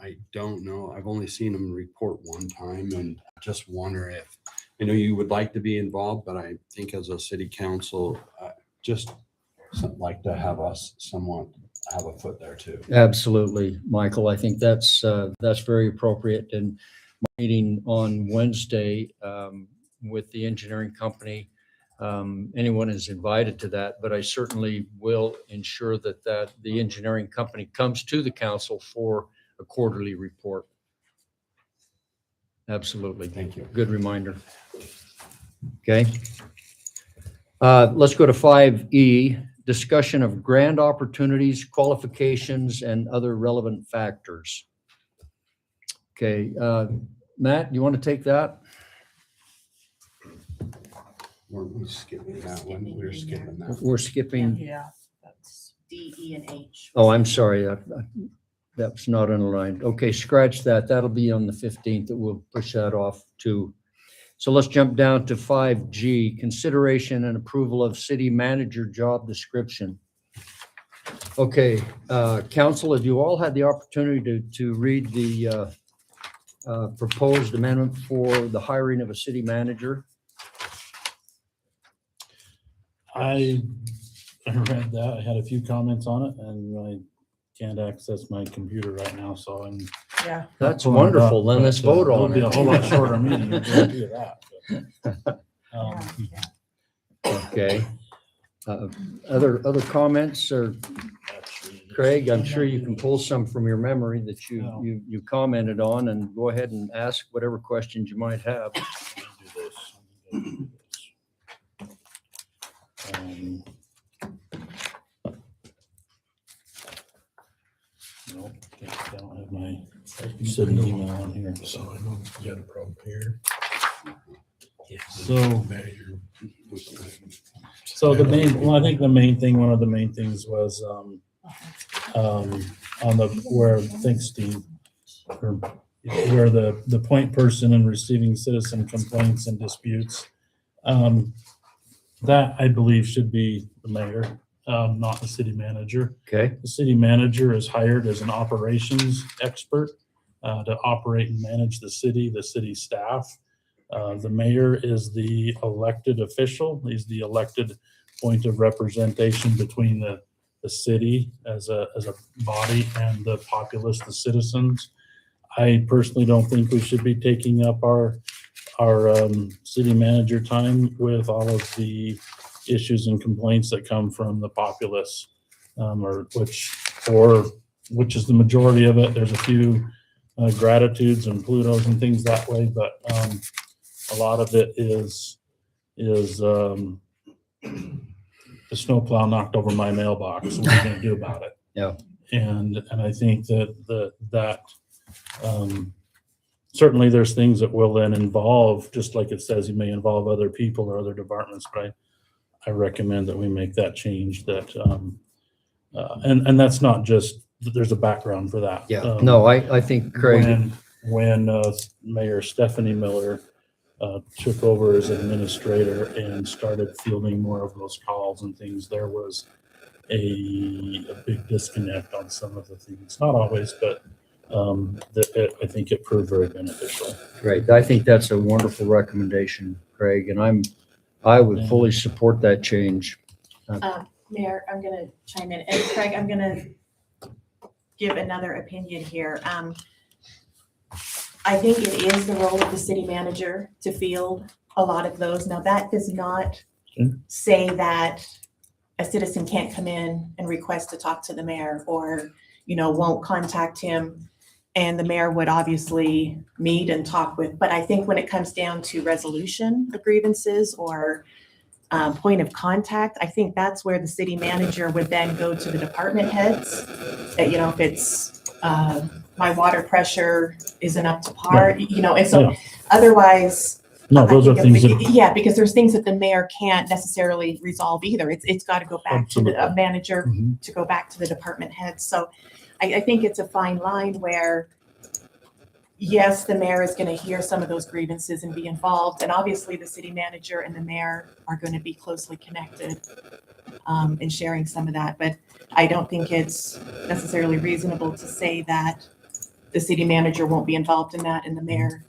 I don't know. I've only seen him report one time, and I just wonder if, I know you would like to be involved, but I think as a city council, just like to have us somewhat have a foot there too. Absolutely, Michael. I think that's very appropriate. And meeting on Wednesday with the engineering company, anyone is invited to that, but I certainly will ensure that the engineering company comes to the council for a quarterly report. Absolutely. Thank you. Good reminder. Okay. Let's go to 5E, discussion of grant opportunities, qualifications, and other relevant factors. Okay, Matt, you want to take that? Weren't we skipping that one? We were skipping that. We're skipping. Yeah, that's D, E, and H. Oh, I'm sorry. That's not underlined. Okay, scratch that. That'll be on the 15th that we'll push that off to. So let's jump down to 5G, consideration and approval of city manager job description. Okay, council, have you all had the opportunity to read the proposed amendment for the hiring of a city manager? I read that. I had a few comments on it, and I can't access my computer right now, so I'm. Yeah. That's pulling it up, wonderful. Then but, let's vote it'll on be it. a whole lot shorter meeting. I guarantee you that. Okay. Other comments, or Craig, I'm sure you can pull some from your memory that you commented on, and go ahead and ask whatever questions you might have. No, I don't have my, you said an email on here. So I know you had a problem here. So, Manager. so the main, well, I think the main thing, one of the main things was, on the, where, thanks, Steve, or where the point person in receiving citizen complaints and disputes. That I believe should be the mayor, not the city manager. Okay, The city manager is hired as an operations expert to operate and manage the city staff. The mayor is the elected official. He's the elected point of representation between the city as a body and the populace, the citizens. I personally don't think we should be taking up our city manager time with all of the issues and complaints that come from the populace, which is the majority of it. There's a few gratitudes and Plutos and things that way, but a lot of it is the snowplow knocked over my mailbox. What are you gonna do about it? Yeah. And I think that certainly there's things that will then involve, just like it says, you may involve other people or other departments, but I recommend that we make that change, that and that's not just, there's a background for that. yeah, no, I think Craig, When Mayor Stephanie Miller took over as administrator and started fielding more of those calls and things, there was a big disconnect on some of the things. Not always, but I think it proved very beneficial. great. I think that's a wonderful recommendation, Craig, and I would fully support that change. Mayor, I'm gonna chime in, and Craig, I'm gonna give another opinion here. I think it is the role of the city manager to field a lot of those. Now, that does not say that a citizen can't come in and request to talk to the mayor, or, won't contact him. And the mayor would obviously meet and talk with, but I think when it comes down to resolution of grievances or point of contact, I think that's where the city manager would then go to the department heads. If it's my water pressure isn't up to par, and so Yeah. otherwise. No, those are things Yeah, because there's things that the mayor can't necessarily resolve either. It's got to go back to the Absolutely. manager, Mhm. to go back to the department heads. So I think it's a fine line where, yes, the mayor is going to hear some of those grievances and be involved. And obviously the city manager and the mayor are going to be closely connected in sharing some of that. But I don't think it's necessarily reasonable to say that the city manager won't be involved in that and the mayor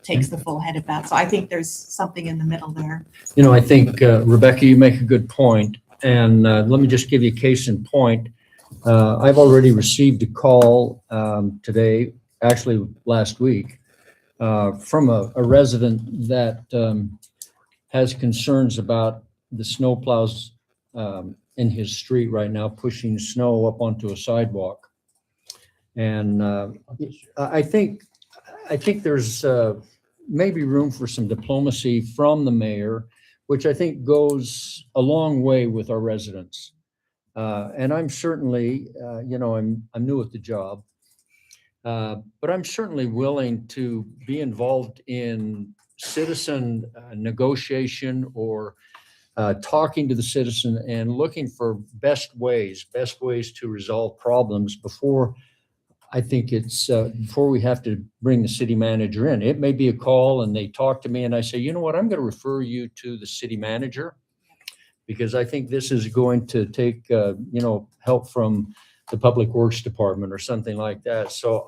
takes the full head of that. So I think there's something in the middle there. You know, I think, Rebecca, you make a good point. And let me just give you a case in point. I've already received a call today, actually last week, from a resident that has concerns about the snowplows in his street right now, pushing snow up onto a sidewalk. And I think there's maybe room for some diplomacy from the mayor, which I think goes a long way with our residents. And I'm certainly, I'm new at the job, but I'm certainly willing to be involved in citizen negotiation or talking to the citizen and looking for best ways to resolve problems before I think it's before we have to bring the city manager in. It may be a call and they talk to me and I say, you know what, I'm going to refer you to the city manager because I think this is going to take, help from the Public Works Department or something like that. So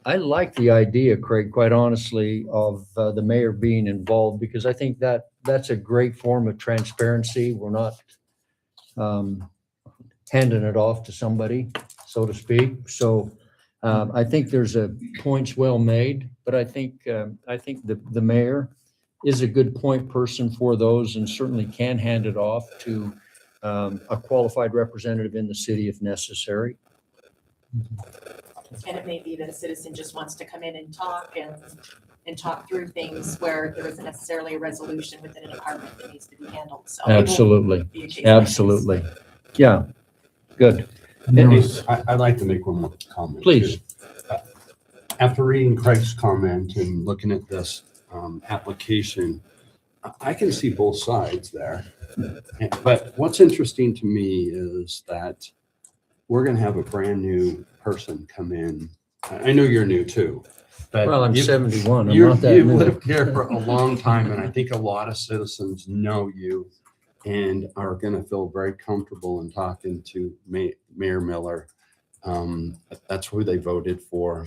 I like the idea, Craig, quite honestly, of the mayor being involved because I think that's a great form of transparency. We're not handing it off to somebody, so to speak. So I think there's a points well made, but I think the mayor is a good point person for those and certainly can hand it off to a qualified representative in the city if necessary. And it may be that a citizen just wants to come in and talk through things where there isn't necessarily a resolution within a department that needs to be handled. So it won't Absolutely, be a case by case. absolutely. Yeah, good. There Hey, was- I'd like to make one more comment. Please. too. After reading Craig's comment and looking at this application, I can see both sides there. But what's interesting to me is that we're going to have a brand new person come in. I know you're new too, but Well, I'm 71. I'm you're- not that you've new. lived here for a long time, and I think a lot of citizens know you and are going to feel very comfortable in talking to Mayor Miller. That's who they voted for.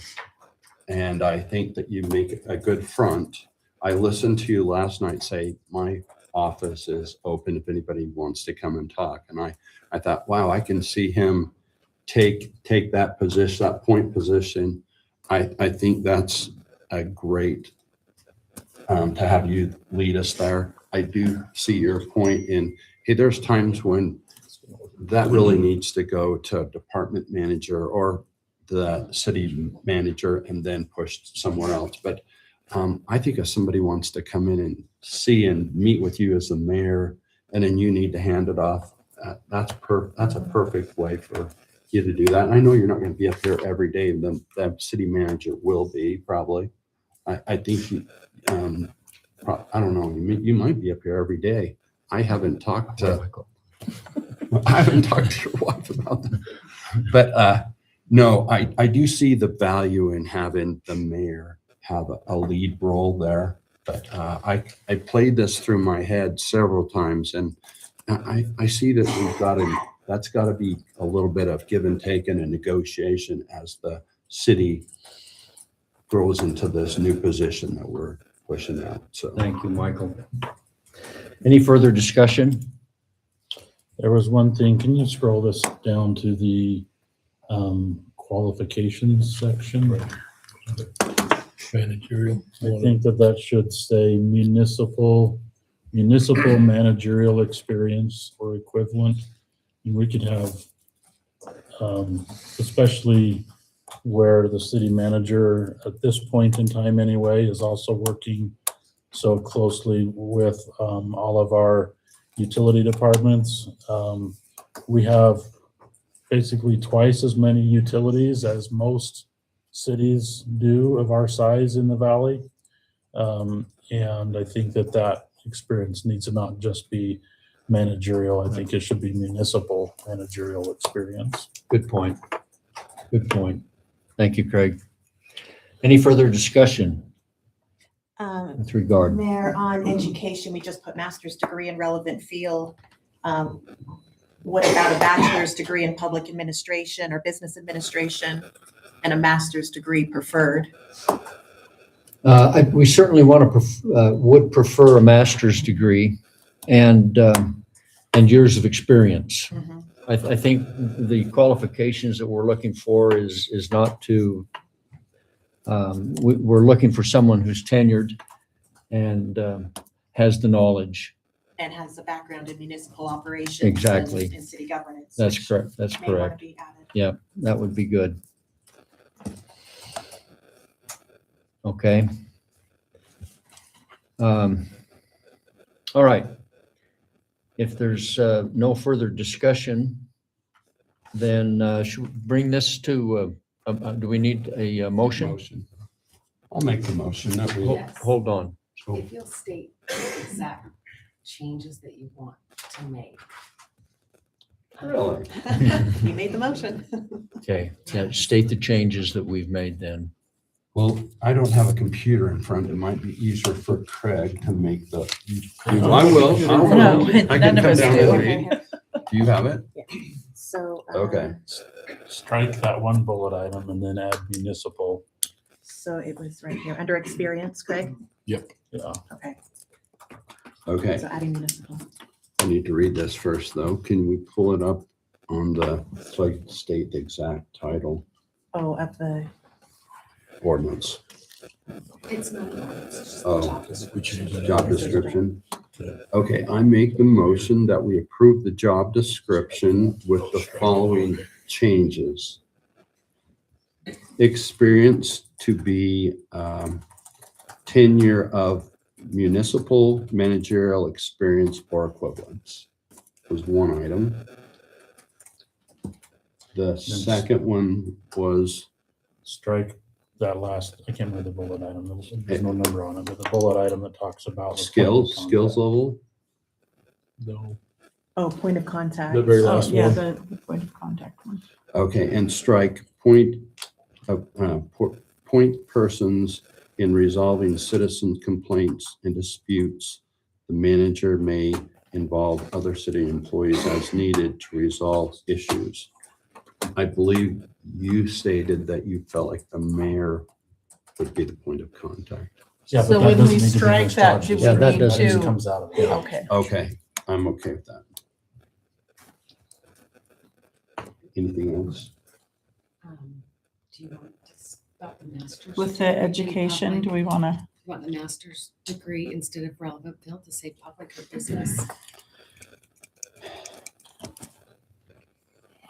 And I think that you make a good front. I listened to you last night say, my office is open if anybody wants to come and talk. And I thought, wow, I can see him take that position, that point position. I think that's a great to have you lead us there. I do see your point in, hey, there's times when that really needs to go to a department manager or the city manager and then pushed somewhere else. But I think if somebody wants to come in and see and meet with you as the mayor, and then you need to hand it off, that's a perfect way for you to do that. And I know you're not going to be up there every day. The city manager will be probably. I think I don't know. You might be up here every day. I haven't talked to your wife about that. But no, I do see the value in having the mayor have a lead role there. But I played this through my head several times, and I see that that's got to be a little bit of give and take and a negotiation as the city grows into this new position that we're pushing out. So Thank you, Michael. Any further discussion? There was one thing, can you scroll this down to the qualifications section? Managerial. I think that should say municipal managerial experience or equivalent. And we could have, especially where the city manager at this point in time anyway is also working so closely with all of our utility departments. We have basically twice as many utilities as most cities do of our size in the valley. And I think that experience needs to not just be managerial. I think it should be municipal managerial experience. Good point. Good point. Thank you, Craig. Any further discussion with regard? Mayor, on education, we just put master's degree in relevant field. What about a bachelor's degree in public administration or business administration? and a master's degree preferred. We certainly want to, would prefer a master's degree and years of experience. I think the qualifications that we're looking for is not to, we're looking for someone who's tenured and has the knowledge. And has a background in municipal operations. Exactly. And city governance. That's which correct. That's may want correct. to be added. Yeah, that would be good. Okay. All right. If there's no further discussion, then should we bring this to, do we need a motion? Motion. I'll make the motion that we. Yes. Hold on. If you'll state the exact changes that you want to make. Really? You made the motion. Okay, yeah, state the changes that we've made then. Well, I don't have a computer in front. It might be easier for Craig to make the. I will. No, I none can of come us down do. and read. Do you have it? So. Okay. Strike that one bullet item and then add municipal. So it was right here, under experience, Craig? Yeah. Okay, Okay. so adding municipal. I need to read this first, though. Can we pull it up on the, so I can state the exact title, Oh, of the, ordinance, It's not, it's just Oh. the job description. job description? Okay, I make the motion that we approve the job description with the following changes. Experience to be tenure of municipal managerial experience or equivalents was one item. The second one was, Strike that last, I can't remember the bullet item. There's no number on it, but the bullet item that talks about. the skills point of level. contact. No. oh, point of contact. The very Oh, last yeah, one. the point of contact one. Okay, and strike point persons in resolving citizen complaints and disputes. The manager may involve other city employees as needed to resolve issues. I believe you stated that you felt like the mayor would be the point of contact. Yeah, but So that when doesn't we need to be in strike this that, job do we Yeah, that description. doesn't- just need to- comes out of it. Okay. Okay, I'm okay with that. Anything else? Do you want this about the master's? With the degree being education, do public? we want to? You want the master's degree instead of relevant field to say public or business?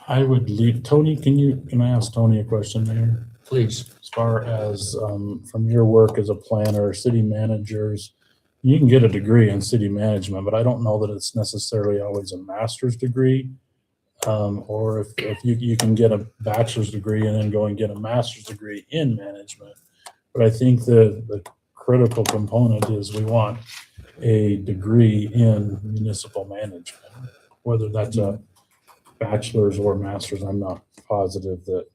I would leave, Tony, can I ask Tony a question there? Please. As far as, from your work as a planner, city managers, you can get a degree in city management, but I don't know that it's necessarily always a master's degree. Or if you can get a bachelor's degree and then go and get a master's degree in management. But I think the critical component is we want a degree in municipal management, whether that's a bachelor's or master's. I'm not positive that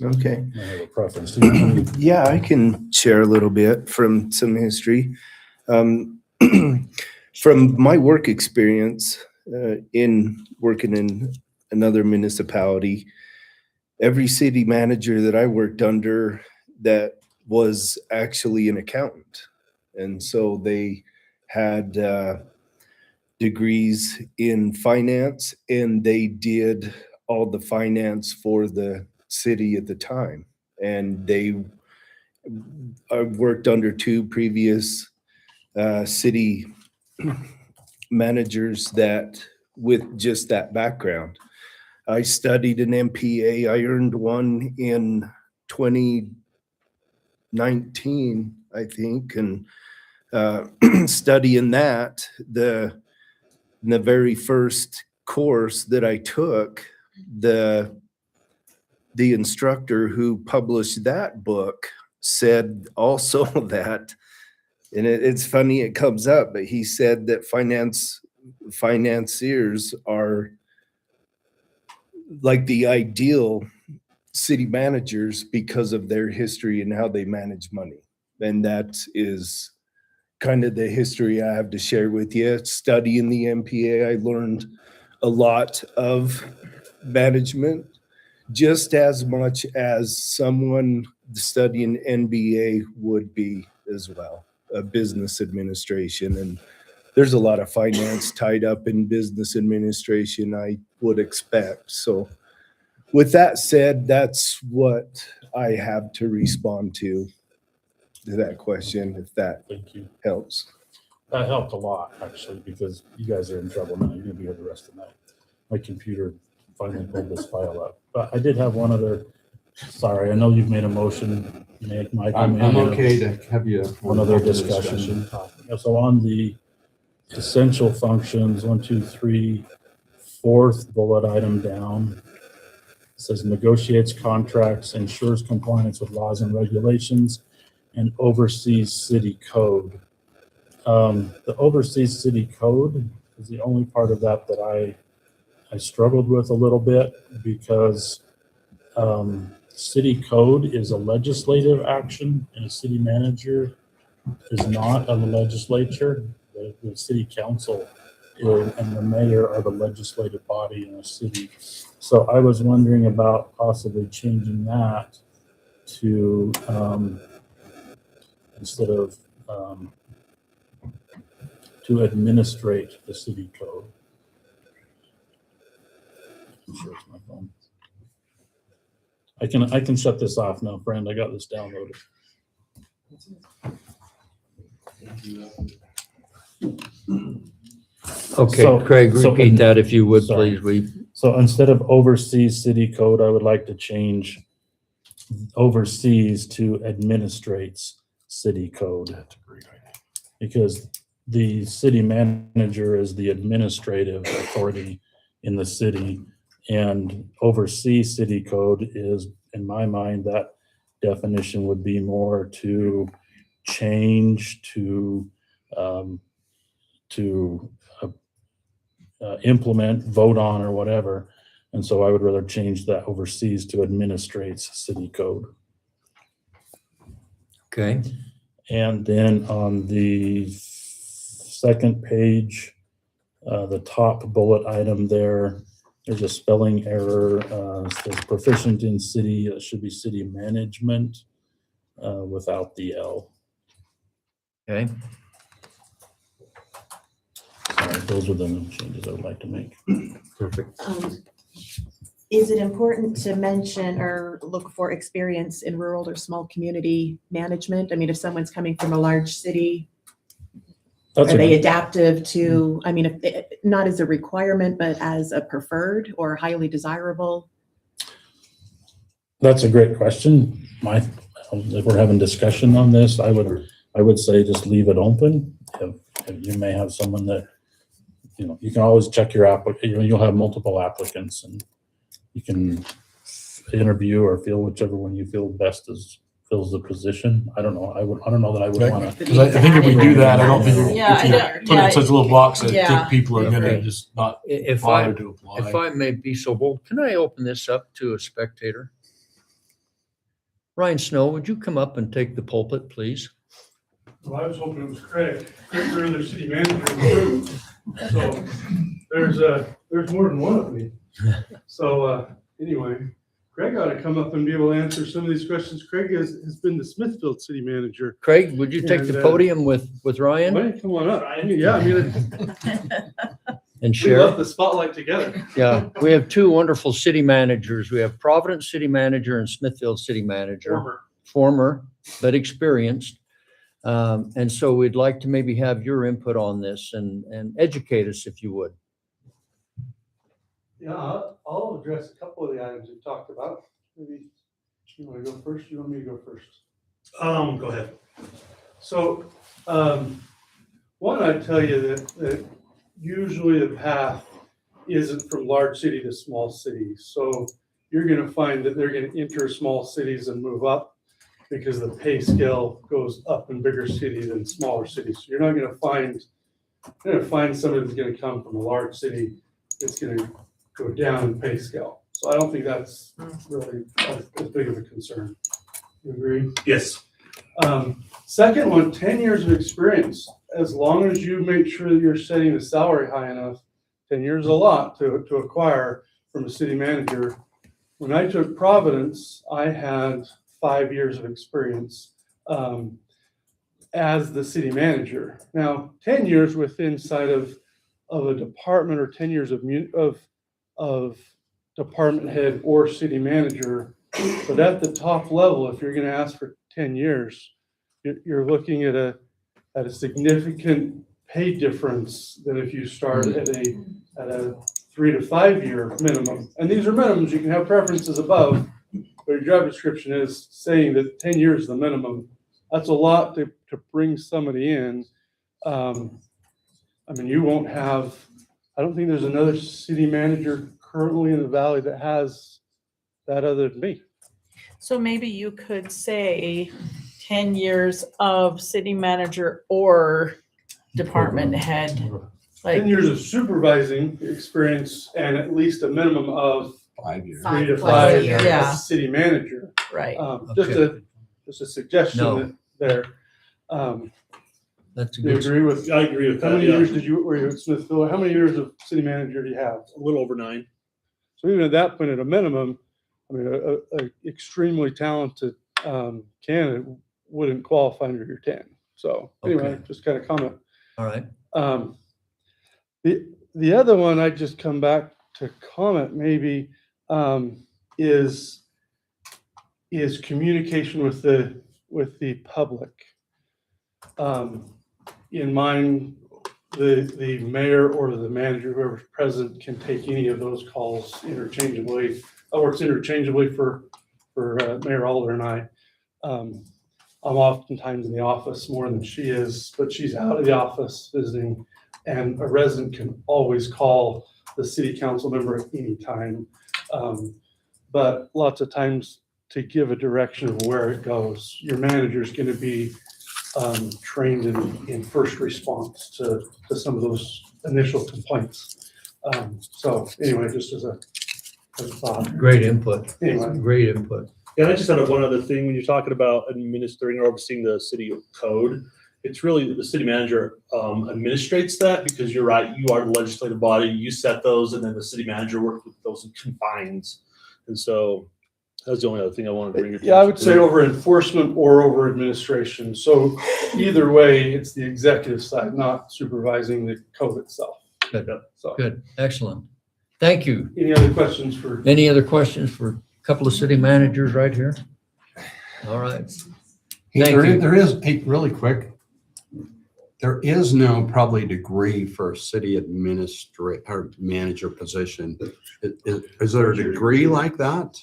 Okay. I have a preference. Do you- Yeah, I can share a little bit from some history. From my work experience in working in another municipality, every city manager that I worked under that was actually an accountant. And so they had degrees in finance, and they did all the finance for the city at the time. And I worked under two previous city managers that with just that background. I studied an MPA. I earned one in 2019, I think, and studying that, the very first course that I took, the instructor who published that book said also that, and it's funny it comes up, but he said that financiers are like the ideal city managers because of their history and how they manage money. And that is kind of the history I have to share with you. Studying the MPA, I learned a lot of management just as much as someone studying MBA would be as well, a business administration. And there's a lot of finance tied up in business administration, I would expect. So with that said, that's what I have to respond to that question, if that Thank you. helps. That helped a lot, actually, because you guys are in trouble now. You're gonna be here the rest of the night. My computer finally pulled this file up. But I did have one other, sorry, I know you've made a motion. Mike, I'm okay to have you. One other discussion. So on the essential functions, 1, 2, 3, fourth bullet item down, it says negotiates contracts, ensures compliance with laws and regulations, and oversees city code. The overseas city code is the only part of that that I struggled with a little bit, because city code is a legislative action and a city manager is not of the legislature. The city council and the mayor are the legislative body in a city. So I was wondering about possibly changing that to, instead of, to administrate the city code. I'm sure it's my phone. I can shut this off now, friend. I got this downloaded. Okay, So- Craig, so- repeat that if you would, Sorry. please. So instead of oversees city code, I would like to change oversees to administrates city code. That's a great idea. Because the city manager is the administrative authority in the city, and oversee city code is, in my mind, that definition would be more to change, to implement, vote on, or whatever. And so I would rather change that overseas to administrates city code. Okay, And then on the second page, the top bullet item there's a spelling error. It says proficient in city, it should be city management without the L. okay. Sorry, those are the changes I would like to make. Perfect. Is it important to mention or look for experience in rural or small community management? I mean, if someone's coming from a large city, That's are they a, adaptive to, I mean, if, not as a requirement, but as a preferred or highly desirable? that's a great question. If we're having discussion on this, I would say just leave it open. If you may have someone that, you can always check your you'll have multiple applicants, and you can interview or feel whichever one you feel best fills the position. I don't know. I don't know that I would want to. 'Cause I think if we do that, I don't think Yeah, if I you don't- put it in such a little box, I yeah. think people are gonna Okay. just not If I, bother to apply. if I may be so bold, can I open this up to a spectator? Ryan Snow, would you come up and take the pulpit, please? Well, I was hoping it was Craig. Craig's our other city manager in the group. So there's more than one of me. So anyway, Craig ought to come up and be able to answer some of these questions. Craig has been the Smithfield city manager. Craig, would you take the And, podium with Why Ryan don't you come on up? Yeah, I mean, and we share? love the spotlight together. Yeah, we have two wonderful city managers. We have Providence City Manager and Smithfield City Manager. Former, but experienced. And so we'd like to maybe have your input on this and educate us if you would. Yeah, I'll address a couple of the items we've talked about. Maybe you want to go first? You want me to go first? Go ahead. So, one, I'd tell you that usually the path isn't from large city to small city. So you're going to find that they're going to enter small cities and move up because the pay scale goes up in bigger cities than smaller cities. So you're not going to find somebody that's going to come from a large city that's going to go down in pay scale. So I don't think that's really as big of a concern. You agree? Yes. Second one, 10 years of experience. As long as you make sure that you're setting the salary high enough, 10 years is a lot to acquire from a city manager. when I took Providence, I had 5 years of experience as the city manager. Now, 10 years inside of a department, or 10 years of department head or city manager. But at the top level, if you're going to ask for 10 years, you're looking at a significant pay difference than if you start at a 3 to 5 year minimum. And these are minimums. You can have preferences above, but your job description is saying that 10 years is the minimum. That's a lot to bring somebody in. I mean, you won't have, I don't think there's another city manager currently in the valley that has that other than me. So maybe you could say 10 years of city manager or department head. 10 Like, years of supervising experience and at least a minimum of 5 years. 3 to 5 5 years. Yeah. as city manager. right. Just a suggestion No. there. That's a Do you good, agree with? I agree with How that, many yeah. years were you at Smithville? How many years of city manager do you have? A little over 9. So even at that point, at a minimum, I mean, a extremely talented candidate wouldn't qualify under your 10. So anyway, Okay. just kind of comment. all right. The other one I just come back to comment maybe is communication with the public. In mine, the mayor or the manager, whoever's present, can take any of those calls interchangeably. That works interchangeably for Mayor Alder and I. I'm oftentimes in the office more than she is, but she's out of the office visiting, and a resident can always call the city council member at any time. But lots of times, to give a direction of where it goes, your manager is going to be trained in first response to some of those initial complaints. So anyway, just as a thought. Great input. Anyway. Great input. And I just had one other thing, when you're talking about administering or overseeing the city code, it's really the city manager administrates that, because you're right, you are the legislative body, you set those, and then the city manager works with those and confines. And so that's the only other thing I wanted to bring your attention. Yeah, I would say over enforcement or over administration. So either way, it's the executive side, not supervising the code itself. Good. So Good. Excellent. Thank you. any other questions for? Any other questions for a couple of city managers right here? All right. Hey, Thank you. there is, hey, really quick, there is no probably degree for a city administrator or manager position. Is there a degree like that?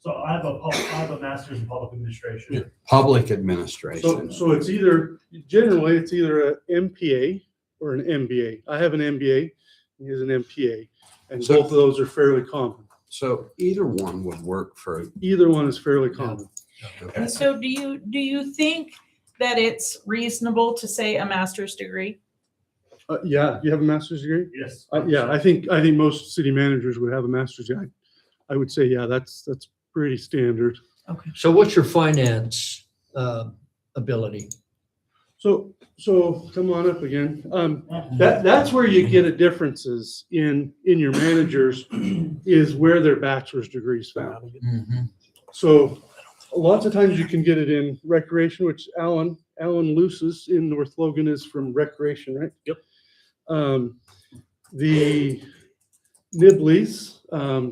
So I have a master's in public administration. Public administration. So it's generally it's either an MPA or an MBA. I have an MBA, he has an MPA, and So- both of those are fairly common. So either one would work for. Either one is fairly common. And so do you think that it's reasonable to say a master's degree? Yeah, you have a master's degree? Yes. Yeah, I think most city managers would have a master's degree. I would say, yeah, that's pretty standard. So what's your finance ability? So come on up again. That's where you get a differences in your managers is where their bachelor's degrees found. Mhm. So lots of times you can get it in recreation, which Alan Luce's in North Logan is from recreation, right? Yep. The Nibleys,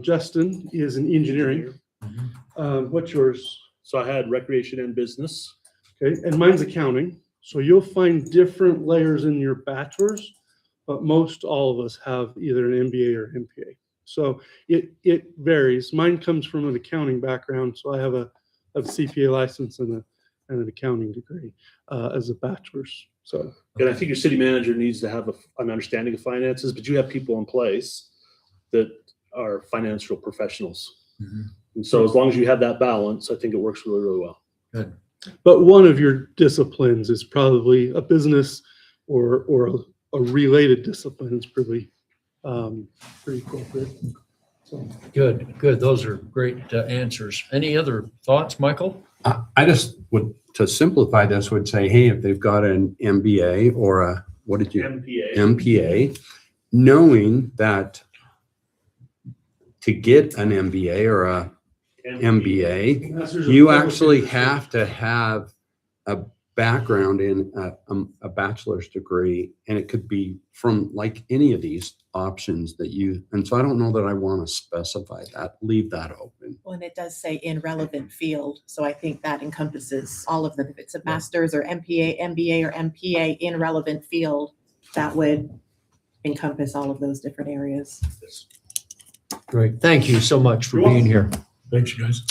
Justin is in engineering. What's yours? So I had recreation and business. Okay, and mine's accounting. So you'll find different layers in your bachelor's, but most all of us have either an MBA or MPA. So it varies. Mine comes from an accounting background, so I have a CPA license and an accounting degree as a bachelor's. So And I think your city manager needs to have an understanding of finances, but you have people in place that are financial professionals. Mhm. And so as long as you have that balance, I think it works really, really well. Good. but one of your disciplines is probably a business or a related discipline is pretty appropriate. So Good, good. Those are great answers. Any other thoughts, Michael? I just would, to simplify this, would say, hey, if they've got an MBA or a, what did you? MPA. MPA, knowing that to get an MBA or a MBA, That's- there's a you couple actually things. have to have a background in a bachelor's degree, and it could be from like any of these options that you, and so I don't know that I want to specify that, leave that open. Well, and it does say in relevant field, so I think that encompasses all of them. If it's a master's or MPA, MBA or MPA in relevant field, that would encompass all of those different areas. Great. Thank you so much for You're being here. Thanks, you guys.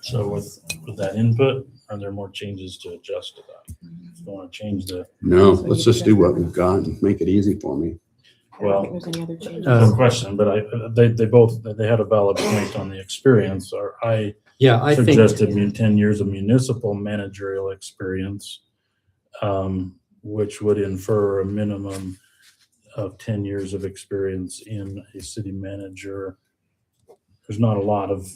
So with that input, are there more changes to adjust to that? If you want to change the, No, let's just do what we've got and make it easy for me. I don't think there's any other changes. no question, but they had a valid point on the experience, or I Yeah, I think, suggested 10 years of municipal managerial experience, which would infer a minimum of 10 years of experience in a city manager. There's not a lot of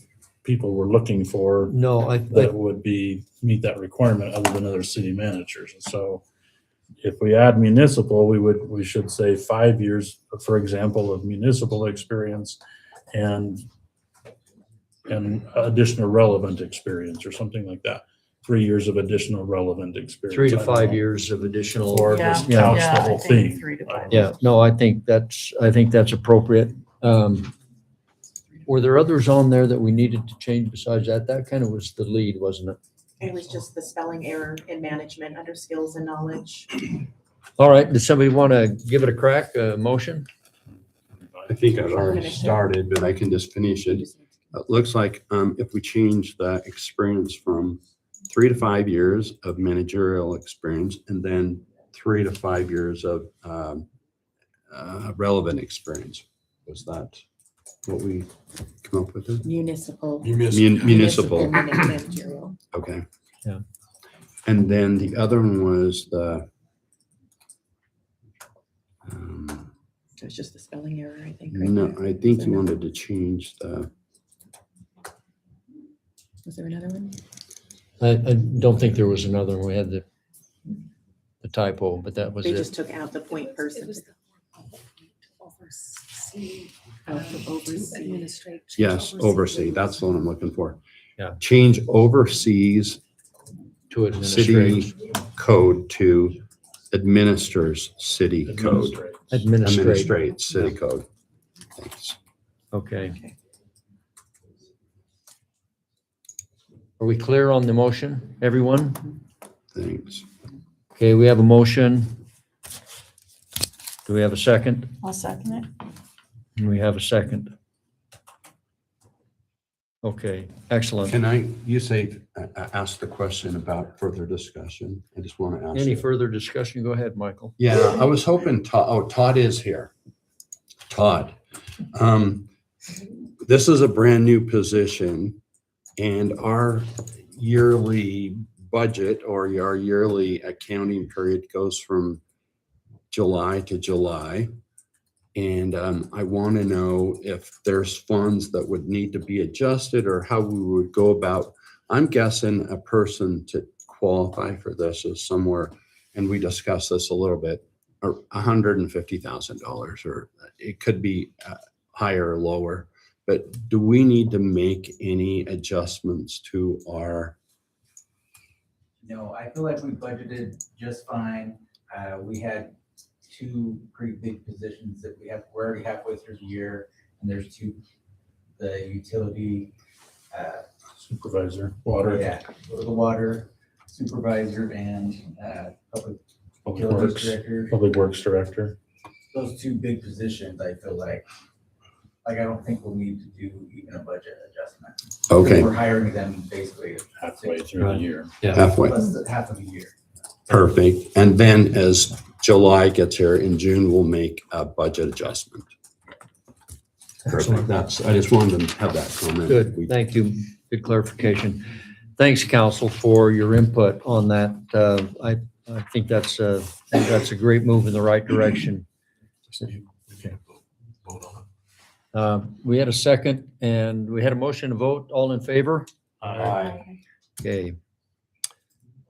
people we're looking for no, that would meet that requirement other than other city managers. And so if we add municipal, we should say 5 years, for example, of municipal experience and additional relevant experience or something like that. 3 years of additional relevant experience. 3 to I don't 5 know. years of additional. Or Yeah. just counts the Yeah, I whole think thing. 3 to 5. Yeah, no, I think that's appropriate. Were there others on there that we needed to change besides that? That kind of was the lead, wasn't it? It was just the spelling error in management under skills and knowledge. All right, does somebody want to give it a crack, a motion? I think I've already Finish it. started, but I can just finish it. It looks like if we change the experience from 3 to 5 years of managerial experience and then 3 to 5 years of relevant experience. Was that what we come up with? It? Municipal. You missed. Municipal. Managerial. Okay. Yeah. And then the other one was the So it's just the spelling error, I think. right no, there. I think you wanted to change the Was there another one? I don't think there was another one. We had the typo, but that was They it. just took out the point It person. was the oversee. Oh, to oversee. Administrate. yes, oversee. That's the one I'm looking for. Yeah. Change oversees To city administrate. code to administers city code. Administrate. Administrate. Administrate city code. Thanks. Okay. Are we clear on the motion, everyone? Thanks. Okay, we have a motion. Do we have a second? I'll second it. We have a second. Okay, excellent. Can you say, ask the question about further discussion? I just want to ask. Any you. further discussion? Go ahead, Michael. Yeah, I was hoping Todd is here. Todd. This is a brand new position and our yearly budget or our yearly accounting period goes from July to July. And I want to know if there's funds that would need to be adjusted or how we would go about. I'm guessing a person to qualify for this is somewhere, and we discussed this a little bit, or $150,000, or it could be higher or lower. But do we need to make any adjustments to our? No, I feel like we budgeted just fine. We had 2 pretty big positions that we're already halfway through the year, and there's 2, the utility, Supervisor, water, yeah, the water supervisor and public public utilities works, director. public works director. Those 2 big positions, I feel like I don't think we'll need to do even a budget adjustment. Okay, We're hiring them basically Halfway through the year. halfway. less than half of a year. Perfect. And then as July gets here, in June, we'll make a budget adjustment. Perfect. I just wanted to have that comment. Good, thank you. Good clarification. Thanks, council, for your input on that. I think that's a great move in the right direction. We can't vote on it. We had a second and we had a motion to vote. All in favor? Okay.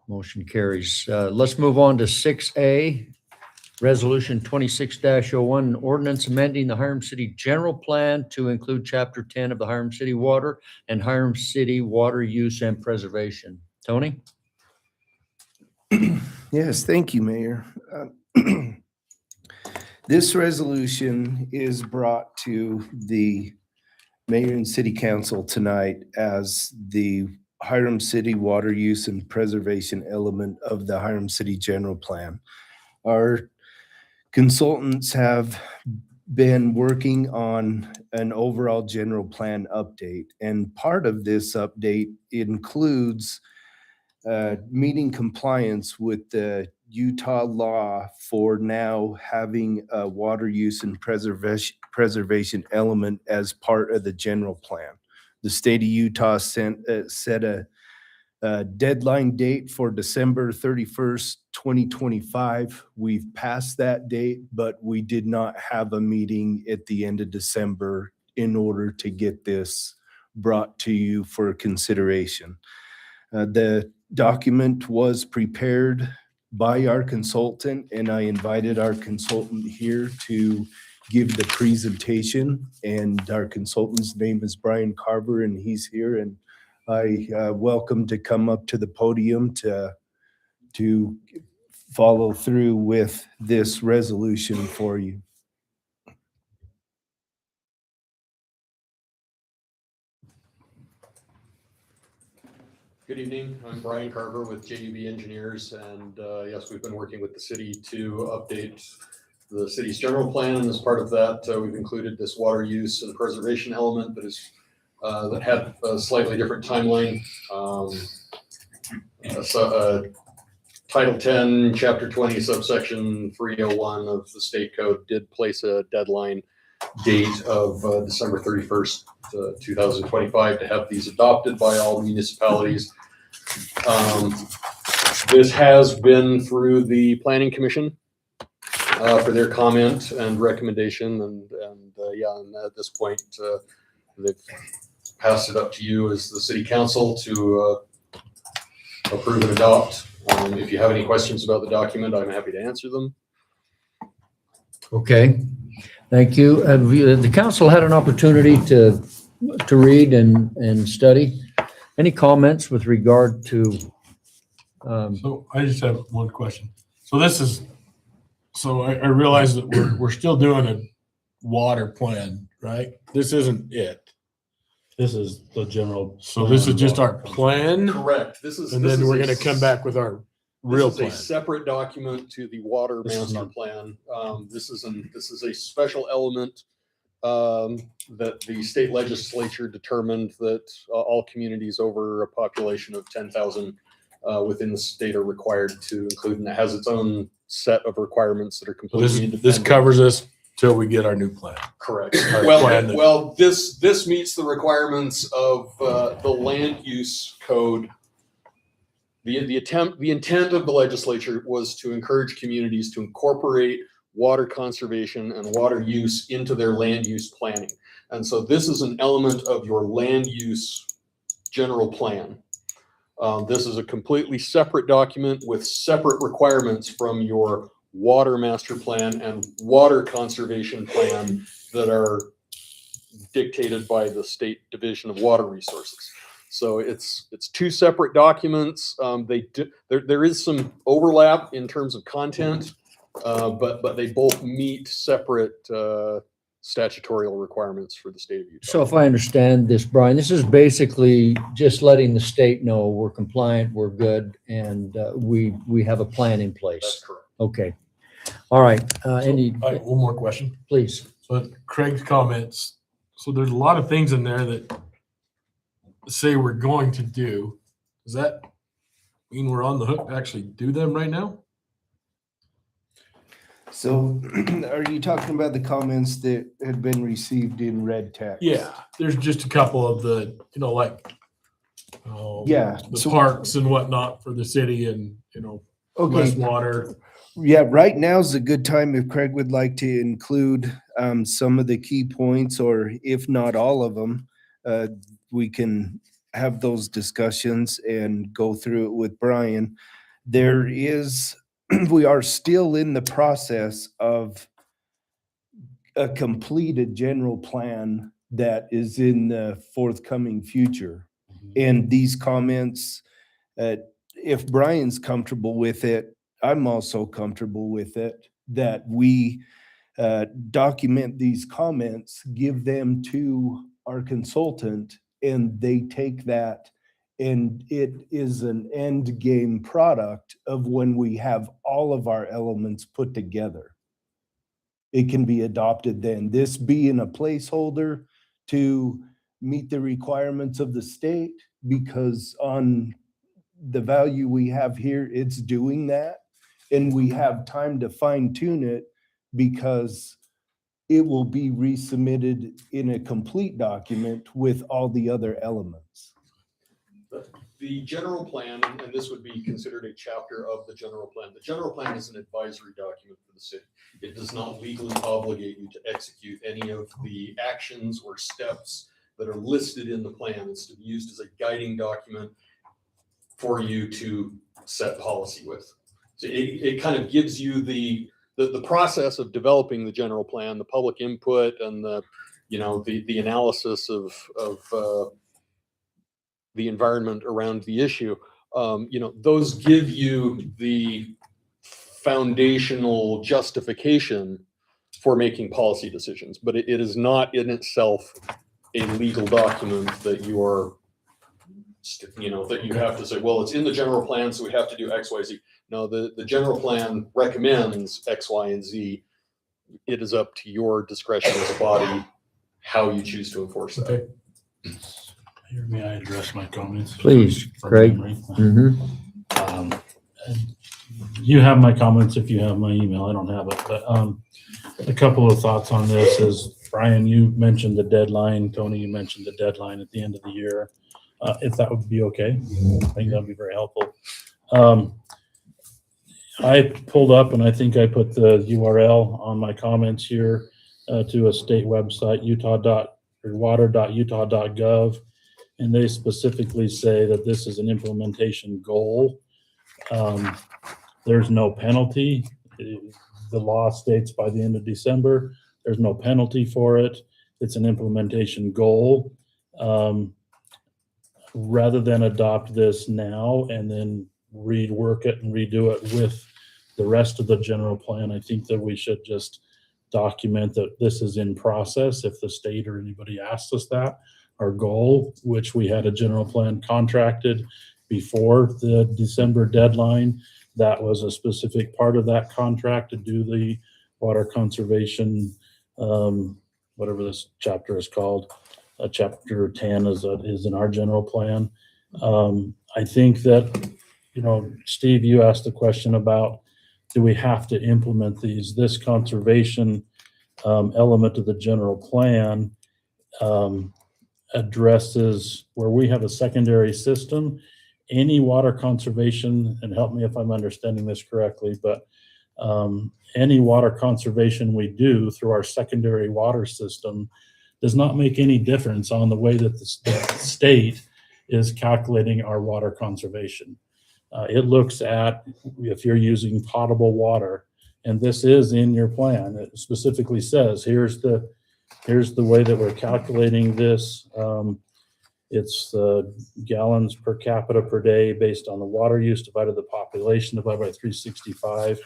Motion carries. Let's move on to 6A, Resolution 26-01, an ordinance amending the Hiram City General Plan to include Chapter 10 of the Hiram City Water and Hiram City Water Use and Preservation. Tony? Yes, thank you, Mayor. This resolution is brought to the Mayor and City Council tonight as the Hiram City Water Use and Preservation element of the Hiram City General Plan. Our consultants have been working on an overall general plan update, and part of this update includes meeting compliance with the Utah law for now having a water use and preservation element as part of the general plan. The state of Utah set a deadline date for December 31st, 2025. We've passed that date, but we did not have a meeting at the end of December in order to get this brought to you for consideration. The document was prepared by our consultant, and I invited our consultant here to give the presentation. And our consultant's name is Brian Carver, and he's here. And I welcome to come up to the podium to follow through with this resolution for you. Good evening. I'm Brian Carver with JUB Engineers, and yes, we've been working with the city to update the city's general plan, and as part of that, we've included this water use and preservation element that is that had a slightly different timeline. Title 10, Chapter 20, subsection 301 of the state code did place a deadline date of December 31st, 2025 to have these adopted by all municipalities. This has been through the Planning Commission for their comment and recommendation, and at this point they've passed it up to you as the City Council to approve and adopt. If you have any questions about the document, I'm happy to answer them. Okay, thank you. Have the council had an opportunity to read and study? Any comments with regard to? So I just have one question. So this is, so I realize that we're still doing a water plan, right? This isn't it. This is the general. So this is just our plan, Correct. This is and this then is we're a gonna come back with our real This is plan. a separate document to the water This is master not- plan. This is a special element that the state legislature determined that all communities over a population of 10,000 within the state are required to include, and it has its own set of requirements that are So completely this independent. covers us till we get our new plan. Correct. Our Well, plan that- well, this meets the requirements of the land use code. The intent of the legislature was to encourage communities to incorporate water conservation and water use into their land use planning. And so this is an element of your land use general plan. This is a completely separate document with separate requirements from your water master plan and water conservation plan that are dictated by the State Division of Water Resources. So it's two separate documents. There is some overlap in terms of content, but they both meet separate statutorial requirements for the state of Utah. So if I understand this, Brian, this is basically just letting the state know we're compliant, we're good, and we have a plan in That's place. correct. Okay. All right. Any, All right, one more question. please. So Craig's comments, so there's a lot of things in there that say we're going to do. Does that mean we're on the hook to actually do them right now? So are you talking about the comments that had been received in red text? Yeah, there's just a couple of the, like, Yeah. the So, parks and whatnot for the city and, less okay. water. Yeah, right now is a good time if Craig would like to include some of the key points, or if not all of them, we can have those discussions and go through it with Brian. There is we are still in the process of a completed general plan that is in the forthcoming future. And these comments, if Brian's comfortable with it, I'm also comfortable with it, that we document these comments, give them to our consultant, and they take that, and it is an end game product of when we have all of our elements put together. It can be adopted then. This being a placeholder to meet the requirements of the state, because on the value we have here, it's doing that. And we have time to fine tune it because it will be resubmitted in a complete document with all the other elements. The general plan, and this would be considered a chapter of the general plan. The general plan is an advisory document for the city. It does not legally obligate you to execute any of the actions or steps that are listed in the plan. It's to be used as a guiding document for you to set policy with. So it kind of gives you the process of developing the general plan, the public input, and the analysis of the environment around the issue. Those give you the foundational justification for making policy decisions, but it is not in itself a legal document that you are, that you have to say, well, it's in the general plan, so we have to do X, Y, Z. No, the general plan recommends X, Y, and Z. It is up to your discretion as a body how you choose to enforce that. Okay. May I address my comments? Please, From Craig. memory? Mhm. And you have my comments if you have my email. I don't have it, but a couple of thoughts on this is, Brian, you mentioned the deadline. Tony, you mentioned the deadline at the end of the year. If that would be okay, I think that'd be very helpful. I pulled up, and I think I put the URL on my comments here to a state website, water.utah.gov. And they specifically say that this is an implementation goal. There's no penalty. The law states by the end of December, there's no penalty for it. It's an implementation goal. Rather than adopt this now and then rework it and redo it with the rest of the general plan, I think that we should just document that this is in process. If the state or anybody asks us that, our goal, which we had a general plan contracted before the December deadline, that was a specific part of that contract to do the water conservation, whatever this chapter is called. Chapter 10 is in our general plan. I think that, Steve, you asked the question about, do we have to implement these? This conservation element of the general plan addresses where we have a secondary system. Any water conservation, and help me if I'm understanding this correctly, but any water conservation we do through our secondary water system does not make any difference on the way that the state is calculating our water conservation. It looks at if you're using potable water, and this is in your plan. It specifically says, here's the way that we're calculating this. It's gallons per capita per day based on the water use divided the population divided by 365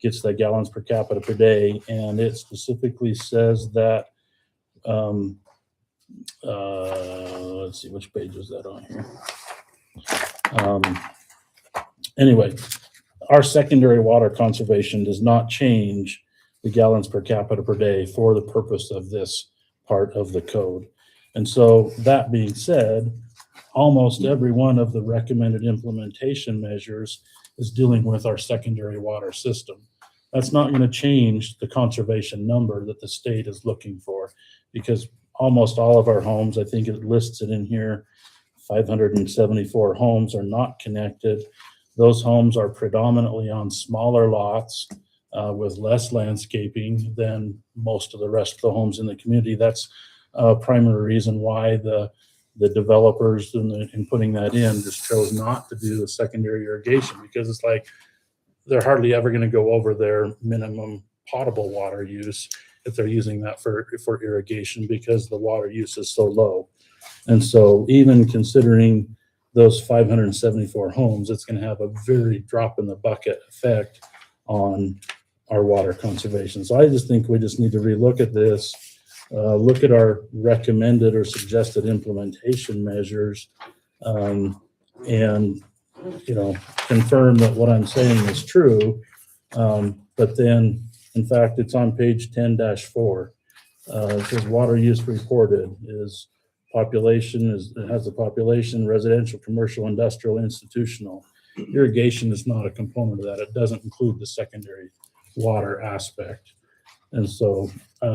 gets the gallons per capita per day. And it specifically says that, let's see, which page is that on here? Anyway, our secondary water conservation does not change the gallons per capita per day for the purpose of this part of the code. And so that being said, almost every one of the recommended implementation measures is dealing with our secondary water system. That's not going to change the conservation number that the state is looking for, because almost all of our homes, I think it lists it in here, 574 homes are not connected. Those homes are predominantly on smaller lots with less landscaping than most of the rest of the homes in the community. That's a primary reason why the developers in putting that in just chose not to do the secondary irrigation, because it's like they're hardly ever going to go over their minimum potable water use if they're using that for irrigation because the water use is so low. And so even considering those 574 homes, it's going to have a very drop in the bucket effect on our water conservation. So I just think we just need to relook at this, look at our recommended or suggested implementation measures, and, you know, confirm that what I'm saying is true. But then, in fact, it's on page 10-4. It says water use reported is population, it has the population, residential, commercial, industrial, institutional. Irrigation is not a component of that. It doesn't include the secondary water aspect. And so,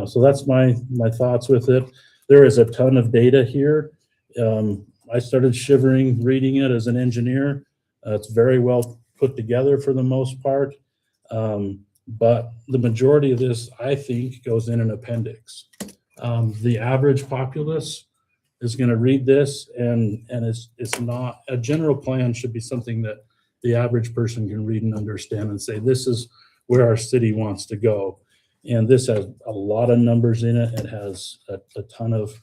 so that's my thoughts with it. There is a ton of data here. I started shivering reading it as an engineer. It's very well put together for the most part. But the majority of this, I think, goes in an appendix. The average populace is going to read this, and it's not, a general plan should be something that the average person can read and understand and say, this is where our city wants to go. And this has a lot of numbers in it. It has a ton of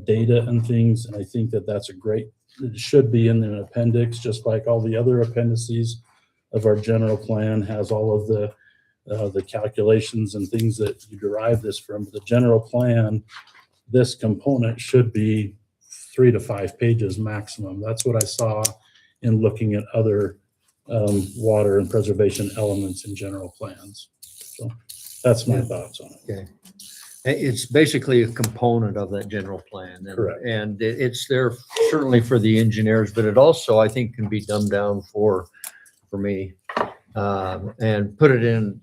data and things. And I think that that's a great, it should be in an appendix, just like all the other appendices of our general plan has all of the calculations and things that you derive this from. The general plan, this component should be 3 to 5 pages maximum. That's what I saw in looking at other water and preservation elements in general plans. So that's my thoughts on it. Okay. It's basically a component of that general plan. Correct. And it's there certainly for the engineers, but it also, I think, can be dumbed down for me and put it in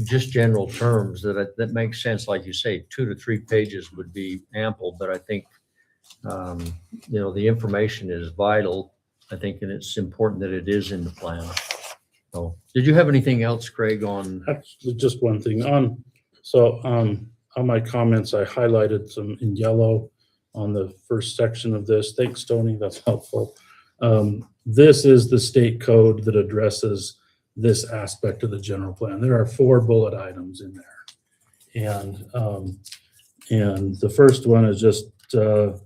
just general terms that makes sense. Like you say, 2 to 3 pages would be ample, but I think, you know, the information is vital, I think, and it's important that it is in the plan. So, did you have anything else, Craig, on? Actually, just one thing on, so on my comments, I highlighted some in yellow on the first section of this. Thanks, Tony, that's helpful. This is the state code that addresses this aspect of the general plan. There are 4 bullet items in there. And the first one is just the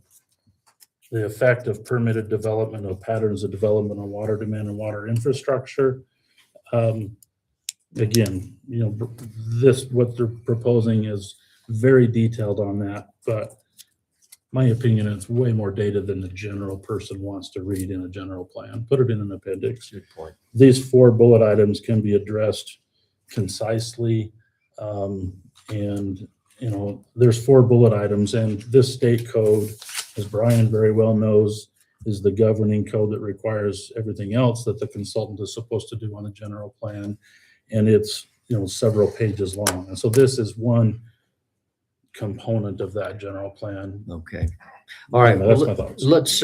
effect of permitted development of patterns of development on water demand and water infrastructure. Again, you know, what they're proposing is very detailed on that, but my opinion, it's way more data than the general person wants to read in a general plan. Put it in an appendix. Good point. These 4 bullet items can be addressed concisely. And, you know, there's 4 bullet items, and this state code, as Brian very well knows, is the governing code that requires everything else that the consultant is supposed to do on a general plan. And it's, you know, several pages long. And so this is one component of that general plan. Okay. All right. That's Well, my thoughts. let's,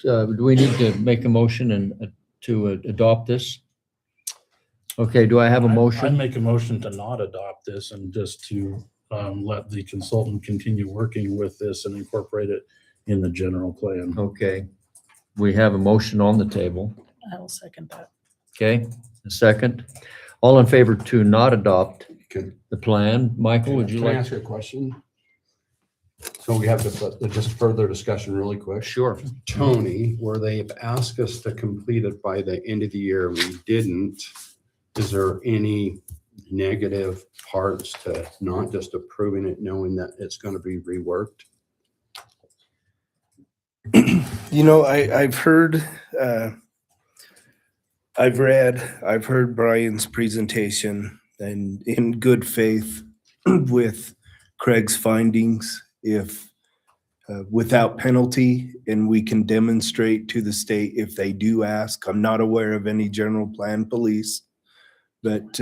do we need to make a motion and to adopt this? Okay, do I have a I'd motion? make a motion to not adopt this and just to let the consultant continue working with this and incorporate it in the general plan. Okay. We have a motion on the table. I will second that. Okay, a second. All in favor to not adopt Can the plan? Michael, would you can I like? ask a question? So we have just further discussion really quick. Sure. Tony, where they've asked us to complete it by the end of the year, we didn't. Is there any negative parts to not just approving it, knowing that it's going to be reworked? You know, I've heard, I've heard Brian's presentation, and in good faith with Craig's findings, if without penalty, and we can demonstrate to the state if they do ask. I'm not aware of any general plan police, but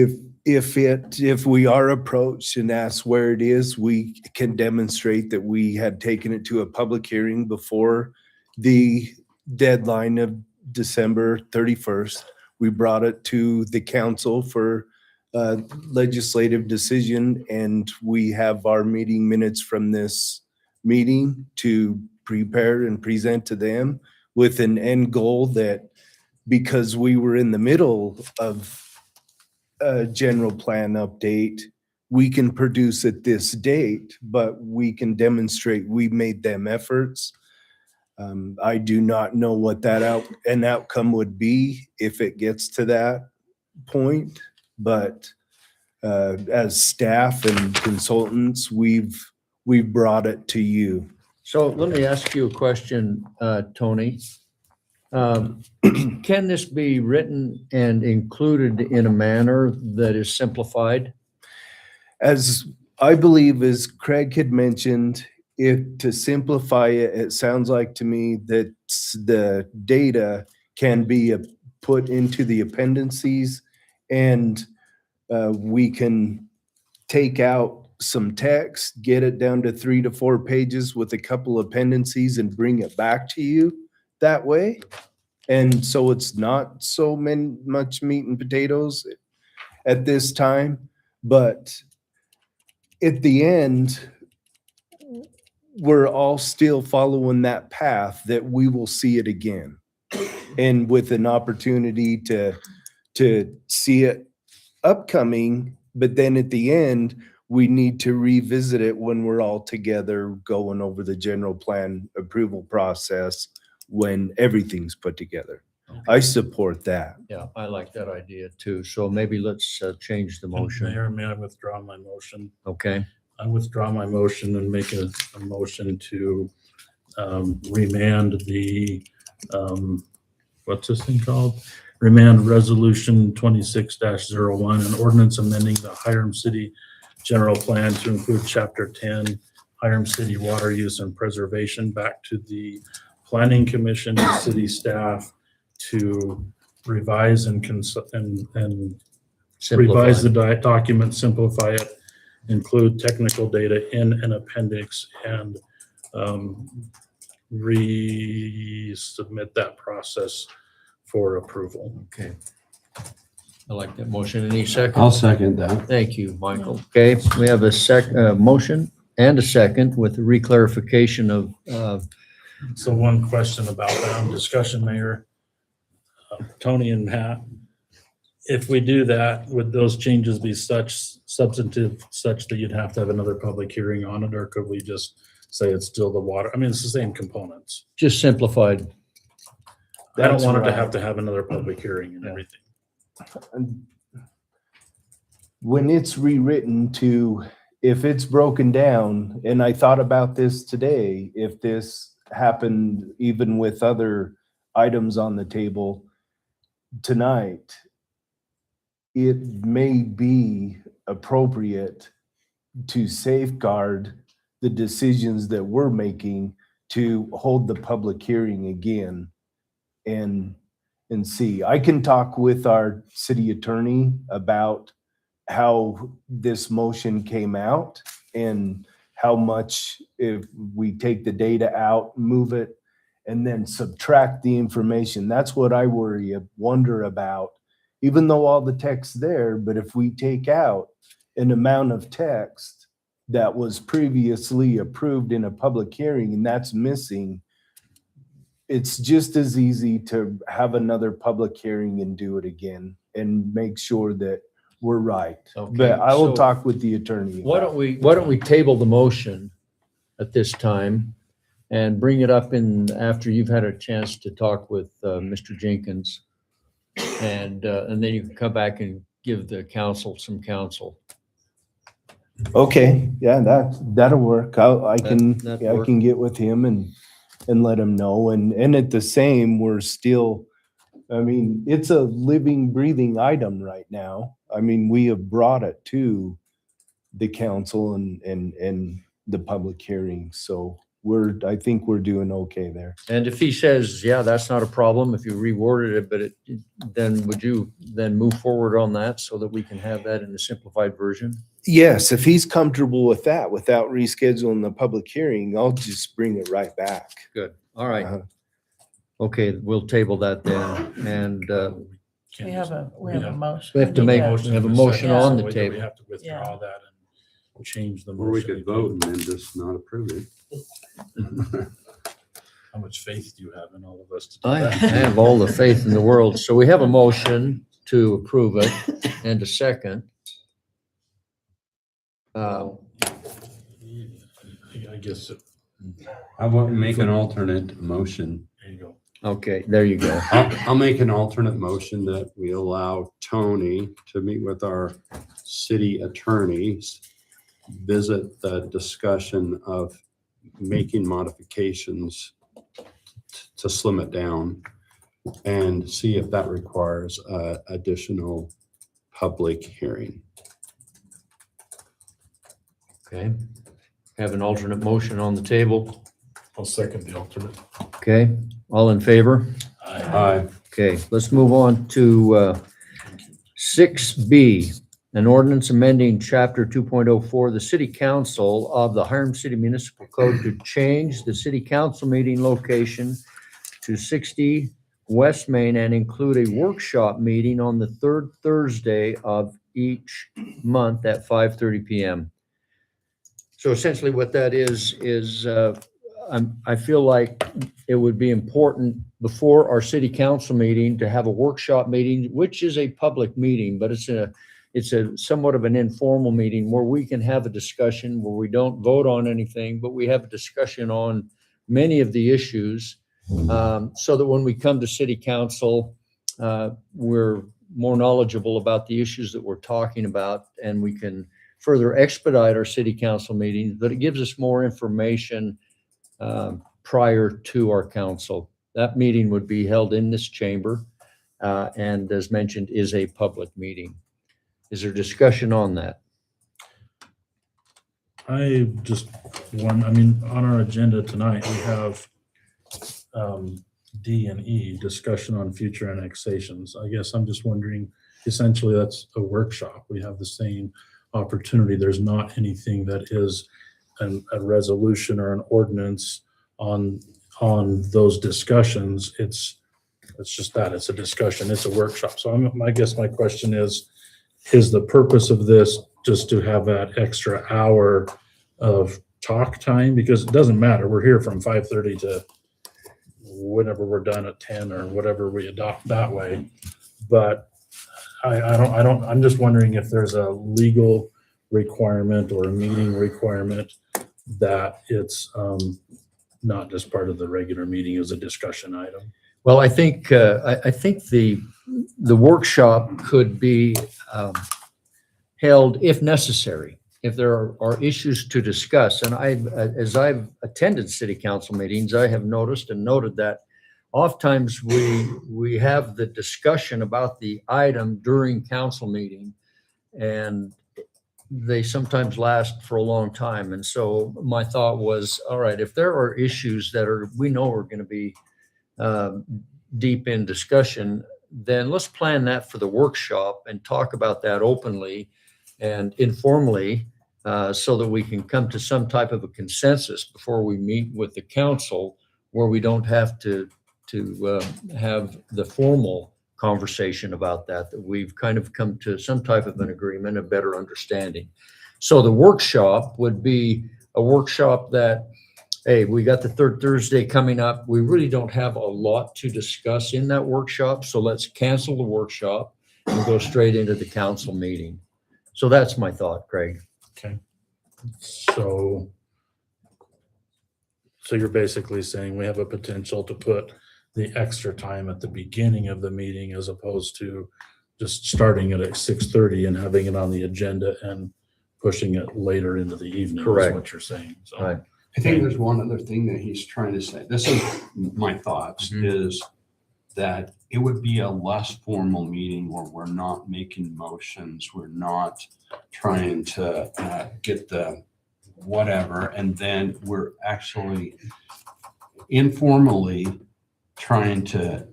if we are approached and asked where it is, we can demonstrate that we had taken it to a public hearing before the deadline of December 31st. We brought it to the council for legislative decision, and we have our meeting minutes from this meeting to prepare and present to them with an end goal that because we were in the middle of a general plan update, we can produce at this date, but we can demonstrate we made them efforts. I do not know what an outcome would be if it gets to that point, but as staff and consultants, we've brought it to you. So let me ask you a question, Tony. Can this be written and included in a manner that is simplified? As I believe, as Craig had mentioned, to simplify it, it sounds like to me that the data can be put into the appendices, and we can take out some text, get it down to 3 to 4 pages with a couple appendices and bring it back to you that way. And so it's not so much meat and potatoes at this time, but at the end, we're all still following that path that we will see it again. And with an opportunity to see it upcoming, but then at the end, we need to revisit it when we're all together going over the general plan approval process when everything's put together. I support that. Yeah, I like that idea too. So maybe let's change the motion. Mayor, may I withdraw my motion? Okay, I withdraw my motion and make a motion to remand the, what's this thing called? Remand Resolution 26-01, an ordinance amending the Hiram City General Plan to include Chapter 10, Hiram City Water Use and Preservation, back to the Planning Commission and city staff to revise and revise the document, simplify it, include technical data in an appendix, and resubmit that process for approval. okay. I like that motion. Any second? I'll second that. Thank you, Michael. Okay, we have a motion and a second with the reclarification of, So one question about that discussion, Mayor. Tony and Pat, if we do that, would those changes be substantive such that you'd have to have another public hearing on it, or could we just say it's still the water? I mean, it's the same components. just simplified. I don't That's want it to right. have another public hearing and everything. And when it's rewritten to, if it's broken down, and I thought about this today, if this happened even with other items on the table tonight, it may be appropriate to safeguard the decisions that we're making to hold the public hearing again and see. I can talk with our city attorney about how this motion came out and how much, if we take the data out, move it, and then subtract the information. That's what I wonder about, even though all the text's there, but if we take out an amount of text that was previously approved in a public hearing and that's missing, it's just as easy to have another public hearing and do it again and make sure that we're right. Okay, But I will so talk with the attorney. Why don't we table the motion at this time and bring it up after you've had a chance to talk with Mr. Jenkins, and then you can come back and give the council some counsel. Okay, yeah, that'll work. I can that'd work. get with him and let him know. And at the same, we're still, I mean, it's a living, breathing item right now. I mean, we have brought it to the council and the public hearing. So I think we're doing okay there. And if he says, yeah, that's not a problem, if you reworded it, but then would you then move forward on that so that we can have that in the simplified version? Yes, if he's comfortable with that, without rescheduling the public hearing, I'll just bring it right back. Good. All right. Uh-huh. Okay, we'll table that then. And We have a motion. we have to make, we have a motion on the We table. have to withdraw that and change the Or we motion. could vote and then just not approve it. A How much faith do you have in all of us to do I that? have all the faith in the world. So we have a motion to approve it and a second. I guess, How about make an alternate motion? there you go. Okay, there you go. I'll make an alternate motion that we allow Tony to meet with our city attorneys, visit the discussion of making modifications to slim it down and see if that requires additional public hearing. Okay. Have an alternate motion on the table. I'll second the alternate. Okay, all in favor? Aye. Okay, let's move on to 6B, an ordinance amending Chapter 2.04, the City Council of the Hiram City Municipal Code to change the city council meeting location to 60 West Main and include a workshop meeting on the third Thursday of each month at 5:30 PM. So essentially what that is I feel like it would be important before our city council meeting to have a workshop meeting, which is a public meeting, but it's a somewhat of an informal meeting where we can have a discussion where we don't vote on anything, but we have a discussion on many of the issues, so that when we come to city council, we're more knowledgeable about the issues that we're talking about, and we can further expedite our city council meetings, but it gives us more information prior to our council. That meeting would be held in this chamber, and as mentioned, is a public meeting. Is there discussion on that? I just on our agenda tonight, we have D and E, discussion on future annexations. I guess I'm just wondering, essentially, that's a workshop. We have the same opportunity. There's not anything that is a resolution or an ordinance on those discussions. It's just that, it's a discussion, it's a workshop. So I guess my question is the purpose of this just to have that extra hour of talk time? Because it doesn't matter, we're here from 5:30 to whenever we're done at 10 or whatever we adopt that way. But I'm just wondering if there's a legal requirement or a meeting requirement that it's not just part of the regular meeting as a discussion item. Well, I think the workshop could be held if necessary, if there are issues to discuss. And as I've attended city council meetings, I have noticed and noted that oftentimes we have the discussion about the item during council meeting, and they sometimes last for a long time. And so my thought was, all right, if there are issues that we know are going to be deep in discussion, then let's plan that for the workshop and talk about that openly and informally, so that we can come to some type of a consensus before we meet with the council, where we don't have to have the formal conversation about that we've kind of come to some type of an agreement, a better understanding. So the workshop would be a workshop that, hey, we got the third Thursday coming up. We really don't have a lot to discuss in that workshop, so let's cancel the workshop and go straight into the council meeting. So that's my thought, Craig. Okay. So you're basically saying we have a potential to put the extra time at the beginning of the meeting as opposed to just starting it at 6:30 and having it on the agenda and pushing it later into the evening. Correct. Is what you're saying. So. Right. I think there's one other thing that he's trying to say. This is my thoughts, is that it would be a less formal meeting where we're not making motions. We're not trying to get the whatever. And then we're actually informally trying to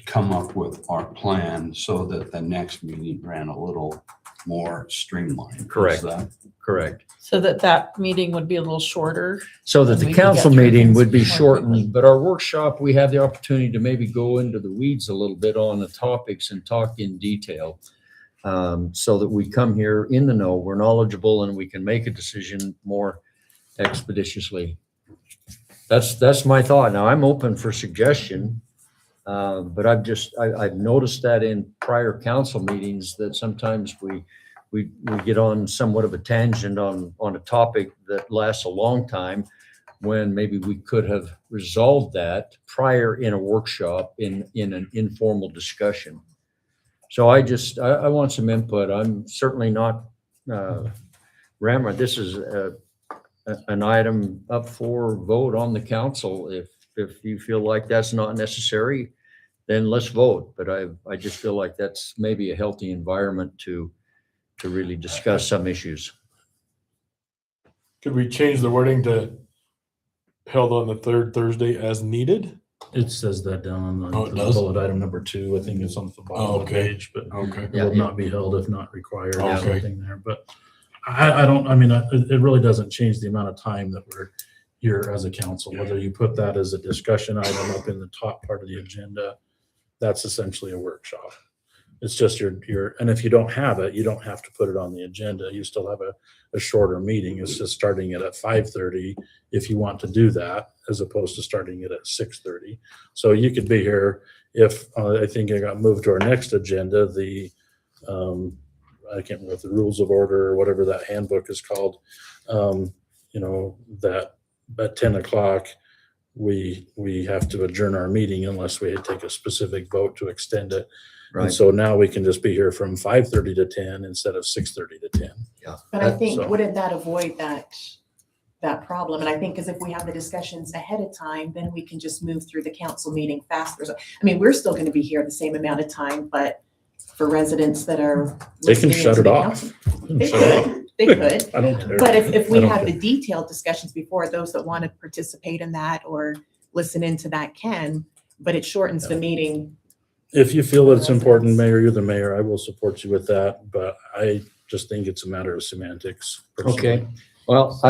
come up with our plan so that the next meeting ran a little more streamlined. Correct. Is that- Correct. So that meeting would be a little shorter. So that And the we could council get through meeting things would be more shortened, quickly. but our workshop, we have the opportunity to maybe go into the weeds a little bit on the topics and talk in detail. So that we come here in the know, we're knowledgeable, and we can make a decision more expeditiously. That's my thought. Now, I'm open for suggestion. But I've noticed that in prior council meetings that sometimes we get on somewhat of a tangent on a topic that lasts a long time when maybe we could have resolved that prior in a workshop in an informal discussion. So I want some input. I'm certainly not, Rammer, this is an item up for vote on the council. If you feel like that's not necessary, then let's vote. But I just feel like that's maybe a healthy environment to really discuss some issues. Could we change the wording to held on the third Thursday as needed? It says that down on Oh, it the does? bullet item number 2. I think it's on the bottom of the Okay. page, but Okay. it Yeah, will yeah. not be held if not required or Okay. something there. But I don't, I mean, it really doesn't change the amount of time that we're here as a council, whether you put that as a discussion item up in the top part of the agenda. That's essentially a workshop. It's just and if you don't have it, you don't have to put it on the agenda. You still have a shorter meeting. It's just starting it at 5:30 if you want to do that, as opposed to starting it at 6:30. So you could be here if, I think it got moved to our next agenda, I can't remember the rules of order or whatever that handbook is called. That at 10 o'clock, we have to adjourn our meeting unless we take a specific vote to extend it. And Right. so now we can just be here from 5:30 to 10 instead of 6:30 to 10. But I think, So- wouldn't that avoid that problem? And I think, because if we have the discussions ahead of time, then we can just move through the council meeting faster. So, I mean, we're still gonna be here the same amount of time, but for residents that are. They can listening shut into it the off. council- They could, they could. I don't care. But if I we don't have care. the detailed discussions before, those that want to participate in that or listen into that can, but it shortens the meeting. If you feel that it's important, Mayor, you're the mayor, I will support you with that, but I just think it's a matter of semantics. personally. Okay. Well, So,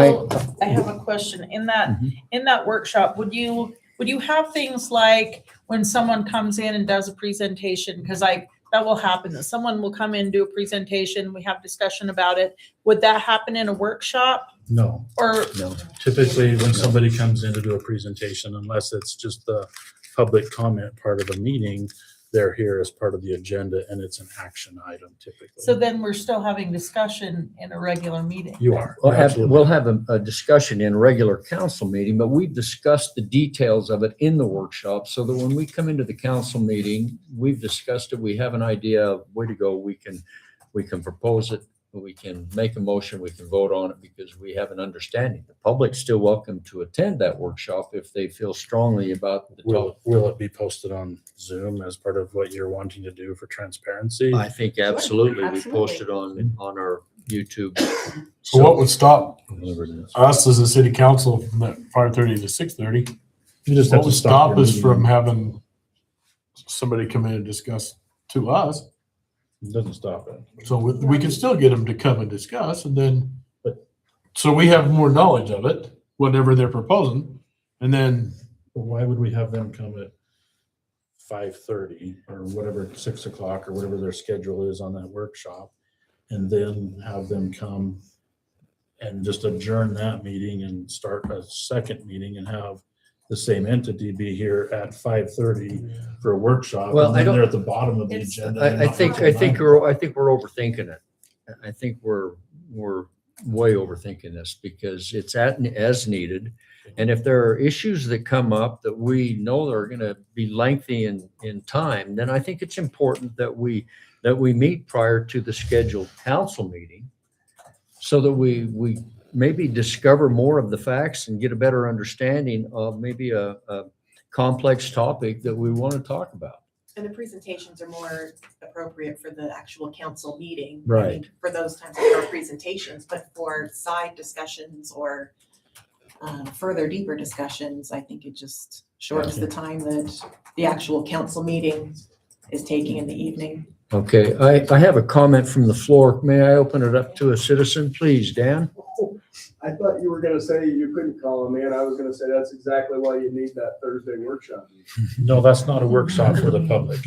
I have a question. Mhm. In that workshop, would you have things like when someone comes in and does a presentation, because that will happen, that someone will come in, do a presentation, we have discussion about it. Would that happen in a workshop No, or? no. typically when somebody comes in to do a presentation, unless it's just the public comment part of the meeting, they're here as part of the agenda and it's an action item typically. So then we're still having discussion in a regular meeting. You are. We'll have a discussion in a regular council meeting, but we've discussed the details of it in the workshop so that when we come into the council meeting, we've discussed it, we have an idea of where to go, we can propose it, we can make a motion, we can vote on it because we have an understanding. The public's still welcome to attend that workshop if they feel strongly about the topic. Will it be posted on Zoom as part of what you're wanting to do for transparency? I think absolutely, we absolutely. posted on our YouTube. So what would stop Whatever it is. us as a city council from that 5:30 to 6:30? You just What have to would stop stop your us meeting. from having somebody come in and discuss to us? It doesn't stop it. So we can still get them to come and discuss and then, so we have more knowledge of it, whatever they're proposing. And then, But why would we have them come at 5:30 or whatever, 6 o'clock or whatever their schedule is on that workshop? And then have them come and just adjourn that meeting and start a second meeting and have the same entity be here at 5:30 for a workshop. Well, And I then don't- they're at the bottom of the It's- agenda. I think we're overthinking it. I think we're way overthinking this because it's as needed. And if there are issues that come up that we know are going to be lengthy in time, then I think it's important that we meet prior to the scheduled council meeting so that we maybe discover more of the facts and get a better understanding of maybe a complex topic that we want to talk about. And the presentations are more appropriate for the actual council meeting. I Right. mean, for those times of our presentations, but for side discussions or further deeper discussions, I think it just shortens the time that the actual council meeting is taking in the evening. Okay, I have a comment from the floor. May I open it up to a citizen, please, Dan? I thought you were gonna say you couldn't call them in. I was gonna say that's exactly why you need that Thursday workshop. No, that's not a workshop for the public.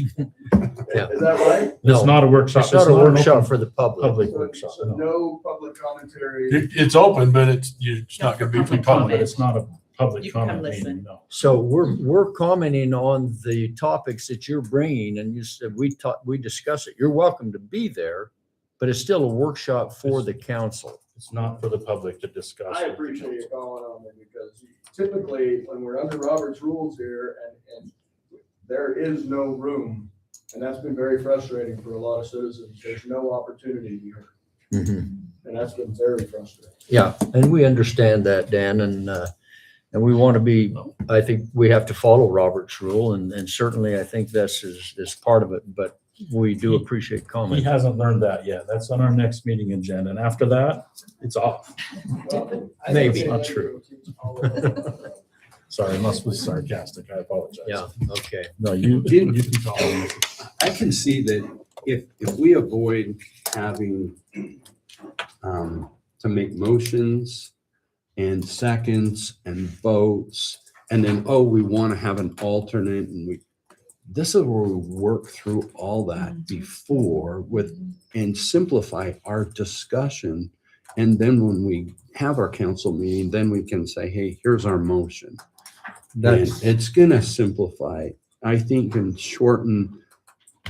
Yeah. Is that right? It's No, not a workshop. it's not a an workshop open for the public. Public So workshop. so No. no public commentary. it's open, but it's not gonna be for But public. it's not a public You can come comment listen. meeting, no. So we're commenting on the topics that you're bringing, and you said we discuss it. You're welcome to be there, but it's still a workshop for the council. It's not for the public to discuss. I appreciate you calling on me because typically when we're under Robert's rules here and there is no room, and that's been very frustrating for a lot of citizens. There's no opportunity here, and that's been very frustrating. Yeah, and we understand that, Dan, and we want to be, I think we have to follow Robert's rule, and certainly I think this is part of it, but we do appreciate He comment. hasn't learned that yet. That's on our next meeting agenda. And after that, it's off. Maybe. Not true. Sorry, I must be sarcastic. I apologize. Yeah, okay. No, you can call me. I can see that if we avoid having to make motions and seconds and votes, and then, oh, we want to have an alternate, and this is where we work through all that before and simplify our discussion. And then when we have our council meeting, then we can say, hey, here's our motion. And it's gonna simplify, I think, and shorten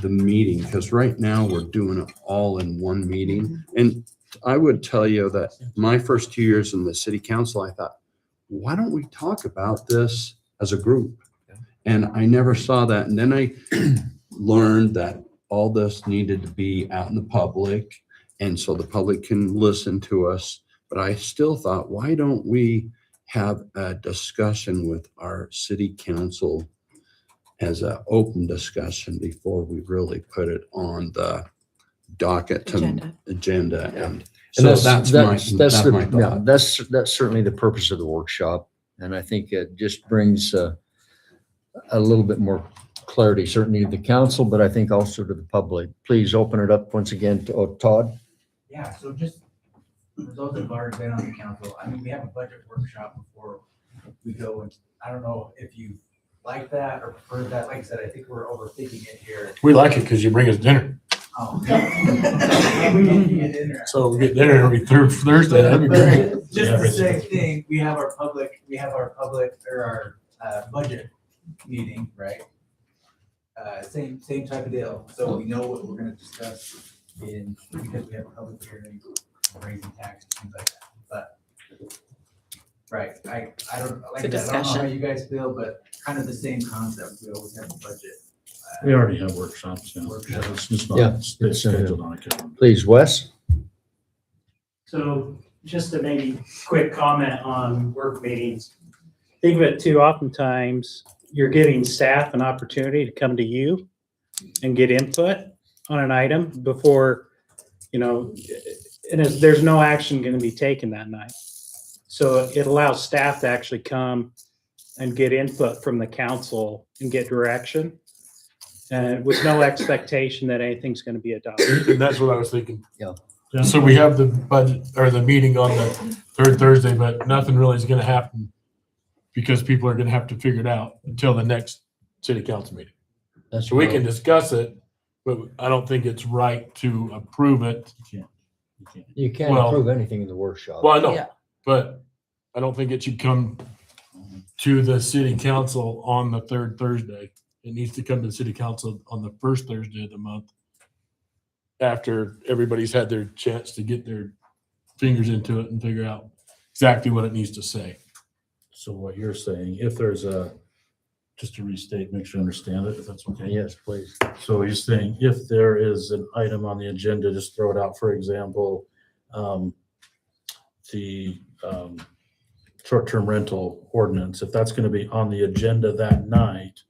the meeting, because right now we're doing it all in one meeting. And I would tell you that my first 2 years in the city council, I thought, why don't we talk about this as a group? And I never saw that. And then I learned that all this needed to be out in the public, and so the public can listen to us. But I still thought, why don't we have a discussion with our city council as an open discussion before we really put it on the docket agenda. And so that's my thought. That's certainly the purpose of the workshop. And I think it just brings a little bit more clarity, certainly to the council, but I think also to the public. Please open it up once again to Todd. Yeah, so just for those that have already been on the council, I mean, we have a budget workshop before we go, and I don't know if you like that or prefer that. Like I said, I think we're overthinking it here. We like it because you bring us dinner. Oh. We can get dinner. So we get dinner every Thursday. That'd be great. Just the same thing, we have our budget meeting, right? Same type of deal. So we know what we're gonna discuss because we have a public hearing, raising taxes, things like that. But, right, I don't, like I said, I don't know how you guys feel, but kind of the same concept. We always have a budget. We already have workshops. Yeah. It's just not it's scheduled on a calendar. Please, Wes. So just a maybe quick comment on work meetings. Think of it too, oftentimes you're giving staff an opportunity to come to you and get input on an item before, and there's no action going to be taken that night. So it allows staff to actually come and get input from the council and get direction. And with no expectation that anything's going to be adopted. And that's what I was thinking. Yeah. So we have the budget or the meeting on the third Thursday, but nothing really is gonna happen because people are gonna have to figure it out until the next city council meeting. So we can discuss it, but I don't think it's right to approve it. You can't Well- approve anything in the workshop. Well, I know, Yeah. but I don't think it should come to the city council on the third Thursday. It needs to come to the city council on the first Thursday of the month, after everybody's had their chance to get their fingers into it and figure out exactly what it needs to say. So what you're saying, if there's just to restate, make sure I understand it, if that's okay. Yes, please. So you're saying if there is an item on the agenda, just throw it out, for example, the short-term rental ordinance, if that's going to be on the agenda that night,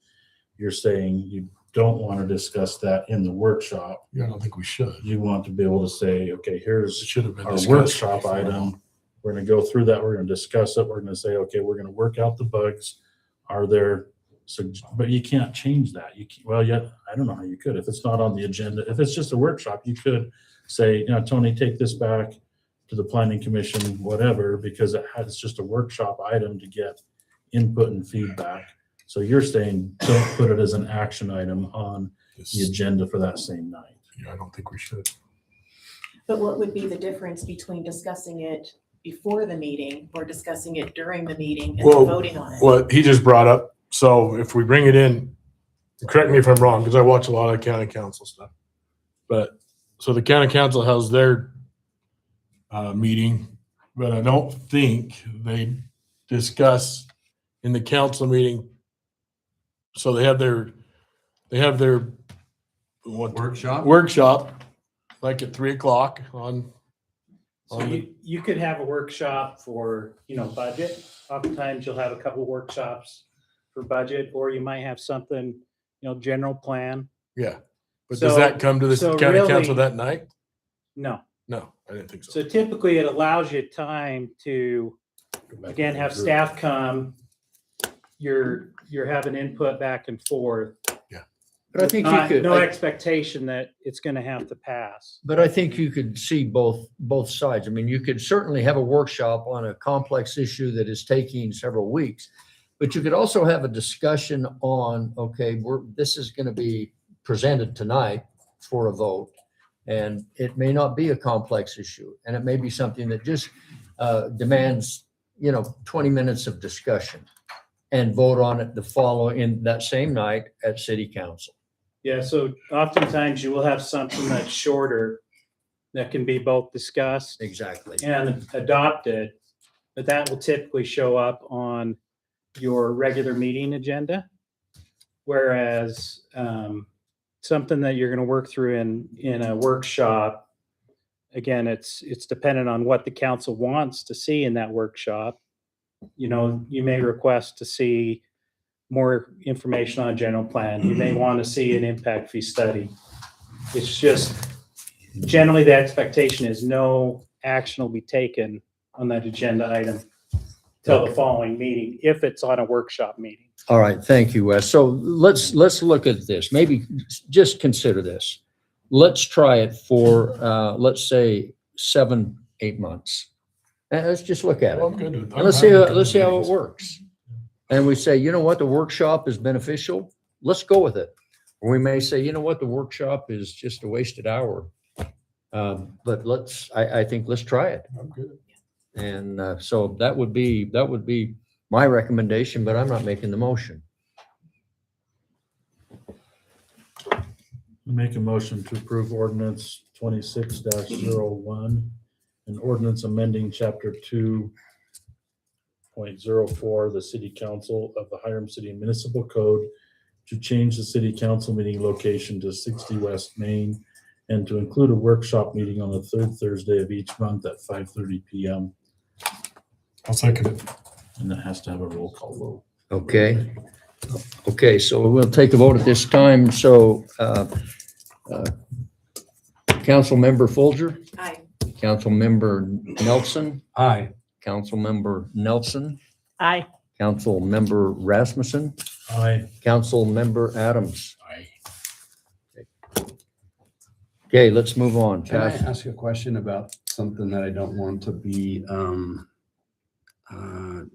you're saying you don't want to discuss that in the workshop. Yeah, I don't think we should. You want to be able to say, okay, It here's should have been our discussed. workshop item. We're going to go through that. We're going to discuss it. We're going to say, okay, we're going to work out the bugs. Are there, but you can't change that. Well, yeah, I don't know how you could. If it's not on the agenda, if it's just a workshop, you could say, Tony, take this back to the planning commission, whatever, because it's just a workshop item to get input and feedback. So you're saying don't put it as an action item on the agenda for that same night. Yeah, I don't think we should. But what would be the difference between discussing it before the meeting. We're discussing it during the meeting and Well, voting on it. What he just brought up, so if we bring it in, correct me if I'm wrong, because I watch a lot of county council stuff. But, so the county council has their meeting, but I don't think they discuss in the council meeting. So they have their what, workshop, like at 3:00 on. So you could have a workshop for, budget. Oftentimes you'll have a couple workshops for budget, or you might have something, general plan. Yeah, but does So- that come to the so county really- council that night? No. No, I didn't think so. So typically it allows you time to, again, have staff come. You're having input back and forth. But I think you could. No expectation that it's gonna have to pass. But I think you could see both sides. I mean, you could certainly have a workshop on a complex issue that is taking several weeks. But you could also have a discussion on, okay, this is going to be presented tonight for a vote. And it may not be a complex issue. And it may be something that just demands, 20 minutes of discussion and vote on it in that same night at city council. Yeah, so oftentimes you will have something that's shorter that can be both discussed Exactly. and adopted, but that will typically show up on your regular meeting agenda. Whereas something that you're going to work through in a workshop, again, it's dependent on what the council wants to see in that workshop. You may request to see more information on a general plan. You may want to see an impact fee study. It's just generally the expectation is no action will be taken on that agenda item till the following meeting, if it's on a workshop meeting. All right, thank you, Wes. So let's look at this. Maybe just consider this. Let's try it for, let's say 7-8 months. And let's just look at it. I'm good with- And I'm let's happy see how with it works. And we say, you know what, the workshop is beneficial. Let's go with it. Or we may say, you know what, the workshop is just a wasted hour. But I think let's try it. I'm good. And so that would be my recommendation, but I'm not making the motion. Make a motion to approve ordinance 26-01, an ordinance amending chapter 2.04, the city council of the Hiram City Municipal Code to change the city council meeting location to 60 West Main and to include a workshop meeting on the third Thursday of each month at 5:30 PM. I'll second it. And that has to have a roll call vote. Okay. Okay, so we'll take a vote at this time. So Councilmember Folger, Aye. Councilmember Nelson, Aye. Councilmember Nelson, Aye. Councilmember Rasmussen, Aye. Councilmember Adams. Aye. Okay, let's move on. Can I Pass. ask a question about something that I don't want to be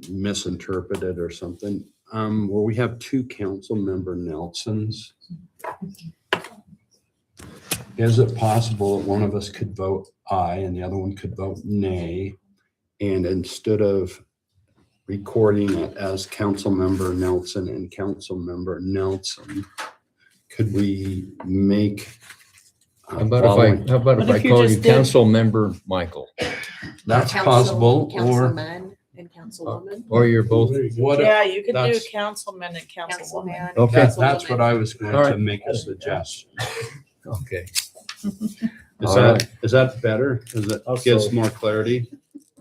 misinterpreted or something? Where we have two council member Nelsons. Is it possible that one of us could vote aye and the other one could vote nay? And instead of recording it as council member Nelson and council member Nelson, could we make? How about if I What if you call you just did- Councilmember Michael? That's Council- possible, or Councilman and councilwoman. Or you're both? what? Yeah, you could do that's- councilman and councilwoman. Councilman. Okay. That's what I was going All to right. make a suggestion. Okay. Is All that, right. is that better? Is it Also- gives more clarity?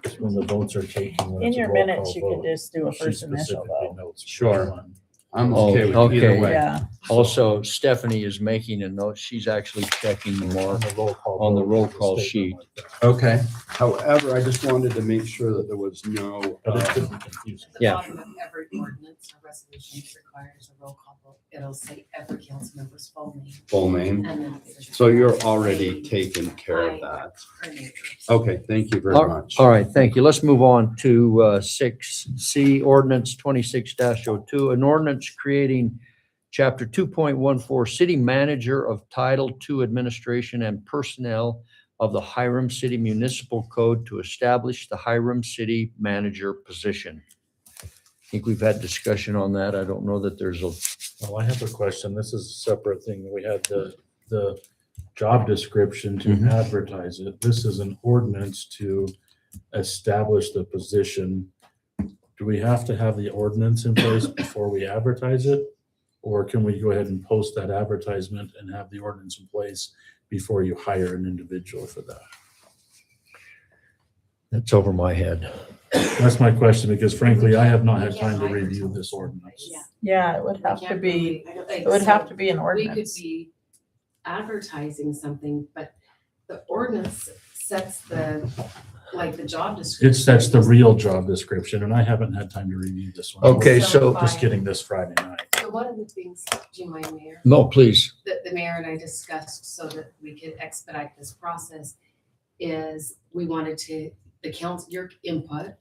Just when the votes are taken. when In it's a your roll minutes, call you could vote, just do a she first initial specifically vote. notes which Sure. one. I'm Oh, okay with okay. either way. Yeah. Also, Stephanie is making a note. She's actually checking the On mark. the roll call. On the vote, roll there's a call statement sheet. like that. Okay. However, I just wanted to make sure that there was no, But it could be confusing. The Yeah. bottom of every ordinance or resolution requires a roll call vote. It'll say every council member's full name. full name. And then there's- So you're already taking care of that. Or name. Okay, thank you very All much. all right, thank you. Let's move on to 6C, ordinance 26-02, an ordinance creating Chapter 2.14, City Manager of Title II Administration and Personnel of the Hiram City Municipal Code to establish the Hiram City Manager position. I think we've had discussion on that. I don't know that there's a, Well, I have a question. This is a separate thing. We had the job description to Mhm. advertise it. This is an ordinance to establish the position. Do we have to have the ordinance in place before we advertise it? Or can we go ahead and post that advertisement and have the ordinance in place before you hire an individual for that? that's over my head. That's my question, because frankly, I have not had time to review this ordinance. Yeah. Yeah, it would have We to can't be, really- it would have to be an We could ordinance. be advertising something, but the ordinance sets the, like, the job description. It sets the real job description, and I haven't had time to review this one. Okay, so, Just getting this Friday night. So one of the things, do you mind, Mayor? no, please. That the mayor and I discussed so that we could expedite this process is we wanted to, the council, your input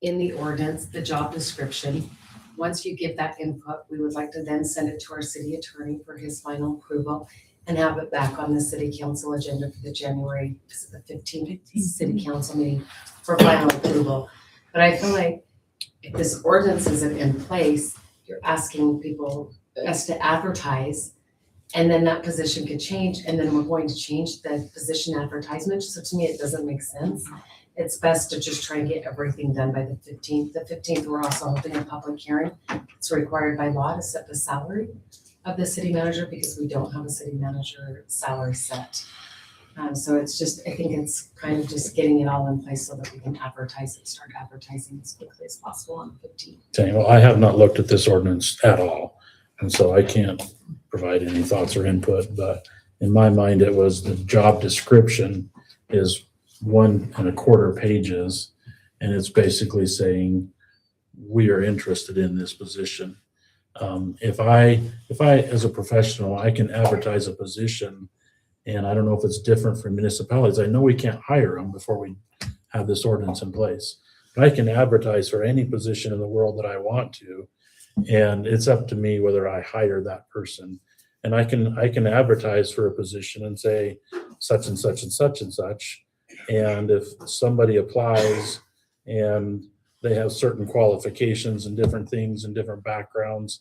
in the ordinance, the job description. Once you give that input, we would like to then send it to our city attorney for his final approval and have it back on the city council agenda for the January, the 15th city council meeting for final approval. But I feel like if this ordinance isn't in place, you're asking people, us to advertise, and then that position could change, and then we're going to change the position advertisement. So to me, it doesn't make sense. It's best to just try and get everything done by the 15th. The 15th, we're also holding a public hearing. It's required by law to set the salary of the city manager because we don't have a city manager salary set. So it's just, I think it's kind of just getting it all in place so that we can advertise it, start advertising as quickly as possible on the 15th. Okay, well, I have not looked at this ordinance at all, and so I can't provide any thoughts or input, but in my mind, it was the job description is 1 1/4 pages, and it's basically saying, we are interested in this position. If I, as a professional, I can advertise a position, and I don't know if it's different for municipalities. I know we can't hire them before we have this ordinance in place. But I can advertise for any position in the world that I want to, and it's up to me whether I hire that person. And I can advertise for a position and say such and such and such and such. And if somebody applies and they have certain qualifications and different things and different backgrounds,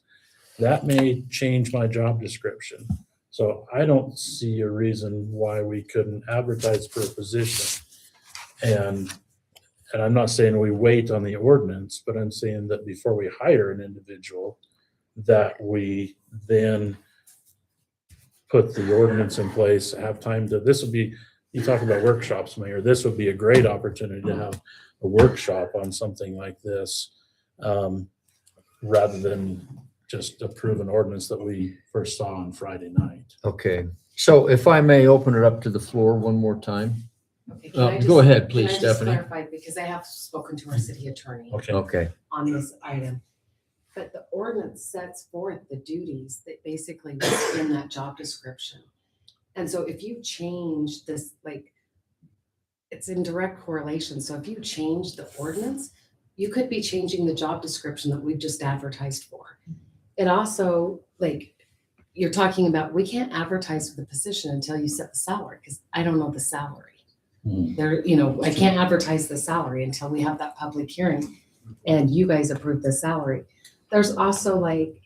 that may change my job description. So I don't see a reason why we couldn't advertise for a position. And I'm not saying we wait on the ordinance, but I'm saying that before we hire an individual, that we then put the ordinance in place, have time to, this would be, you talk about workshops, Mayor, this would be a great opportunity to have a workshop on something like this, rather than just approve an ordinance that we first saw on Friday night. Okay, so if I may open it up to the floor one more time. Okay, can I just- Go ahead, please, can I just Stephanie. clarify, because I have spoken to our city attorney Okay. Okay, on this item. But the ordinance sets forth the duties that basically was in that job description. And so if you change this, like, it's in direct correlation. So if you change the ordinance, you could be changing the job description that we've just advertised for. It also, like, you're talking about, we can't advertise for the position until you set the salary, because I don't know the salary. There, I can't advertise the salary until we have that public hearing and you guys approve the salary. There's also like,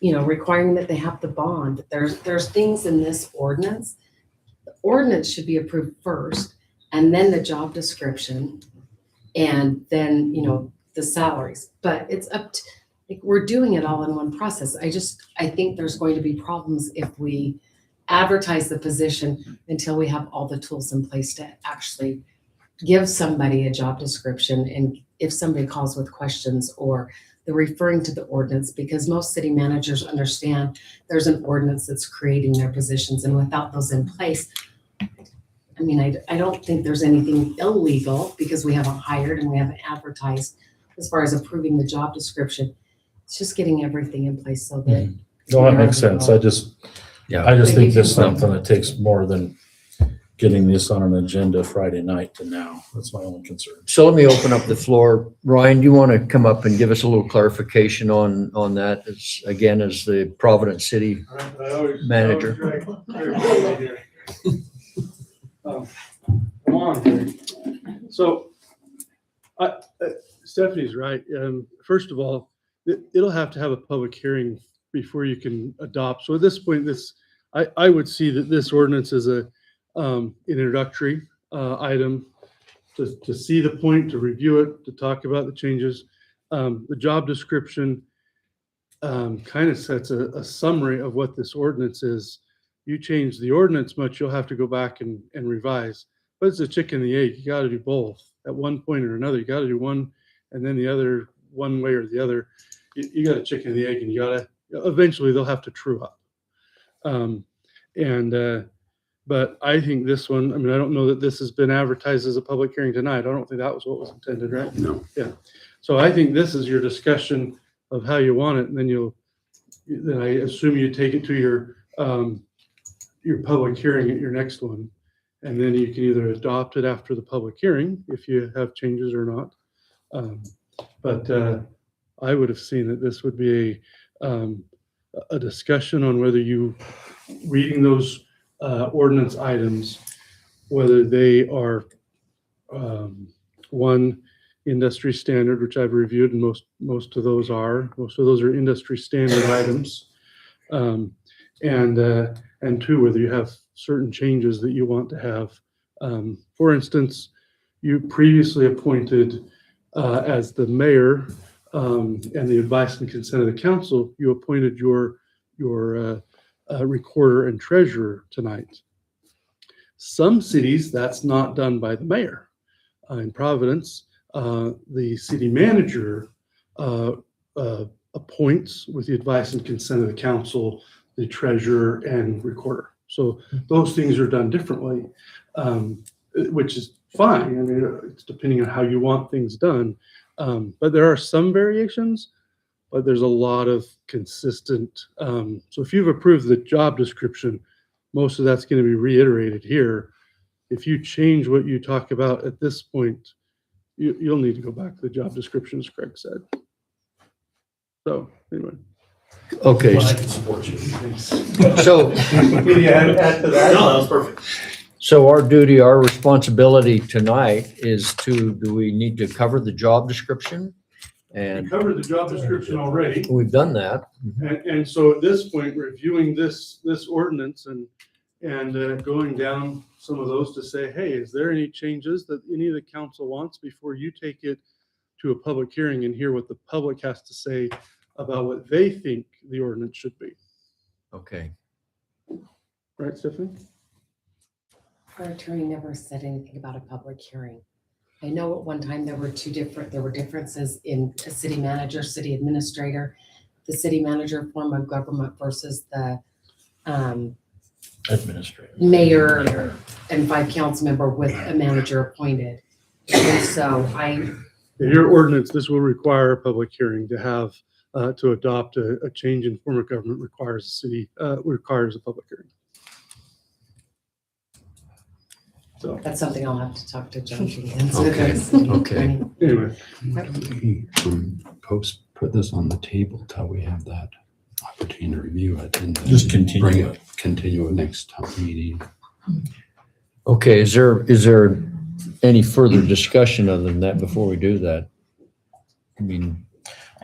requiring that they have the bond. There's things in this ordinance. The ordinance should be approved first and then the job description and then, the salaries. But it's up to, like, we're doing it all in one process. I think there's going to be problems if we advertise the position until we have all the tools in place to actually give somebody a job description. And if somebody calls with questions or they're referring to the ordinance, because most city managers understand there's an ordinance that's creating their positions. And without those in place, I mean, I don't think there's anything illegal because we haven't hired and we haven't advertised as far as approving the job description. It's just getting everything in place so that. No, that makes sense. I just think this is something that takes more than getting this on an agenda Friday night to now. That's my only concern. so let me open up the floor. Ryan, do you want to come up and give us a little clarification on that, as the Providence City I always Manager. try to clarify here. Come on, Terry. So, Stephanie's right. First of all, it'll have to have a public hearing before you can adopt. So at this point, I would see that this ordinance is an introductory item to see the point, to review it, to talk about the changes. The job description kind of sets a summary of what this ordinance is. You change the ordinance much, you'll have to go back and revise. But it's a chicken and the egg. You got to do both at one point or another. You got to do one and then the other, one way or the other. You got a chicken and the egg, and you got to eventually they'll have to true up. But I think this one, I mean, I don't know that this has been advertised as a public hearing tonight. I don't think that was what was intended, right? No. Yeah. So I think this is your discussion of how you want it, and then I assume you take it to your public hearing at your next one. And then you can either adopt it after the public hearing if you have changes or not. But I would have seen that this would be a discussion on whether you reading those ordinance items, whether they are one industry standard, which I've reviewed, and most of those are industry standard items, and two, whether you have certain changes that you want to have. For instance, you previously appointed as the mayor and the advice and consent of the council, you appointed your recorder and treasurer tonight. Some cities, that's not done by the mayor. In Providence, the city manager appoints, with the advice and consent of the council, the treasurer and recorder. So those things are done differently, which is fine. I mean, it's depending on how you want things done. But there are some variations, but there's a lot of consistent. So if you've approved the job description, most of that's going to be reiterated here. If you change what you talk about at this point, you'll need to go back to the job description, as Craig said. So anyway. Okay. Well, I can support you. So, Can you add to that? No, that was perfect. so our duty, our responsibility tonight is do we need to cover the job description? We And covered the job description already. we've done that. And so at this point, reviewing this ordinance and going down some of those to say, hey, is there any changes that any of the council wants before you take it to a public hearing and hear what the public has to say about what they think the ordinance should be. Okay. Right, Stephanie? Our attorney never said anything about a public hearing. I know at one time there were differences in a city manager, city administrator, the city manager form of government versus the Administrator. mayor and 5 council member with a manager appointed. And so Your ordinance, this will require a public hearing to have, to adopt a change in form of government requires a public hearing. So, that's something I'll have to talk to John Jenkins. Okay. anyway, Put this on the table till we have that opportunity to review it and then Just continue continue it next time meeting. Okay, is there any further discussion other than that before we do that? I mean,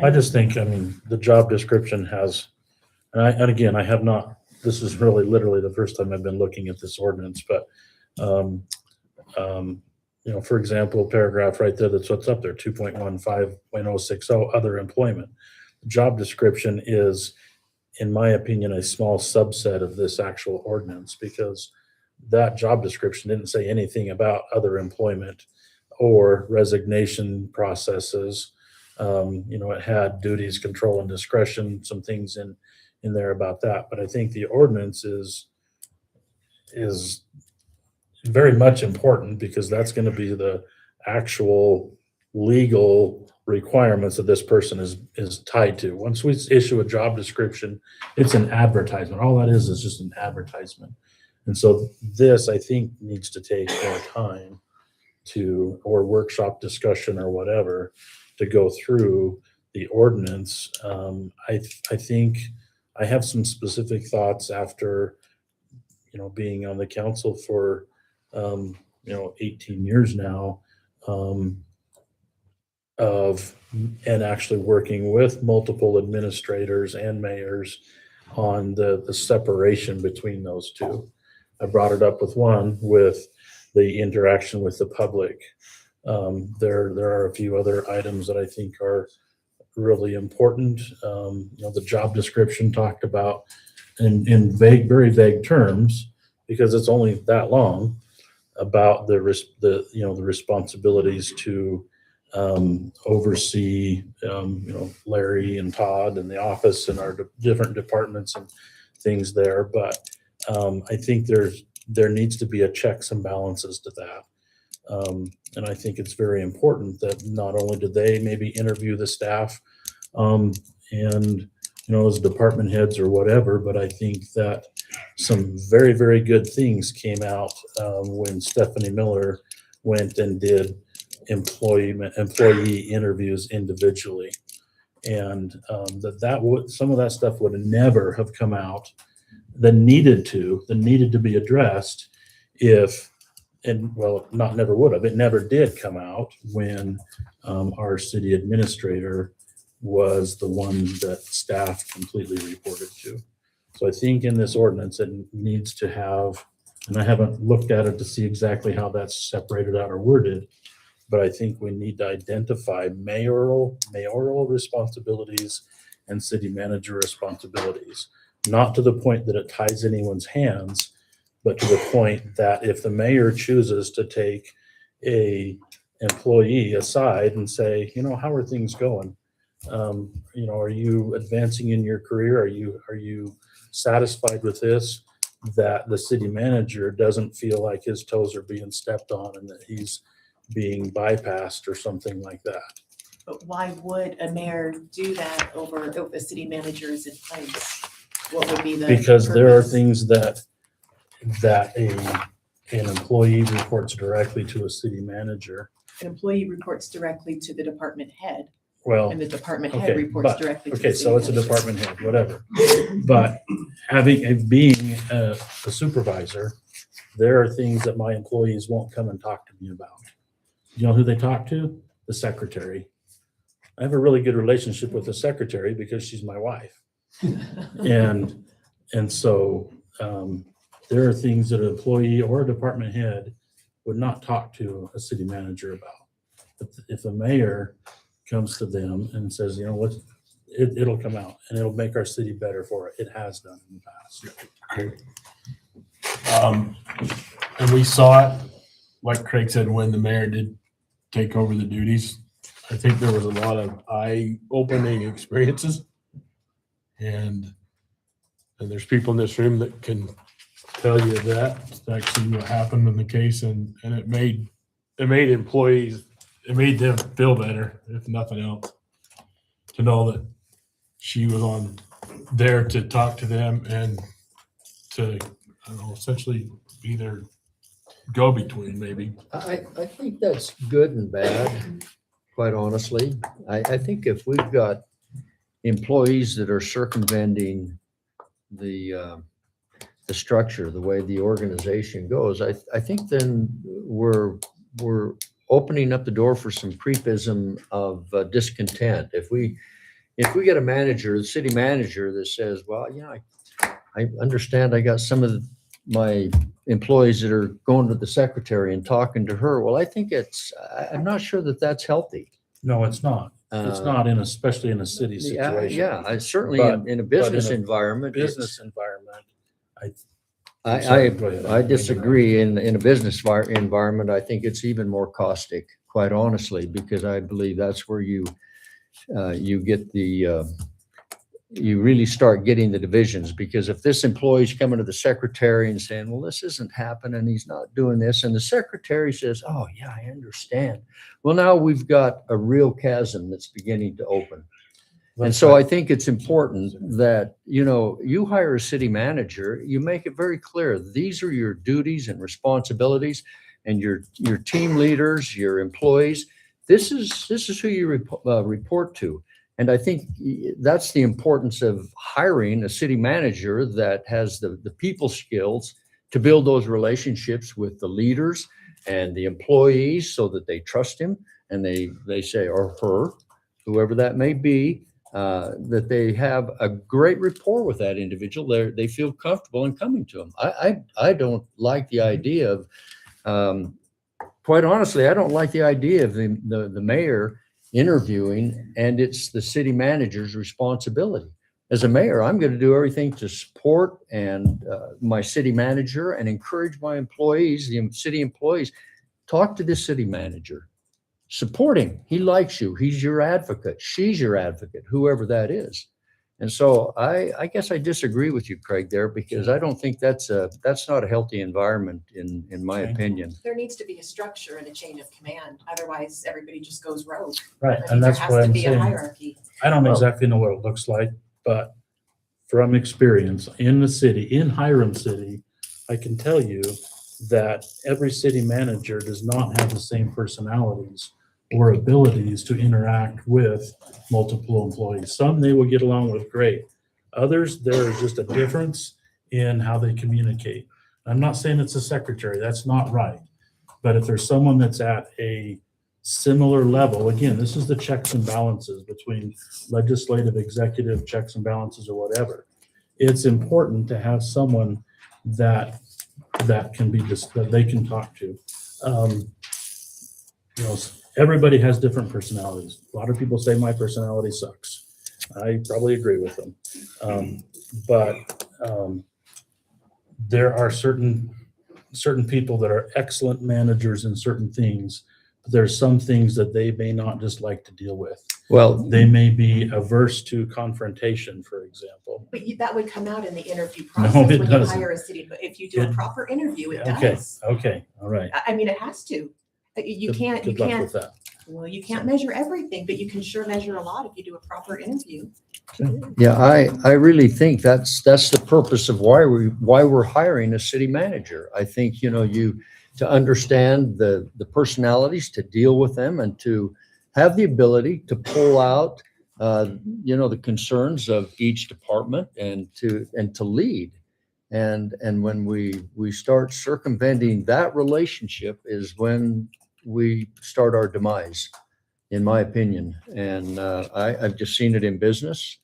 I just think, the job description has, and again, I have not, this is really literally the first time I've been looking at this ordinance, but, for example, paragraph right there, that's what's up there, 2.15.060, other employment. The job description is, in my opinion, a small subset of this actual ordinance, because that job description didn't say anything about other employment or resignation processes. It had duties, control, and discretion, some things in there about that. But I think the ordinance is very much important, because that's going to be the actual legal requirements that this person is tied to. Once we issue a job description, it's an advertisement. All that is just an advertisement. And so this, I think, needs to take more time or workshop discussion or whatever, to go through the ordinance. I think I have some specific thoughts after, being on the council for you know, 18 years now, and actually working with multiple administrators and mayors on the separation between those two. I brought it up with one with the interaction with the public. There are a few other items that I think are really important. You know, the job description talked about in vague, very vague terms, because it's only that long, about the responsibilities to oversee, you know, Larry and Todd and the office and our different departments and things there. But I think there needs to be a checks and balances to that. And I think it's very important that not only do they maybe interview the staff and, you know, as department heads or whatever, but I think that some very, very good things came out when Stephanie Miller went and did employee interviews individually. And some of that stuff would never have come out that needed to be addressed if, and well, not never would have, it never did come out when our city administrator was the one that staff completely reported to. So I think in this ordinance, it needs to have, and I haven't looked at it to see exactly how that's separated out or worded, but I think we need to identify mayoral responsibilities and city manager responsibilities, not to the point that it ties anyone's hands, but to the point that if the mayor chooses to take a employee aside and say, you know, how are things going? You know, are you advancing in your career? Are you satisfied with this? That the city manager doesn't feel like his toes are being stepped on and that he's being bypassed or something like that. But why would a mayor do that over if a city manager is in place? What would be the Because there are purpose? things that an employee reports directly to a city manager. An employee reports directly to the department head, Well, and the department okay, head reports but- directly to the okay, city so it's a manager. department head, whatever. But being a supervisor, there are things that my employees won't come and talk to me about. You know who they talk to? The secretary. I have a really good relationship with the secretary because she's my wife. And so there are things that an employee or a department head would not talk to a city manager about. But if a mayor comes to them and says, you know what, it'll come out and it'll make our city better for it. It has done in the past. And we saw it, like Craig said, when the mayor did take over the duties. I think there was a lot of eye-opening experiences. And there's people in this room that can tell you that's actually what happened in the case, and it made employees, it made them feel better, if nothing else, to know that she was on there to talk to them and to, I don't know, essentially be their go-between, maybe. I think that's good and bad, quite honestly. I think if we've got employees that are circumventing the structure, the way the organization goes, I think then we're opening up the door for some creepism of discontent. If we get a manager, the city manager that says, well, you know, I understand I got some of my employees that are going to the secretary and talking to her. Well, I think I'm not sure that that's healthy. No, it's not. It's not especially in a city situation. Yeah, certainly But- in a but business in a environment. Business environment, I Sorry, go ahead. I disagree. In a business environment, I think it's even more caustic, quite honestly, because I believe that's where you get you really start getting the divisions. Because if this employee's coming to the secretary and saying, well, this isn't happening, he's not doing this, and the secretary says, oh yeah, I understand. Well, now we've got a real chasm that's beginning to open. And so I think it's important that, you know, you hire a city manager, you make it very clear, these are your duties and responsibilities, and your team leaders, your employees, this is who you report to. And I think that's the importance of hiring a city manager that has the people skills to build those relationships with the leaders and the employees so that they trust him and they say, or her, whoever that may be, that they have a great rapport with that individual. They feel comfortable in coming to him. I don't like the idea of, quite honestly, I don't like the idea of the mayor interviewing, and it's the city manager's responsibility. As a mayor, I'm going to do everything to support and my city manager and encourage my employees, the city employees, talk to the city manager. Support him. He likes you. He's your advocate. She's your advocate, whoever that is. And so I guess I disagree with you, Craig, there, because I don't think that's not a healthy environment in my opinion. There needs to be a structure and a chain of command. Otherwise, everybody just goes rogue. Right, I think and there that's has what to I'm be a saying. hierarchy. I don't exactly know what it looks like, but from experience in the city, in Hiram City, I can tell you that every city manager does not have the same personalities or abilities to interact with multiple employees. Some they will get along with great. Others, there is just a difference in how they communicate. I'm not saying it's a secretary, that's not right. But if there's someone that's at a similar level, again, this is the checks and balances between legislative, executive checks and balances or whatever. It's important to have someone that can be that they can talk to. Everybody has different personalities. A lot of people say my personality sucks. I probably agree with them. But there are certain people that are excellent managers in certain things. But there's some things that they may not just like to deal with. Well, They may be averse to confrontation, for example. But that would come out in the interview No, process it when you doesn't. hire a city, but if you do a It- proper interview, it Okay, does. okay, all right. I mean, it has to. You Good- can't, Good luck with that. well, you can't measure everything, but you can sure measure a lot if you do a proper interview. yeah, I really think that's the purpose of why we're hiring a city manager. I think, to understand the personalities, to deal with them, and to have the ability to pull out, the concerns of each department and to lead. And when we start circumventing that relationship is when we start our demise, in my opinion. And I've just seen it in business.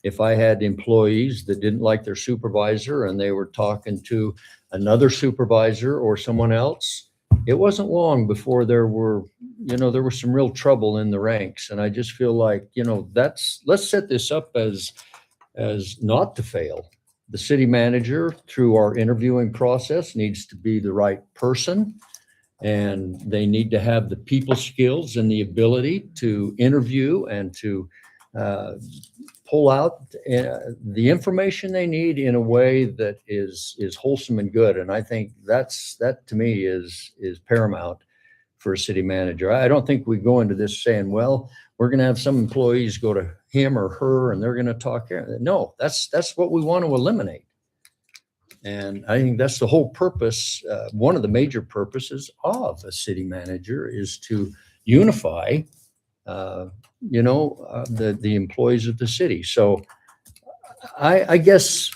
If I had employees that didn't like their supervisor and they were talking to another supervisor or someone else, it wasn't long before there was some real trouble in the ranks. And I just feel like, let's set this up as not to fail. The city manager, through our interviewing process, needs to be the right person. And they need to have the people skills and the ability to interview and to pull out the information they need in a way that is wholesome and good. And I think that to me is paramount for a city manager. I don't think we go into this saying, well, we're going to have some employees go to him or her and they're going to talk here. No, that's what we want to eliminate. And I think that's the whole purpose. One of the major purposes of a city manager is to unify, the employees of the city. So I guess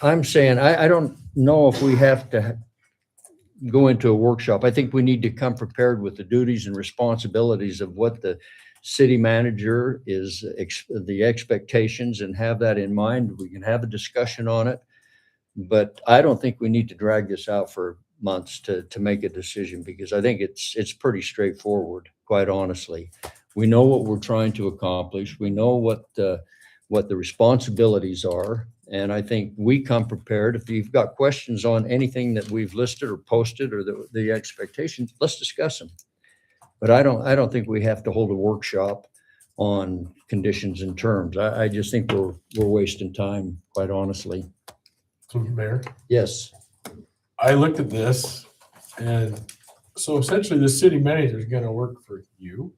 I'm saying, I don't know if we have to go into a workshop. I think we need to come prepared with the duties and responsibilities of what the city manager is, the expectations, and have that in mind. We can have a discussion on it. But I don't think we need to drag this out for months to make a decision, because I think it's pretty straightforward, quite honestly. We know what we're trying to accomplish. We know what the responsibilities are. And I think we come prepared. If you've got questions on anything that we've listed or posted or the expectations, let's discuss them. But I don't think we have to hold a workshop on conditions and terms. I just think we're wasting time, quite honestly. So, Mayor, Yes. I looked at this, and so essentially the city manager is going to work for you,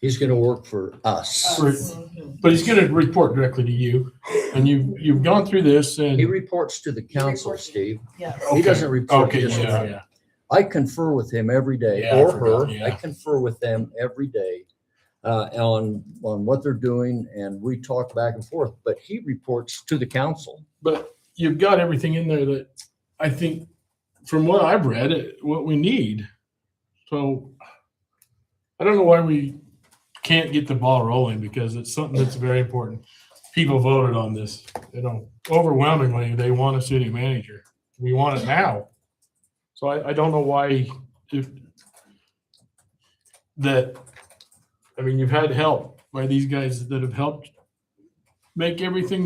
He's going to work for us. but he's going to report directly to you. And you've gone through this, and He reports to the council, Steve. Yeah. He doesn't report Okay, just to yeah, me. yeah. I confer with him every day, Yeah, I or forgot, her. yeah. I confer with them every day on what they're doing, and we talk back and forth. But he reports to the council. But you've got everything in there that I think from what I've read, what we need. So I don't know why we can't get the ball rolling, because it's something that's very important. People voted on this, overwhelmingly, they want a city manager. We want it now. So I don't know why you've had help by these guys that have helped make everything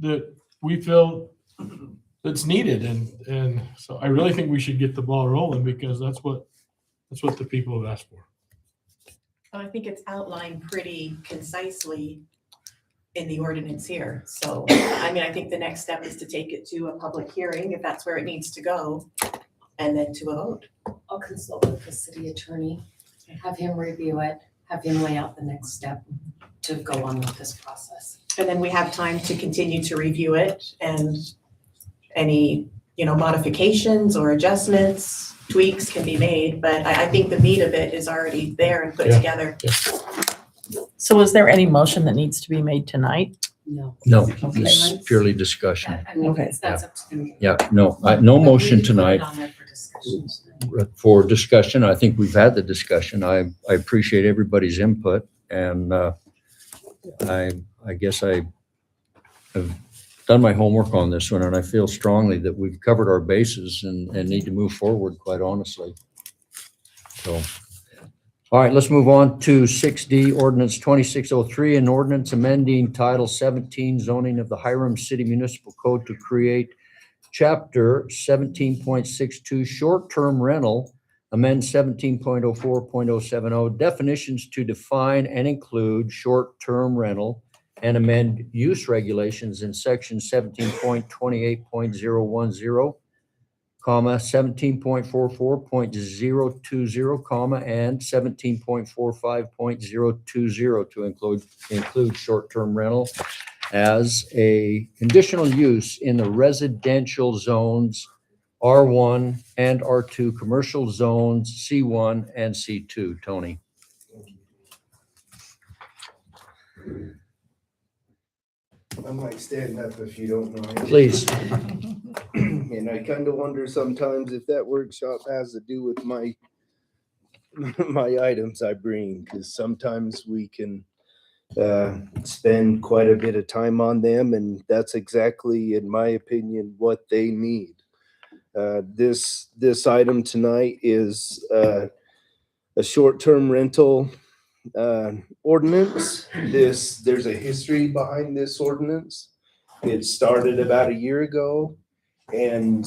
that we feel that's needed. And so I really think we should get the ball rolling, because that's what the people have asked for. I think it's outlined pretty concisely in the ordinance here. So, I think the next step is to take it to a public hearing, if that's where it needs to go, and then to a vote. I'll consult with the city attorney, have him review it, have him lay out the next step to go on with this process. And then we have time to continue to review it, and any, modifications or adjustments, tweaks can be made, but I think the meat of it is already there and put Yeah. together. So is there any motion that needs to be made tonight? No. No, it's purely discussion. Okay. That's up to them. Yeah, no, no But motion we put it tonight on there for discussion tonight. for discussion. I think we've had the discussion. I appreciate everybody's input, and I guess I have done my homework on this one, and I feel strongly that we've covered our bases and need to move forward, quite honestly. So, all right, let's move on to 6D, ordinance 2603, an ordinance amending Title 17 zoning of the Hiram City Municipal Code to create Chapter 17.62 short-term rental, amend 17.04.070 definitions to define and include short-term rental, and amend use regulations in section 17.28.010, comma, 17.44.020, comma, and 17.45.020 to include short-term rental as a conditional use in the residential zones R1 and R2, commercial zones C1 and C2. Tony. I might stand up if you don't mind. Please. And I kind of wonder sometimes if that workshop has to do with my items I bring, because sometimes we can spend quite a bit of time on them, and that's exactly, in my opinion, what they need. This item tonight is a short-term rental ordinance. There's a history behind this ordinance. It started about a year ago, and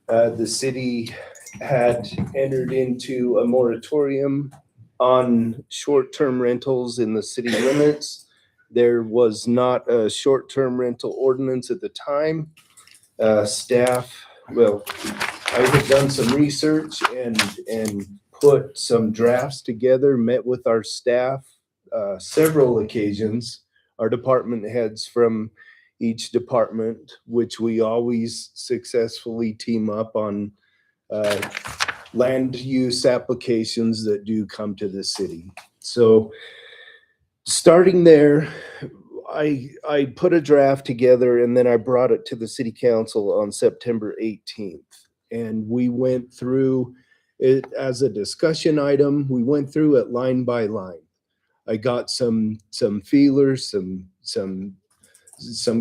the city had entered into a moratorium on short-term rentals in the city limits. There was not a short-term rental ordinance at the time. Staff, well, I had done some research and put some drafts together, met with our staff several occasions, our department heads from each department, which we always successfully team up on land use applications that do come to the city. So starting there, I put a draft together, and then I brought it to the city council on September 18th. And we went through it as a discussion item. We went through it line by line. I got some feelers, some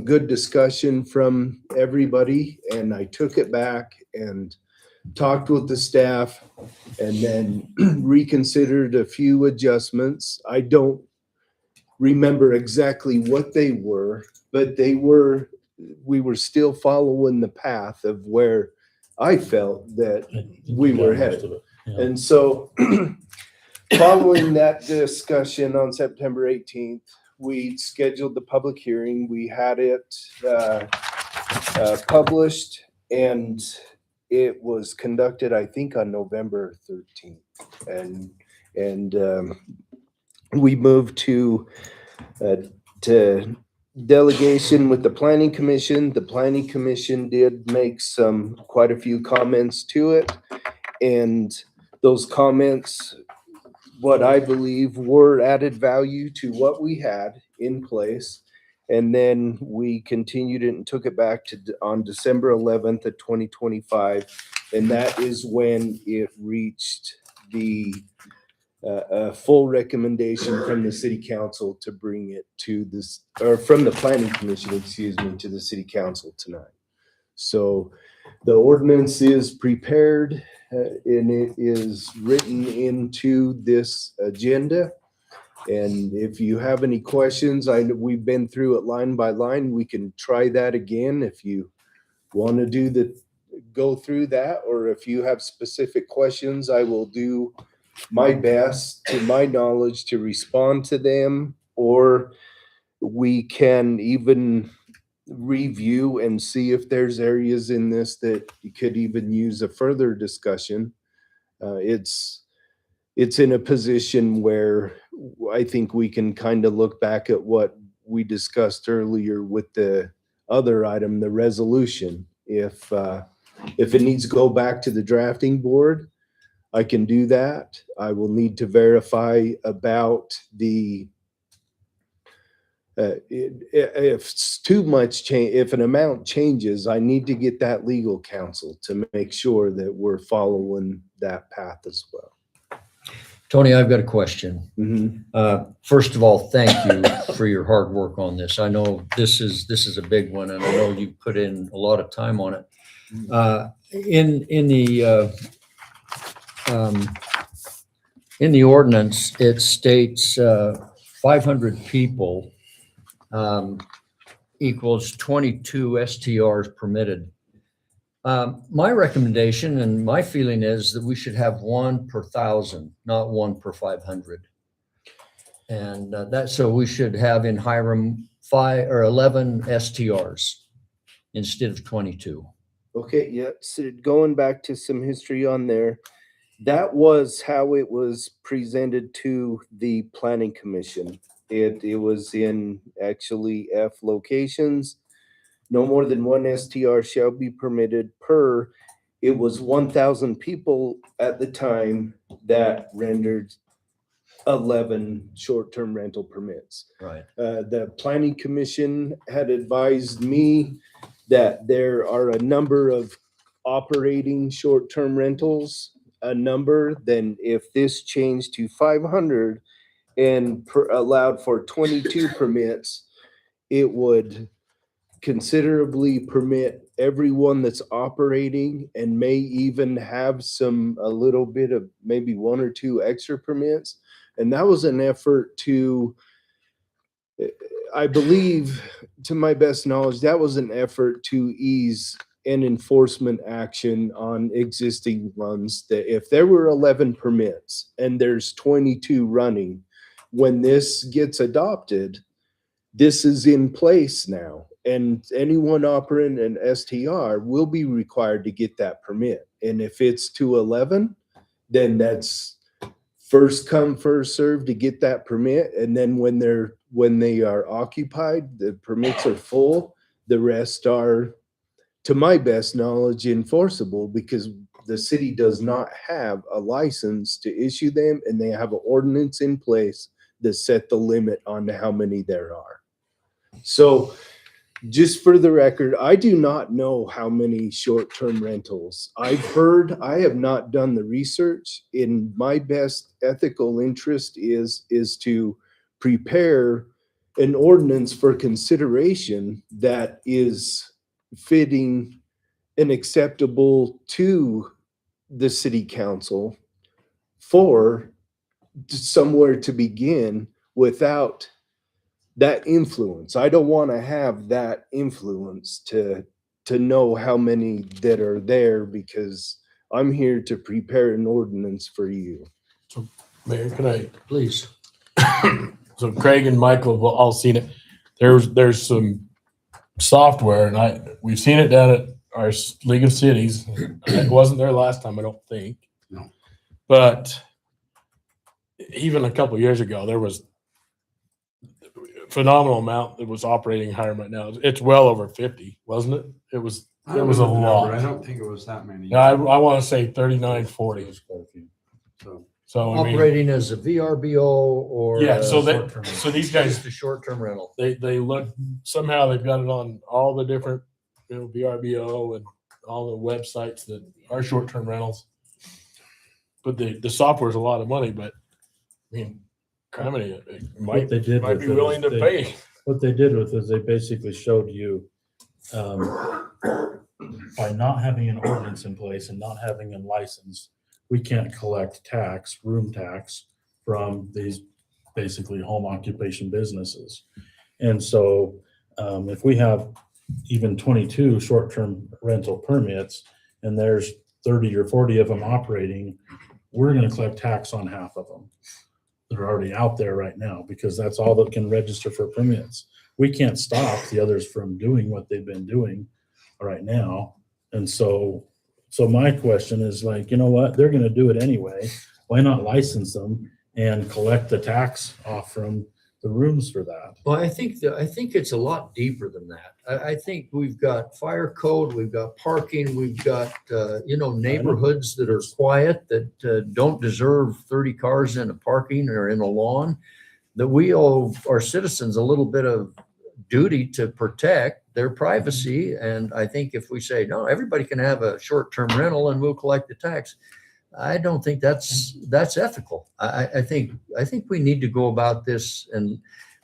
good discussion from everybody, and I took it back and talked with the staff, and then reconsidered a few adjustments. I don't remember exactly what they were, but we were still following the path of where I felt that we were headed. And so following that discussion on September 18th, we scheduled the public hearing. We had it published, and it was conducted, I think, on November 13th. And we moved to delegation with the planning commission. The planning commission did make quite a few comments to it. And those comments, what I believe, were added value to what we had in place. And then we continued it and took it back to on December 11th of 2025. And that is when it reached the full recommendation from the city council to bring it to this, or from the planning commission, excuse me, to the city council tonight. So the ordinance is prepared and it is written into this agenda. And if you have any questions, we've been through it line by line. We can try that again if you want to go through that, or if you have specific questions, I will do my best to my knowledge to respond to them, or we can even review and see if there's areas in this that you could even use a further discussion. It's in a position where I think we can kind of look back at what we discussed earlier with the other item, the resolution. If it needs to go back to the drafting board, I can do that. I will need to verify about the if it's too much change, if an amount changes, I need to get that legal counsel to make sure that we're following that path as well. Tony, I've got a question. Mm-hmm. First of all, thank you for your hard work on this. I know this is a big one, and I know you put in a lot of time on it. In the ordinance, it states 500 people equals 22 STRs permitted. My recommendation and my feeling is that we should have 1 per 1,000, not 1 per 500. And so we should have in Hiram 5 or 11 STRs instead of 22. Okay, yeah, so going back to some history on there, that was how it was presented to the planning commission. It was in actually F locations. No more than 1 STR shall be permitted per. It was 1,000 people at the time that rendered 11 short-term rental permits. Right. The planning commission had advised me that there are a number of operating short-term rentals, then if this changed to 500 and allowed for 22 permits, it would considerably permit everyone that's operating and may even have a little bit of maybe 1 or 2 extra permits. And that was an effort to, I believe, to my best knowledge, that was an effort to ease an enforcement action on existing ones, that if there were 11 permits and there's 22 running, when this gets adopted, this is in place now. And anyone operating an STR will be required to get that permit. And if it's to 11, then that's first come, first served to get that permit. And then when they are occupied, the permits are full, the rest are, to my best knowledge, enforceable, because the city does not have a license to issue them, and they have an ordinance in place that set the limit on how many there are. So just for the record, I do not know how many short-term rentals. I've heard, I have not done the research. In my best ethical interest is to prepare an ordinance for consideration that is fitting and acceptable to the city council for somewhere to begin without that influence. I don't want to have that influence to know how many that are there, because I'm here to prepare an ordinance for you. So, Mayor, can I? Please. So Craig and Michael have all seen it. There's some software, and we've seen it down at our League of Cities. It wasn't there last time, I don't think. No. But even a couple of years ago, there was a phenomenal amount that was operating Hiram right now. It's well over 50, wasn't it? There was a lot. I don't think it was that many. Yeah, I want to say 39, 40. So I mean, Operating as a VRBO or. yeah, so short-term that, rental. so these guys, Just a short-term rental. they look, somehow they've got it on all the different, VRBO and all the websites that are short-term rentals. But the software's a lot of money, but I mean, how many, What they did might with be it willing is to they- pay. What they did with is they basically showed you, by not having an ordinance in place and not having a license, we can't collect tax, room tax from these basically home occupation businesses. And so, if we have even 22 short-term rental permits and there's 30 or 40 of them operating, we're gonna collect tax on half of them that are already out there right now, because that's all that can register for permits. We can't stop the others from doing what they've been doing right now. And so my question is like, you know what, they're gonna do it anyway. Why not license them and collect the tax off from the rooms for that? Well, I think it's a lot deeper than that. I think we've got fire code, we've got parking, we've got, neighborhoods that are quiet, that don't deserve 30 cars in a parking or in a lawn, that we owe our citizens a little bit of duty to protect their privacy. And I think if we say, no, everybody can have a short-term rental and we'll collect the tax, I don't think that's ethical. I think we need to go about this and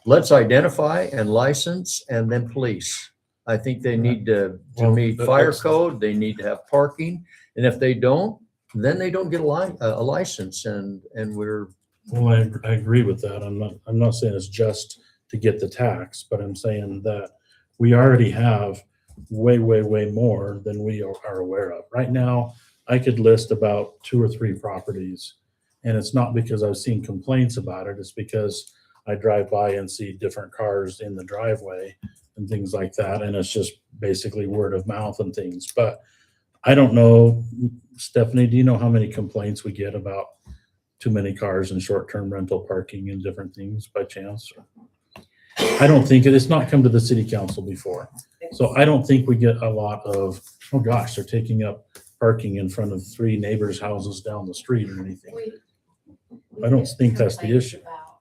let's identify and license and then police. I think they need to Well, meet that- fire that's- code, they need to have parking. And if they don't, then they don't get a license and we're, Well, I agree with that. I'm not saying it's just to get the tax, but I'm saying that we already have way, way, way more than we are aware of. Right now, I could list about 2 or 3 properties, and it's not because I've seen complaints about it. It's because I drive by and see different cars in the driveway and things like that, and it's just basically word of mouth and things. But I don't know, Stephanie, do you know how many complaints we get about too many cars and short-term rental parking and different things by chance? I don't think it's not come to the city council before. So I don't think we get a lot of, oh gosh, they're taking up parking in front of 3 neighbors' houses down the street or anything. I don't think that's the Complaints issue. about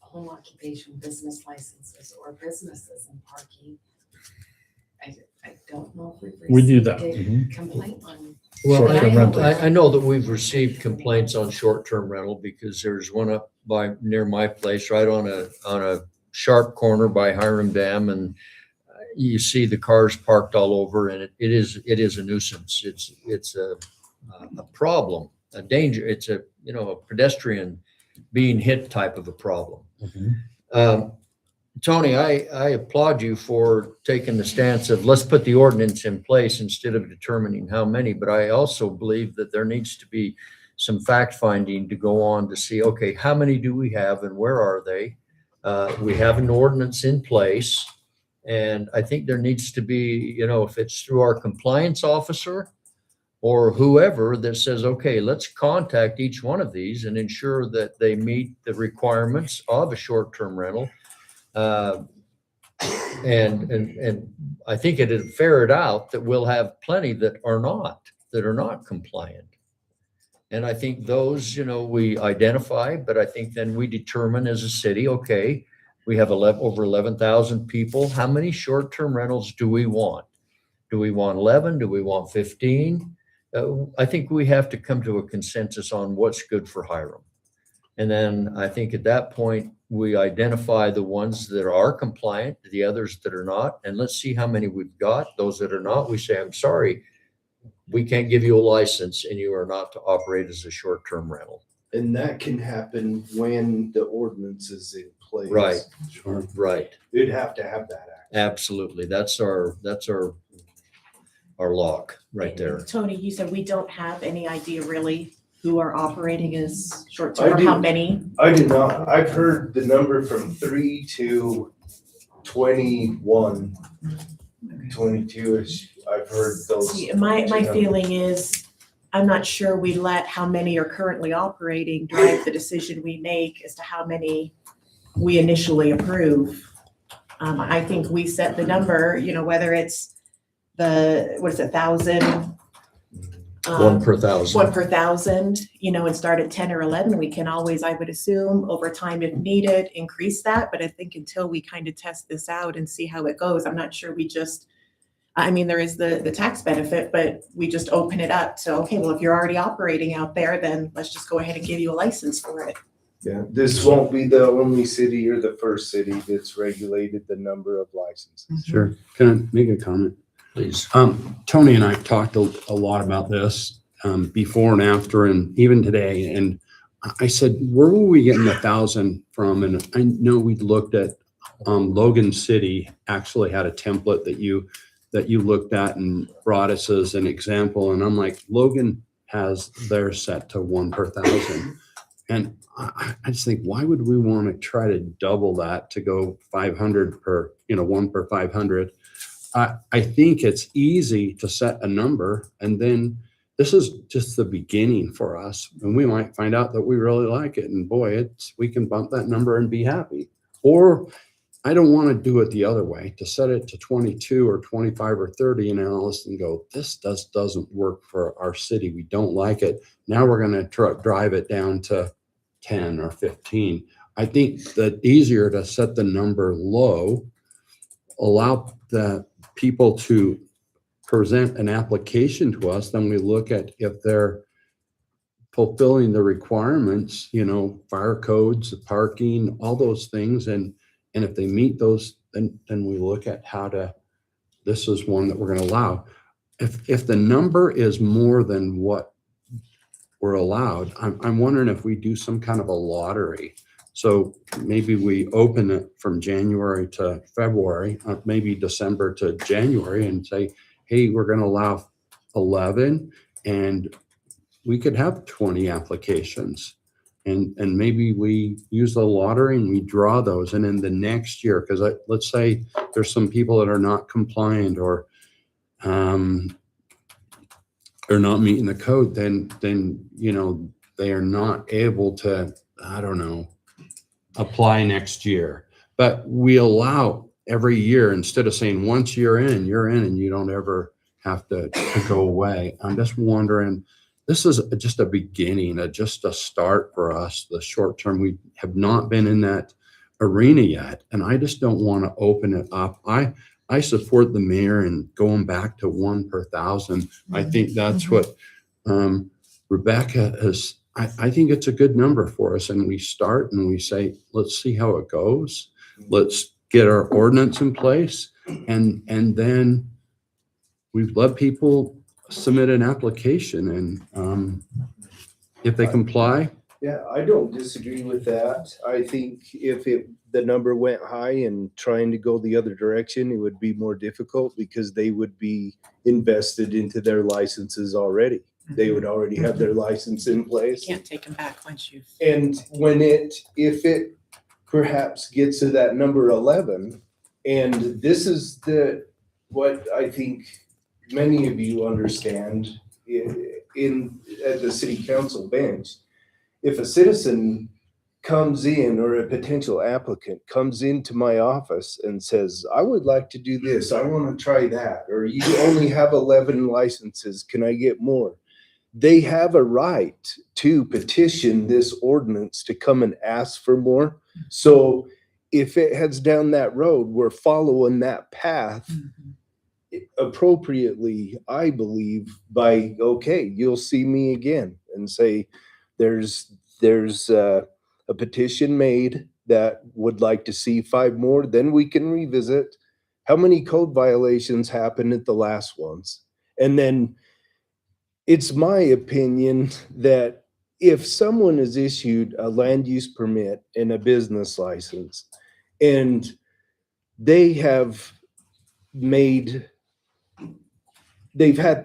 home occupation business licenses or businesses and parking. I don't know if we've We do that. received a Mhm. complaint on. well, Short-term rentals. I know that we've received complaints on short-term rental because there's one up near my place, right on a sharp corner by Hiram Dam, and you see the cars parked all over, and it is a nuisance. It's a problem, a danger. It's a pedestrian being hit type of a problem. Tony, I applaud you for taking the stance of let's put the ordinance in place instead of determining how many, but I also believe that there needs to be some fact finding to go on to see, okay, how many do we have and where are they? We have an ordinance in place, and I think there needs to be, if it's through our compliance officer or whoever that says, okay, let's contact each one of these and ensure that they meet the requirements of a short-term rental. And I think it'd ferret out that we'll have plenty that are not compliant. And I think those, we identify, but I think then we determine as a city, okay, we have over 11,000 people. How many short-term rentals do we want? Do we want 11? Do we want 15? I think we have to come to a consensus on what's good for Hiram. And then I think at that point, we identify the ones that are compliant, the others that are not, and let's see how many we've got. Those that are not, we say, I'm sorry, we can't give you a license and you are not to operate as a short-term rental. And that can happen when the ordinance is in place. Right. Right. You'd have to have that act. Absolutely. That's our lock right there. Tony, you said we don't have any idea really who are operating as short I term or do. how many? I do not. I've heard the number from 3 to 21, 22 is, I've heard those. See, my numbers. feeling is, I'm not sure we let how many are currently operating drive the decision we make as to how many we initially approve. I think we set the number, whether it's 1,000 One per thousand. 1 per 1,000, and start at 10 or 11. We can always, I would assume, over time if needed, increase that. But I think until we kind of test this out and see how it goes, I'm not sure there is the tax benefit, but we just open it up. So, okay, well, if you're already operating out there, then let's just go ahead and give you a license for it. Yeah, this won't be the only city or the first city that's regulated the number of licenses. Sure. Can I make a comment? Please. Tony and I talked a lot about this before and after, and even today. And I said, where were we getting 1,000 from? And I know we looked at Logan City actually had a template that you looked at and brought us as an example. And I'm like, Logan has theirs set to 1 per 1,000. And I just think, why would we want to try to double that to go 500 per, 1 per 500? I think it's easy to set a number, and then this is just the beginning for us. And we might find out that we really like it, and boy, we can bump that number and be happy. Or I don't want to do it the other way, to set it to 22 or 25 or 30 and analysts and go, this doesn't work for our city. We don't like it. Now we're going to drive it down to 10 or 15. I think that easier to set the number low, allow the people to present an application to us, then we look at if they're fulfilling the requirements, fire codes, parking, all those things. And if they meet those, then we look at this is one that we're going to allow. If the number is more than what we're allowed, I'm wondering if we do some kind of a lottery. So maybe we open it from January to February, maybe December to January, and say, hey, we're going to allow 11, and we could have 20 applications. And maybe we use the lottery and we draw those. And in the next year, because let's say there's some people that are not compliant or are not meeting the code, then they are not able to, apply next year. But we allow every year, instead of saying once you're in and you don't ever have to go away. I'm just wondering, this is just a beginning, just a start for us, the short term. We have not been in that arena yet, and I just don't want to open it up. I support the mayor and going back to 1 per 1,000. I think that's what Rebecca has. I think it's a good number for us, and we start and we say, let's see how it goes. Let's get our ordinance in place, and then we let people submit an application, and if they comply. Yeah, I don't disagree with that. I think if the number went high and trying to go the other direction, it would be more difficult because they would be invested into their licenses already. They would already have their license in place. Can't take them back once you've. And if it perhaps gets to that number 11, and this is what I think many of you understand at the city council bench. If a citizen comes in, or a potential applicant comes into my office and says, I would like to do this, I want to try that, or you only have 11 licenses, can I get more? They have a right to petition this ordinance to come and ask for more. So if it heads down that road, we're following that path appropriately, I believe, by, okay, you'll see me again and say, there's a petition made that would like to see 5 more, then we can revisit how many code violations happened at the last ones. And then it's my opinion that if someone is issued a land use permit and a business license, and they've had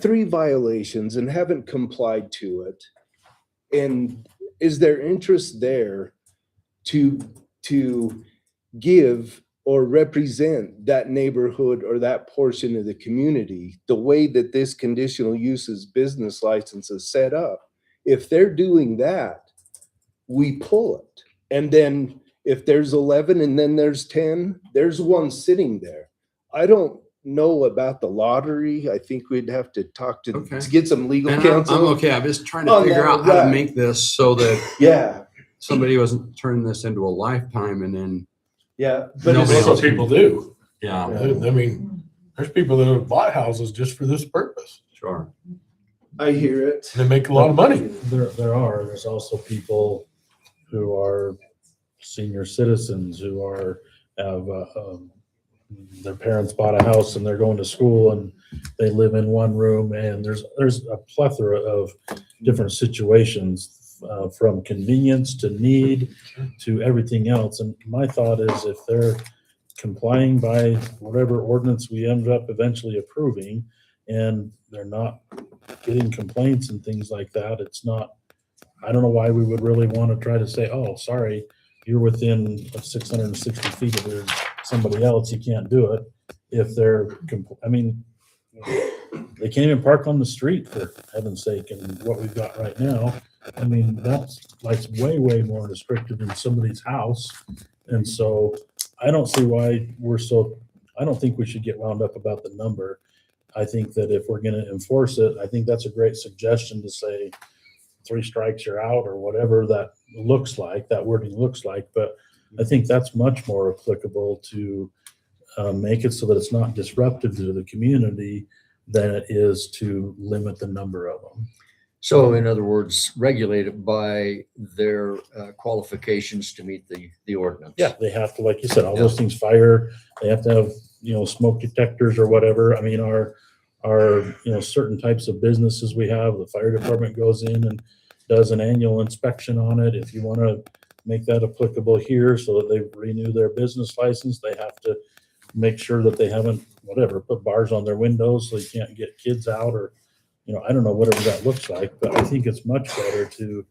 3 violations and haven't complied to it, and is there interest there to give or represent that neighborhood or that portion of the community the way that this conditional uses business license is set up? If they're doing that, we pull it. And then if there's 11 and then there's 10, there's one sitting there. I don't know about the lottery. I think we'd have to talk to Okay. get some legal And counsel. I'm okay. I'm just trying to On figure that, out how to right. make this so that Yeah, somebody wasn't turning this into a lifetime and then, yeah. Nobody But That's it's, what people do. yeah, I mean, there's people that have bought houses just for this purpose. sure. I hear it. They make a lot of money. There's also people who are senior citizens who have their parents bought a house and they're going to school and they live in one room, and there's a plethora of different situations, from convenience to need to everything else. And my thought is, if they're complying by whatever ordinance we end up eventually approving, and they're not getting complaints and things like that, it's not, I don't know why we would really want to try to say, oh, sorry, you're within 660 feet of there's somebody else, you can't do it. If they're, I mean, they can't even park on the street, for heaven's sake, and what we've got right now. I mean, that's like way, way more restrictive than somebody's house. And so I don't see why I don't think we should get wound up about the number. I think that if we're gonna enforce it, I think that's a great suggestion to say 3 strikes, you're out, or whatever that looks like, that wording looks like. But I think that's much more applicable to make it so that it's not disruptive to the community than it is to limit the number of them. So in other words, regulate it by their qualifications to meet the ordinance. Yeah, they have to, like you said, all those things, fire, they have to have, smoke detectors or whatever. I mean, our certain types of businesses we have, the fire department goes in and does an annual inspection on it. If you want to make that applicable here so that they renew their business license, they have to make sure that they haven't, put bars on their windows so you can't get kids out, or, I don't know, whatever that looks like. But I think it's much better to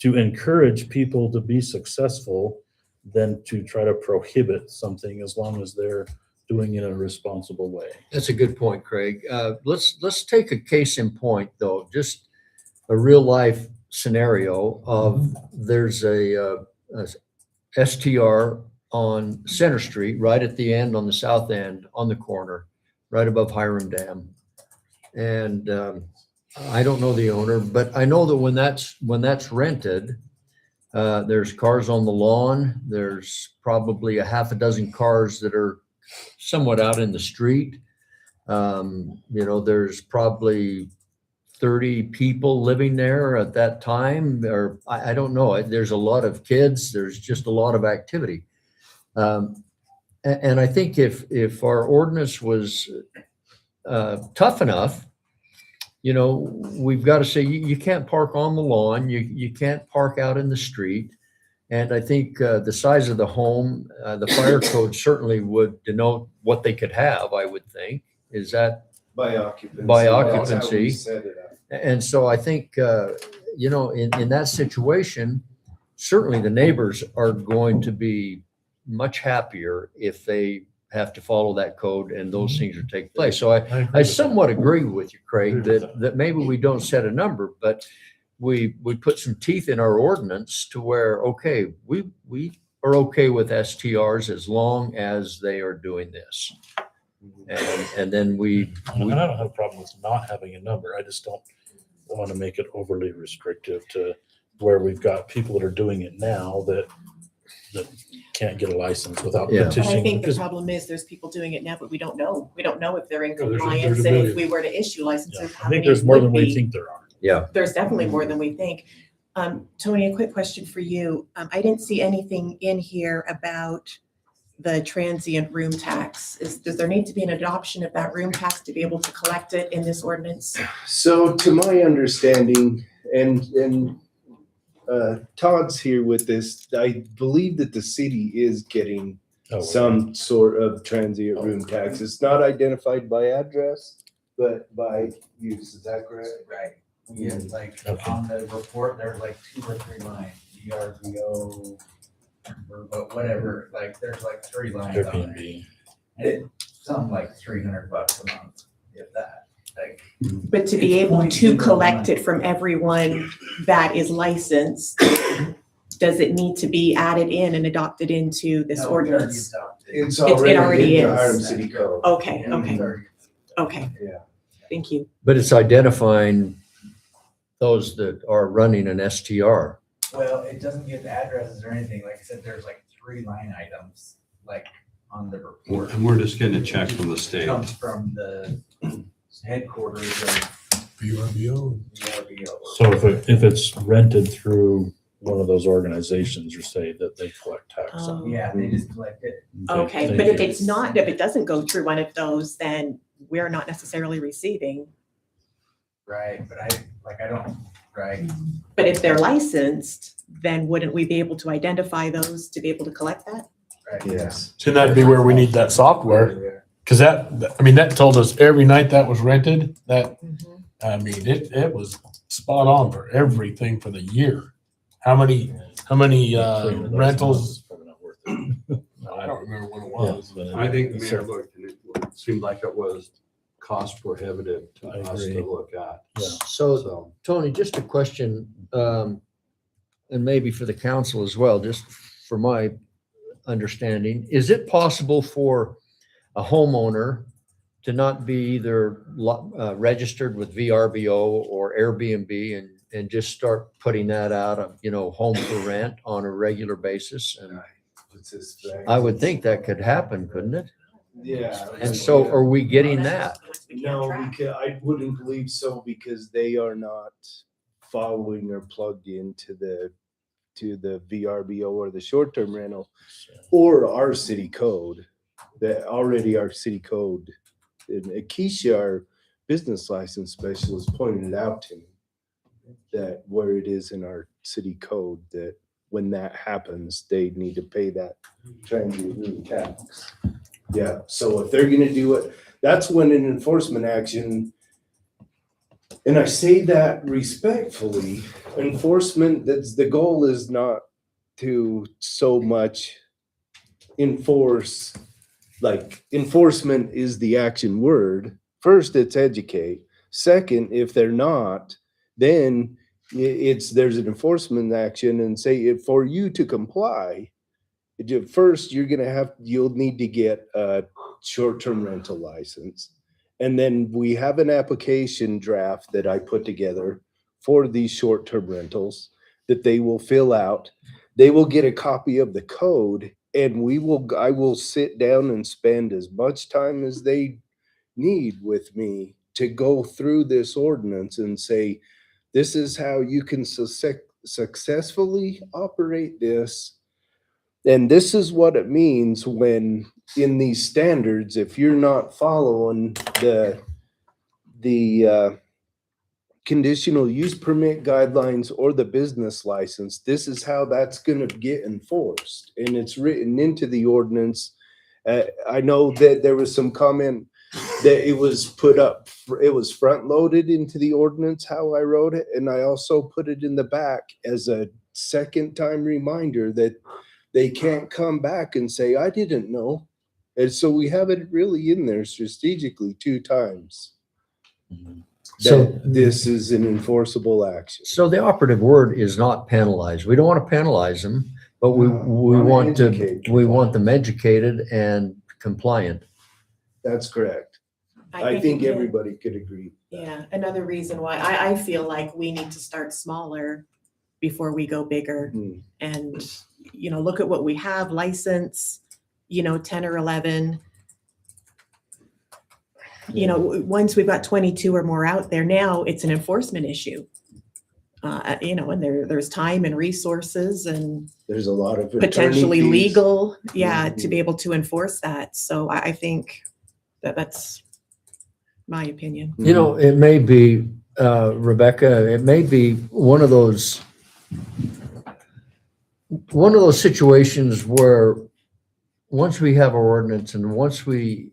encourage people to be successful than to try to prohibit something, as long as they're doing it in a responsible way. That's a good point, Craig. Let's take a case in point, though, just a real life scenario of there's a STR on Center Street, right at the end, on the south end, on the corner, right above Hiram Dam. And I don't know the owner, but I know that when that's rented, there's cars on the lawn. There's probably a half a dozen cars that are somewhat out in the street. There's probably 30 people living there at that time, or I don't know. There's a lot of kids. There's just a lot of activity. And I think if our ordinance was tough enough, we've got to say you can't park on the lawn. You can't park out in the street. And I think the size of the home, the fire code certainly would denote what they could have, I would think. Is that? By occupancy. By That's how occupancy. we set it up. And so I think, in that situation, certainly the neighbors are going to be much happier if they have to follow that code and those things are taking place. So I somewhat agree with you, Craig, that maybe we don't set a number, but we put some teeth in our ordinance to where, okay, we are okay with STRs as long as they are doing this. And then And I don't have a problem with not having a number. I just don't want to make it overly restrictive to where we've got people that are doing it now that can't get a license without Yeah. But I petitioning. think the because- problem is there's people doing it now, but we don't know. We don't know if they're in Yeah, there's a compliance, and million. if we were to issue Yeah, licenses, I how think many there's more would than we be? think there are. Yeah. There's definitely more than we think. Tony, a quick question for you. I didn't see anything in here about the transient room tax. Does there need to be an adoption of that room tax to be able to collect it in this ordinance? So to my understanding, and Todd's here with this, I believe that the city is getting Oh, some sort of transient room tax. It's not identified by address, but by use. Is that correct? Right. Yeah, like Okay. on the report, there's like 2 or 3 lines, VRBO, but whatever, like there's like 3 lines on it. Airbnb. And it's something like $300 a month, if that, like. But to be It's able point to to collect the it from everyone that is licensed, does it need to be added in and adopted into this No, it already ordinance? adopted. It's it already already in the is. Hiram City Code. Okay, okay. Yeah. Thank you. But it's identifying those that are running an STR. Well, it doesn't give addresses or anything. Like I said, there's like 3 line items, like on the report. And we're just getting a check from the state. Comes from the headquarters of VRBO. VRBO. So if it's rented through one of those organizations, you say that they collect tax on. Oh. Yeah, they just collect it. Okay, Thank but if you. it's not, if it doesn't go through one of those, then we're not necessarily receiving. Right, but I don't, right? But if they're licensed, then wouldn't we be able to identify those to be able to collect that? Right. Yes. Shouldn't that be where we need that software? Cause that told us every night that was rented, it was spot on for everything for the year. How many rentals? Probably not worth it. I don't remember what it was. I think the mayor looked and it seemed like it was cost prohibitive to I us agree. to look at. Yeah. So So, Tony, just a question, and maybe for the council as well, just for my understanding, is it possible for a homeowner to not be either registered with VRBO or Airbnb and just start putting that out of, home for rent on a regular basis? And I would think that could happen, couldn't it? Yeah. And so are we getting that? No, because I wouldn't believe so because they are not following or plugged into the VRBO or the short-term rental or our city code. That already our city code. And Akeisha, our business license specialist, pointed out to me that where it is in our city code that when that happens, they need to pay that transient room tax. Yeah, so if they're gonna do it, that's when an enforcement action, and I say that respectfully, enforcement, the goal is not to so much enforce, like enforcement is the action word. First, it's educate. Second, if they're not, then there's an enforcement action and say for you to comply, first you'll need to get a short-term rental license. And then we have an application draft that I put together for these short-term rentals that they will fill out. They will get a copy of the code and I will sit down and spend as much time as they need with me to go through this ordinance and say, this is how you can successfully operate this. And this is what it means when in these standards, if you're not following the conditional use permit guidelines or the business license, this is how that's going to get enforced. And it's written into the ordinance. I know that there was some comment that it was it was front loaded into the ordinance, how I wrote it. And I also put it in the back as a second time reminder that they can't come back and say, I didn't know. And so we have it really in there strategically 2 times. So That this is an enforceable action. So the operative word is not penalize. We don't want to penalize them, but we want them educated and compliant. That's correct. I think everybody could agree. Yeah, another reason why I feel like we need to start smaller before we go bigger. And, look at what we have, license, 10 or 11. Once we've got 22 or more out there, now it's an enforcement issue. And there's time and resources and There's a lot of potentially attorney fees. legal, to be able to enforce that. So I think that's my opinion. It may be, Rebecca, it may be one of those situations where once we have our ordinance and once we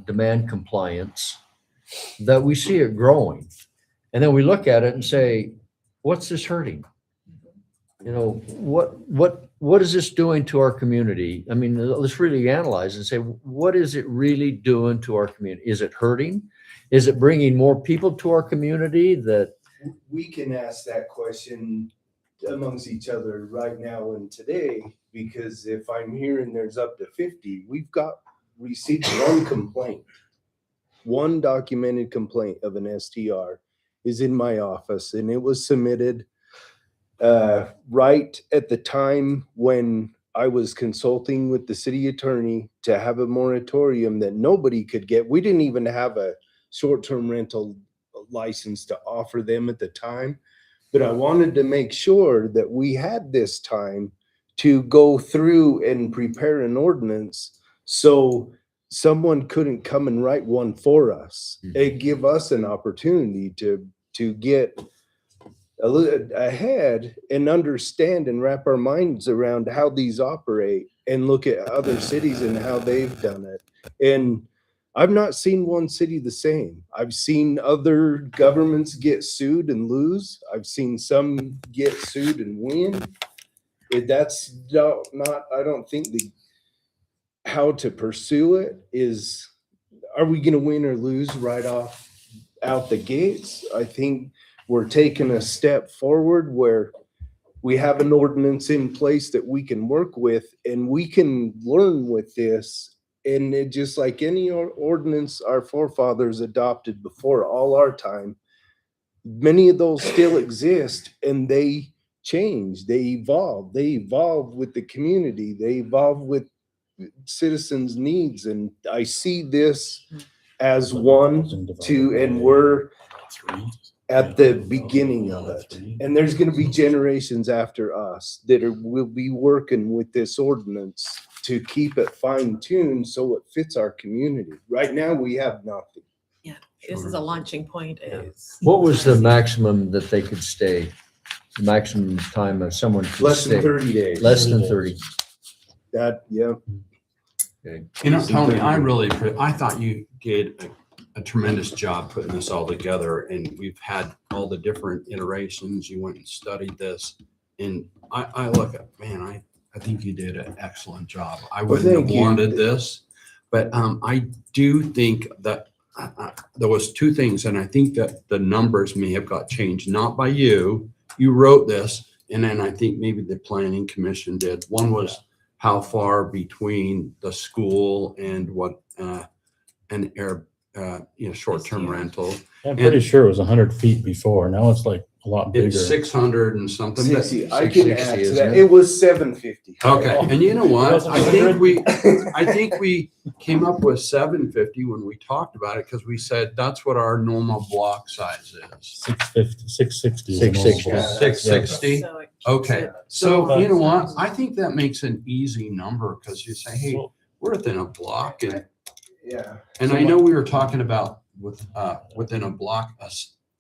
demand compliance, that we see it growing. And then we look at it and say, what's this hurting? What is this doing to our community? I mean, let's really analyze and say, what is it really doing to our community? Is it hurting? Is it bringing more people to our community that? We can ask that question amongst each other right now and today because if I'm hearing there's up to 50, we've got received one complaint. One documented complaint of an STR is in my office, and it was submitted right at the time when I was consulting with the city attorney to have a moratorium that nobody could get. We didn't even have a short-term rental license to offer them at the time. But I wanted to make sure that we had this time to go through and prepare an ordinance so someone couldn't come and write one for us and give us an opportunity to get a little ahead and understand and wrap our minds around how these operate and look at other cities and how they've done it. And I've not seen one city the same. I've seen other governments get sued and lose. I've seen some get sued and win. That's not, I don't think how to pursue it is, are we going to win or lose right off out the gates? I think we're taking a step forward where we have an ordinance in place that we can work with and we can learn with this. And it just like any ordinance our forefathers adopted before all our time, many of those still exist and they change, they evolve with the community, they evolve with citizens' needs. And I see this as one, two, and we're at the beginning of it. And there's going to be generations after us that will be working with this ordinance to keep it fine-tuned so it fits our community. Right now, we have nothing. Yeah, this is a launching point. What was the maximum that they could stay? The maximum time of someone could Less than stay? 30 days. Less than 30. That, yeah. Okay. You know, Tony, I thought you did a tremendous job putting this all together, and we've had all the different iterations. You went and studied this, and I look at, man, I think you did an excellent job. I wouldn't have wanted this, but I do think that there was two things, and I think that the numbers may have got changed, not by you. You wrote this, and then I think maybe the planning commission did. One was how far between the school and what an air, short-term rental. I'm pretty sure it was 100 feet before. Now it's like a lot bigger. It's 600 and something. but- 60. I can add to isn't that. it? It was 750. Okay, and you know what? Wasn't I 100? think we came up with 750 when we talked about it, because we said that's what our normal block size is. 650, 660. 660. Yeah. 660. So it Okay, keeps it- so you know what? I think that makes an easy number, because you say, hey, we're within a block, and Yeah. I know we were talking about within a block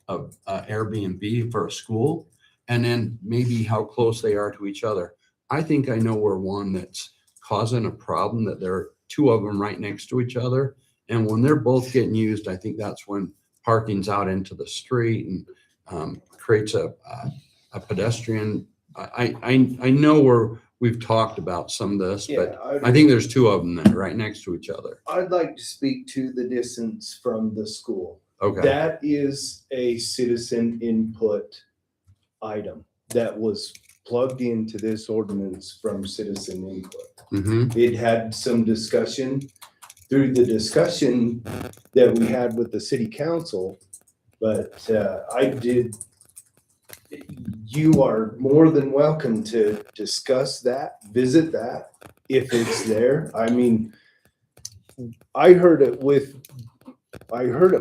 of Airbnb for a school, and then maybe how close they are to each other. I think I know where one that's causing a problem, that there are two of them right next to each other. And when they're both getting used, I think that's when parking's out into the street and creates a pedestrian. I know where we've talked about some of this, but I think there's two of them that are right next to each other. I'd like to speak to the distance from the school. Okay. That is a citizen input item that was plugged into this ordinance from citizen input. Mm-hmm. It had some discussion. Through the discussion that we had with the city council, but you are more than welcome to discuss that, visit that, if it's there. I mean, I heard it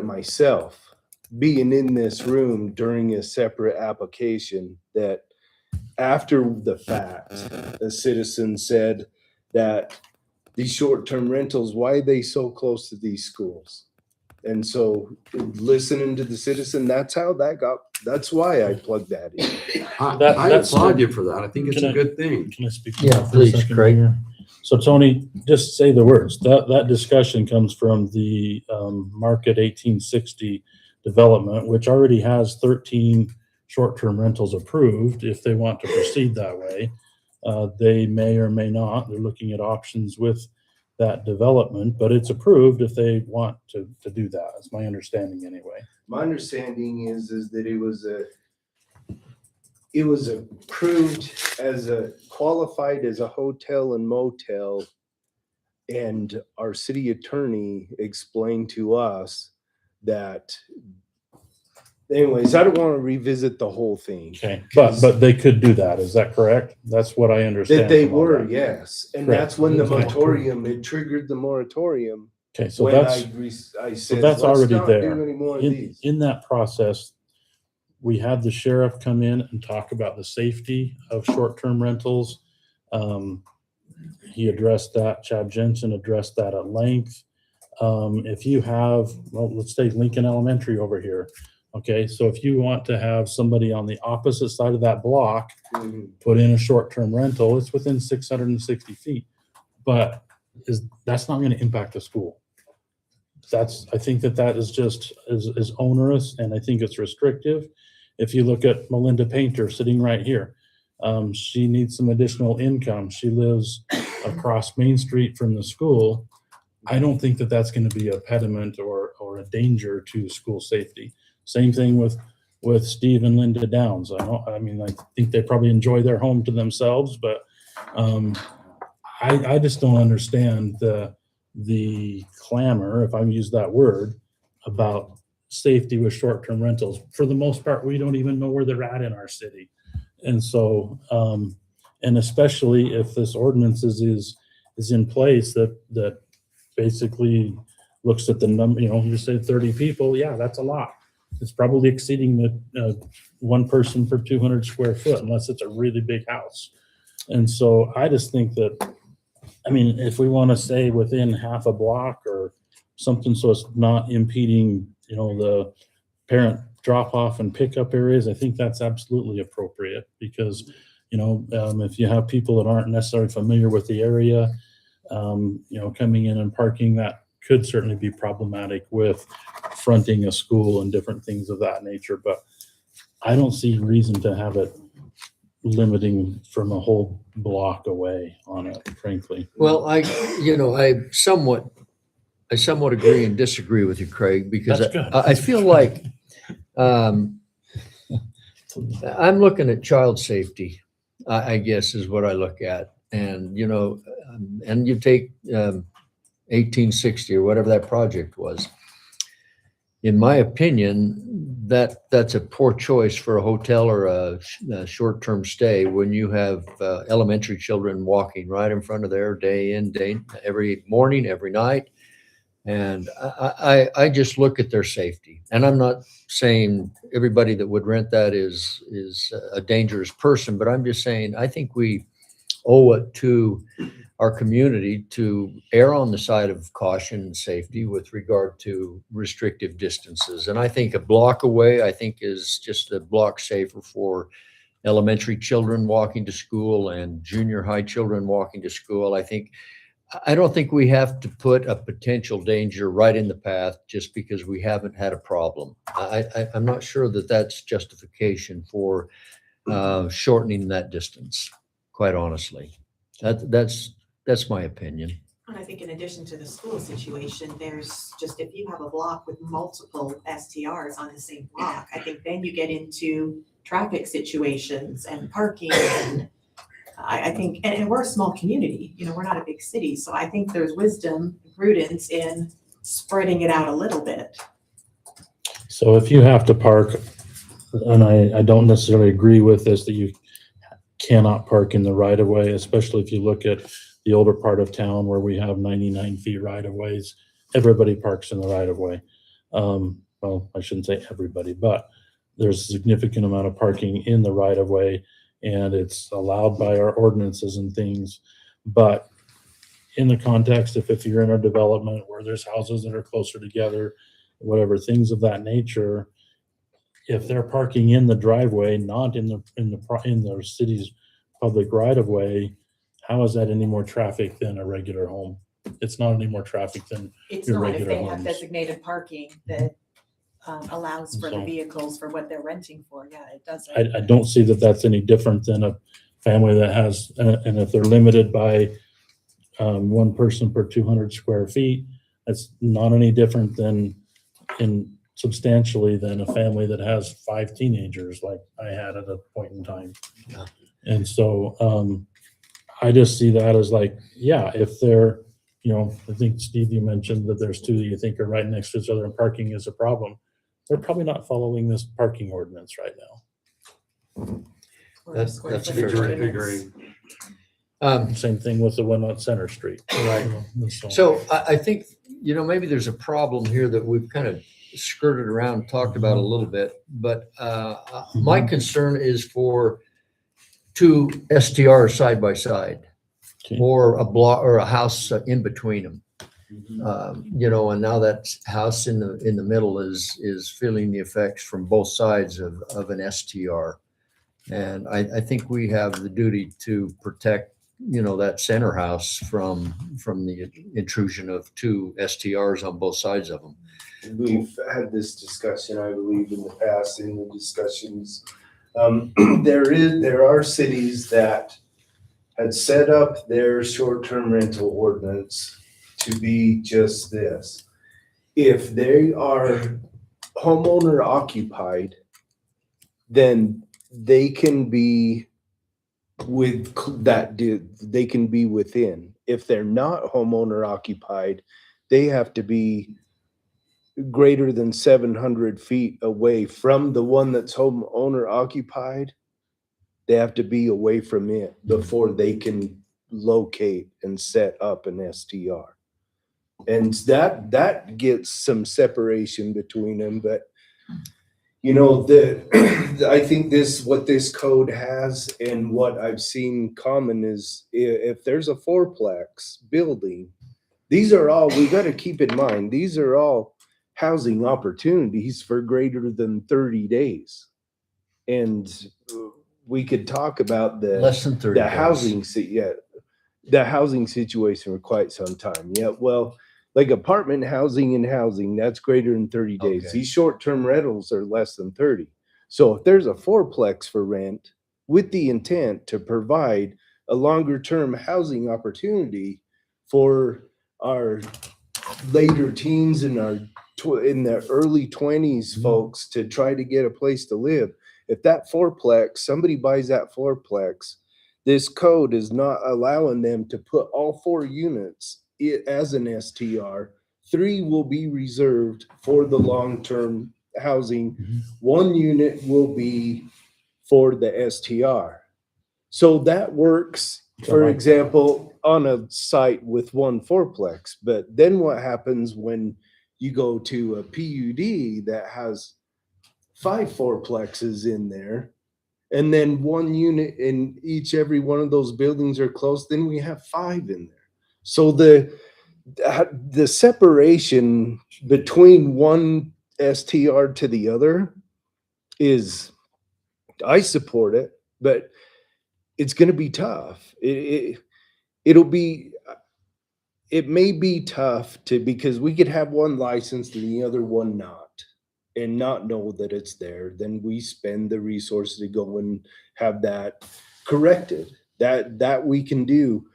myself, being in this room during a separate application, that after the fact, a citizen said that these short-term rentals, why are they so close to these schools? And so listening to the citizen, that's why I plugged that in. I applaud you for that. I think it's Can a I- good thing. Can I speak? Yeah, for a please, second Craig. here? So Tony, just say the words. That discussion comes from the Market 1860 development, which already has 13 short-term rentals approved. If they want to proceed that way, they may or may not. They're looking at options with that development, but it's approved if they want to do that. That's my understanding anyway. My understanding is that it was it was approved as qualified as a hotel and motel. And our city attorney explained to us that, anyways, I don't want to revisit the whole thing. Okay, but they could do that. Is that correct? That's what I understand. That they from all were, that. yes. And Correct. that's when the Okay. moratorium, it triggered the moratorium. Okay, so When that's, I so said, that's let's already not there. do any more of In, these. in that process, we had the sheriff come in and talk about the safety of short-term rentals. He addressed that. Chad Jensen addressed that at length. If you have, well, let's take Lincoln Elementary over here. Okay, so if you want to have somebody on the opposite side of that block put in a short-term rental, it's within 660 feet. But that's not going to impact the school. I think that is just is onerous, and I think it's restrictive. If you look at Melinda Painter sitting right here, she needs some additional income. She lives across Main Street from the school. I don't think that that's going to be a pediment or a danger to school safety. Same thing with Steve and Linda Downs. I think they probably enjoy their home to themselves, but I just don't understand the clamor, if I use that word, about safety with short-term rentals. For the most part, we don't even know where they're at in our city. And so, and especially if this ordinance is in place that basically looks at the number, you say 30 people, yeah, that's a lot. It's probably exceeding the one person per 200 square foot, unless it's a really big house. And so I just think that, if we want to say within half a block or something, so it's not impeding, the parent drop off and pickup areas, I think that's absolutely appropriate because, if you have people that aren't necessarily familiar with the area, coming in and parking, that could certainly be problematic with fronting a school and different things of that nature. But I don't see reason to have it limiting from a whole block away on it, frankly. Well, I somewhat agree and disagree with you, Craig, because That's good. I feel like I'm looking at child safety, I guess is what I look at. And, and you take 1860 or whatever that project was. In my opinion, that's a poor choice for a hotel or a short-term stay when you have elementary children walking right in front of there day in, every morning, every night. And I just look at their safety. And I'm not saying everybody that would rent that is a dangerous person, but I'm just saying I think we owe it to our community to err on the side of caution and safety with regard to restrictive distances. And I think a block away, I think, is just a block safer for elementary children walking to school and junior high children walking to school. I don't think we have to put a potential danger right in the path just because we haven't had a problem. I'm not sure that that's justification for shortening that distance, quite honestly. That's my opinion. And I think in addition to the school situation, there's just, if you have a block with multiple STRs on the same block, I think then you get into traffic situations and parking. And I think, and we're a small community, we're not a big city. So I think there's wisdom, prudence in spreading it out a little bit. So if you have to park, and I don't necessarily agree with this, that you cannot park in the right of way, especially if you look at the older part of town where we have 99 feet right of ways, everybody parks in the right of way. Well, I shouldn't say everybody, but there's a significant amount of parking in the right of way, and it's allowed by our ordinances and things. But in the context of if you're in a development where there's houses that are closer together, whatever, things of that nature, if they're parking in the driveway, not in the city's public right of way, how is that any more traffic than a regular home? It's not any more traffic than It's your not if regular they have homes. designated parking that allows for the So- vehicles for what they're renting for. Yeah, it doesn't. I don't see that that's any different than a family that has, and if they're limited by one person per 200 square feet, that's not any different than in substantially than a family that has 5 teenagers like I had at a point in time. Yeah. And so I just see that as like, yeah, if they're, you know, I think Steve, you mentioned that there's 2 that you think are right next to each other and parking is a problem. They're probably not following this parking ordinance right now. That's a fair Agree. Same thing with the one on Center Street. Right. So I think, you know, maybe there's a problem here that we've kind of skirted around, talked about a little bit, but my concern is for 2 STRs side by side, Okay. or a block or a house in between them. You know, and now that house in the middle is feeling the effects from both sides of an STR. And I think we have the duty to protect, you know, that center house from the intrusion of 2 STRs on both sides of them. We've had this discussion, I believe, in the past, in the discussions. There are cities that had set up their short-term rental ordinance to be just this. If they are homeowner occupied, then they can be with that, they can be within. If they're not homeowner occupied, they have to be greater than 700 feet away from the one that's homeowner occupied. They have to be away from it before they can locate and set up an STR. And that gets some separation between them, but you know, I think what this code has and what I've seen common is if there's a 4-plex building, these are all, we got to keep in mind, these are all housing opportunities for greater than 30 days. And we could talk about Less than 30 the days. the housing situation for quite some time. Yeah, well, like apartment housing and housing, that's greater than 30 days. Okay. These short-term rentals are less than 30. So if there's a 4-plex for rent with the intent to provide a longer-term housing opportunity for our later teens and in their early 20s folks to try to get a place to live, if that 4-plex, somebody buys that 4-plex, this code is not allowing them to put all 4 units as an STR. 3 will be reserved for the long-term housing. 1 unit will be for the STR. So that works, for example, on a site with 1 4-plex. But then what happens when you go to a PUD that has 5 4-plexes in there, and then 1 unit in every one of those buildings are close, then we have 5 in there. So the separation between one STR to the other is, I support it, but it's going to be tough. It may be tough because we could have one licensed and the other one not, and not know that it's there. Then we spend the resources to go and have that corrected. That we can do.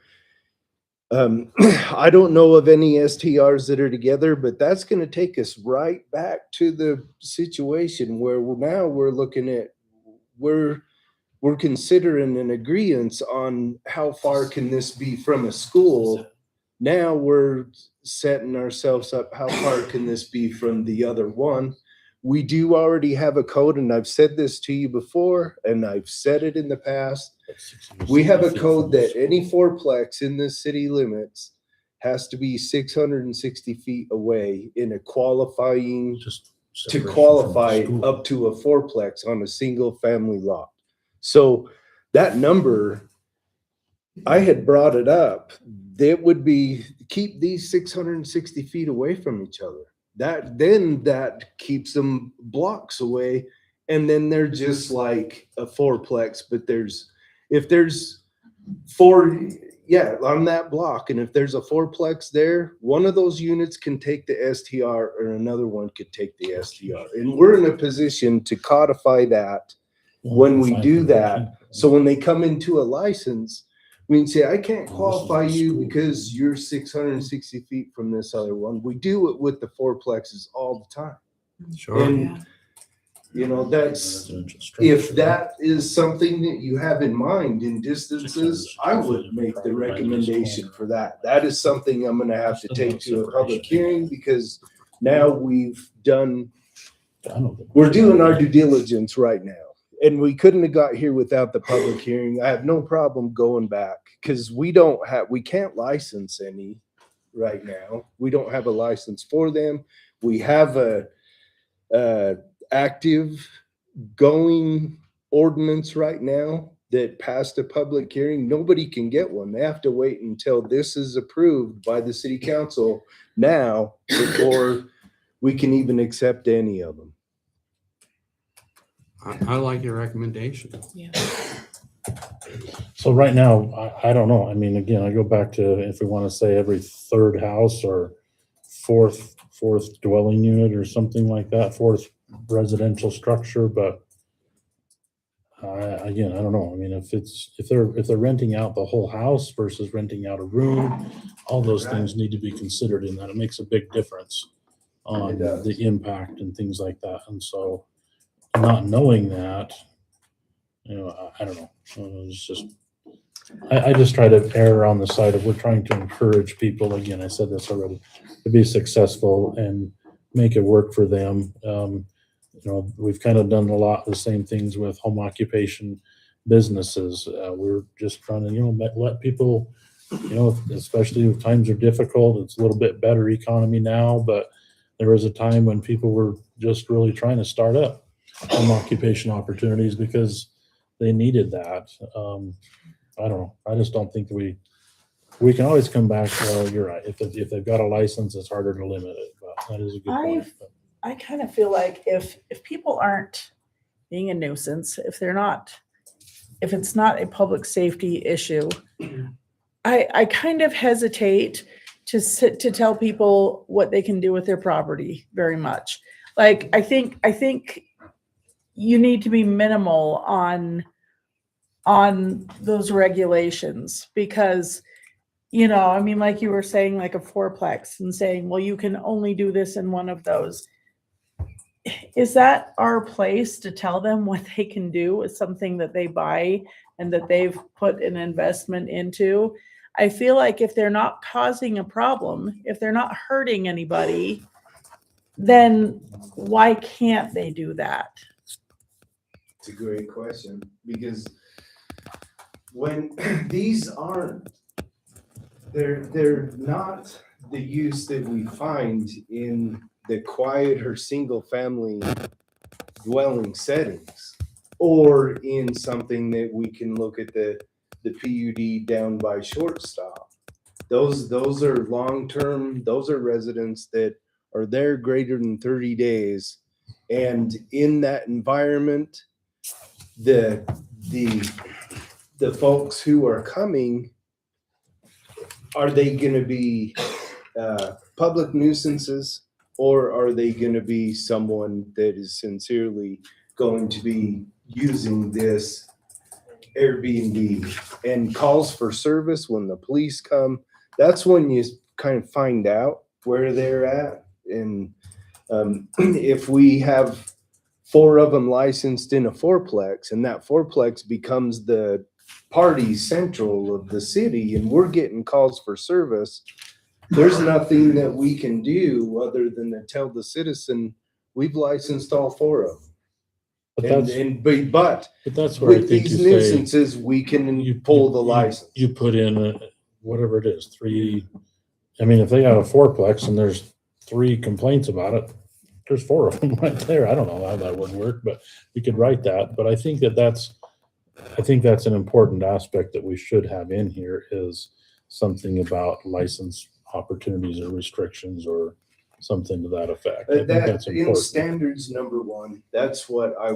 I don't know of any STRs that are together, but that's going to take us right back to the situation where we're looking at, we're considering an agreement on how far can this be from a school. Now we're setting ourselves up, how far can this be from the other one? We do already have a code, and I've said this to you before, and I've said it in the past. We have a code that any 4-plex in the city limits has to be 660 feet away in a qualifying, to qualify up to a 4-plex on a single family lot. So that number, I had brought it up, that would be, keep these 660 feet away from each other. That keeps them blocks away. And then they're just like a 4-plex, but if there's 4, on that block, and if there's a 4-plex there, one of those units can take the STR or another one could take the STR. And we're in a position to codify that when we do that. So when they come into a license, we can say, I can't qualify you because you're 660 feet from this other one. We do it with the 4-plexes all the time. Sure. And, you know, that's, Residential if structure. that is something that you have in mind in distances, I would make the recommendation for that. That is something I'm gonna have to take to a public hearing because now we've done, I don't think- we're doing our due diligence right now. And we couldn't have got here without the public hearing. I have no problem going back because we can't license any right now. We don't have a license for them. We have a active going ordinance right now that passed a public hearing. Nobody can get one. They have to wait until this is approved by the city council now before we can even accept any of them. I like your recommendation. So right now, I don't know. I mean, again, I go back to if we want to say every third house or fourth dwelling unit or something like that, fourth residential structure, but again, I don't know. I mean, if they're renting out the whole house versus renting out a room, all those things need to be considered in that. It makes a big difference on It does. the impact and things like that. And so not knowing that, you know, I don't know. It's just, I just try to err on the side of we're trying to encourage people, again, I said this already, to be successful and make it work for them. You know, we've kind of done a lot of the same things with home occupation businesses. We're just trying to, you know, let people, you know, especially if times are difficult, it's a little bit better economy now, but there was a time when people were just really trying to start up home occupation opportunities because they needed that. I don't know. I just don't think we can always come back. Well, you're right. If they've got a license, it's harder to limit it. But that is a good point. I kind of feel like if people aren't being a nuisance, if it's not a public safety issue, I kind of hesitate to tell people what they can do with their property very much. Like, I think you need to be minimal on those regulations because, you know, I mean, like you were saying, like a fourplex and saying, well, you can only do this in one of those. Is that our place to tell them what they can do with something that they buy and that they've put an investment into? I feel like if they're not causing a problem, if they're not hurting anybody, then why can't they do that? It's a great question because when these aren't, they're not the use that we find in the quiet or single family dwelling settings or in something that we can look at the PUD down by Shortstop. Those are long-term, those are residents that are there greater than 30 days. And in that environment, the folks who are coming, are they going to be public nuisances or are they going to be someone that is sincerely going to be using this Airbnb and calls for service when the police come? That's when you kind of find out where they're at. And if we have 4 of them licensed in a fourplex and that fourplex becomes the party central of the city and we're getting calls for service, there's nothing that we can do other than to tell the citizen we've licensed all 4 of them. But that's where I with think these you say nuisances, we can pull the license. you put in whatever it is, 3. I mean, if they got a fourplex and there's 3 complaints about it, there's 4 of them right there. I don't know how that would work, but we could write that. But I think that's an important aspect that we should have in here is something about license opportunities or restrictions or something to that effect. I think that's In important. standards number 1, that's what I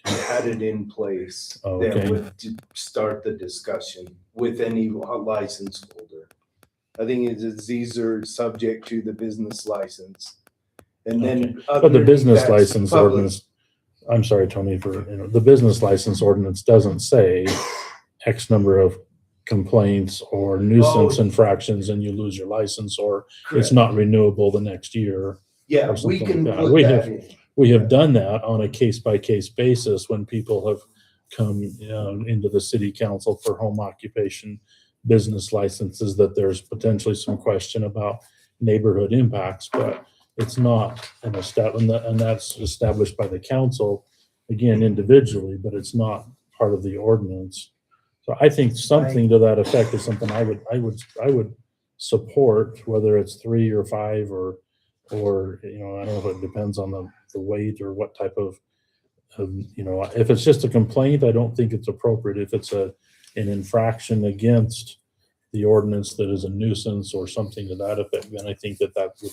had it in place Oh, that okay. would start the discussion with any license holder. I think these are subject to the business license. And then. But the business that's license public. ordinance, I'm sorry, Tony, the business license ordinance doesn't say X number of complaints or nuisance Oh. infractions and you lose your license or it's Correct. not renewable the next year. Yeah, or we something can like that. put We that have, in. we have done that on a case-by-case basis when people have come into the city council for home occupation business licenses, that there's potentially some question about neighborhood impacts, but it's not an and that's established by the council, again, individually, but it's not part of the ordinance. So I think something to that effect is something I would support, whether it's 3 or 5 or, you know, I don't know if it depends on the weight or what type of, you know, if it's just a complaint, I don't think it's appropriate. If it's an infraction against the ordinance that is a nuisance or something to that effect, then I think that would,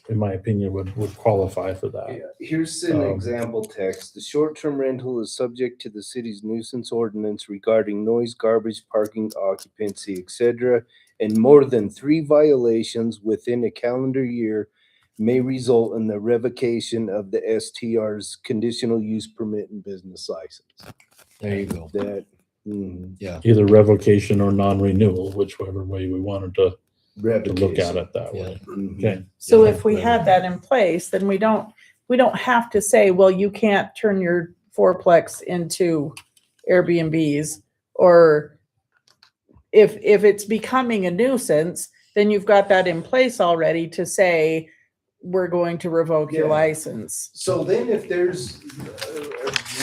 in my opinion, would qualify for that. Yeah, here's an Um, example text. The short-term rental is subject to the city's nuisance ordinance regarding noise, garbage, parking, occupancy, etc. And more than 3 violations within a calendar year may result in the revocation of the STR's conditional use permit and business license. There you go. That, Either revocation or non-renewal, whichever way we wanted to look at it that way. Okay. So if we have that in place, then we don't have to say, well, you can't turn your fourplex into Airbnbs, or if it's becoming a nuisance, then you've got that in place already to say, we're going to revoke your Yeah. license. So then if there's,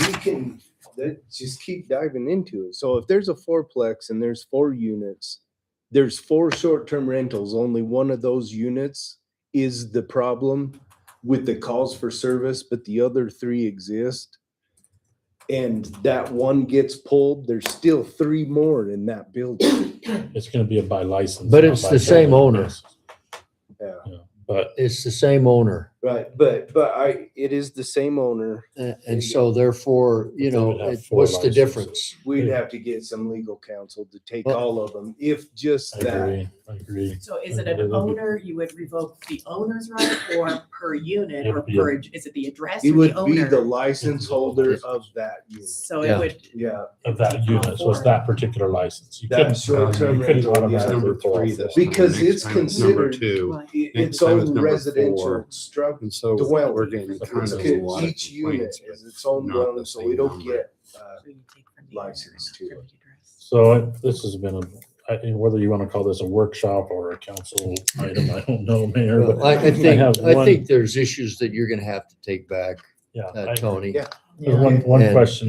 we can, let's just keep diving into it. So if there's a fourplex and there's 4 units, there's 4 short-term rentals, only one of those units is the problem with the calls for service, but the other 3 exist. And that one gets pulled, there's still 3 more in that building. It's gonna be a by license. But not it's by the same building owner. basis. Yeah, But It's the same owner. right, but it is the same owner. And so therefore, you They know, would have it- 4 what's the licenses. difference? We'd have to get some legal counsel to take Well- all of them, if just I that. agree. So is it an owner, you would revoke the owner's right, or per unit, or It'd be a- per, is it the address It or the would be the owner? license holder of that unit. So Yeah. it would, Yeah, Of that unit, so it's that particular license. You that couldn't, short-term you couldn't rental, yeah. automatically Number pull 3 off this that. Because time. Next it's time it's number considered- 2. right. Its Next time it's own number residential 4. structure. And so dwelling. we're getting kind It's of ca- a lot of Each unit complaints, is its own not dwelling, the so same we don't number. get, So you take from the owner, license not to from it. the address. So this has been whether you want to call this a workshop or a council item, I don't know, Mayor, Well, but I have think there's issues that you're gonna have to take back, yeah. I- Tony. Yeah. There's one And- question,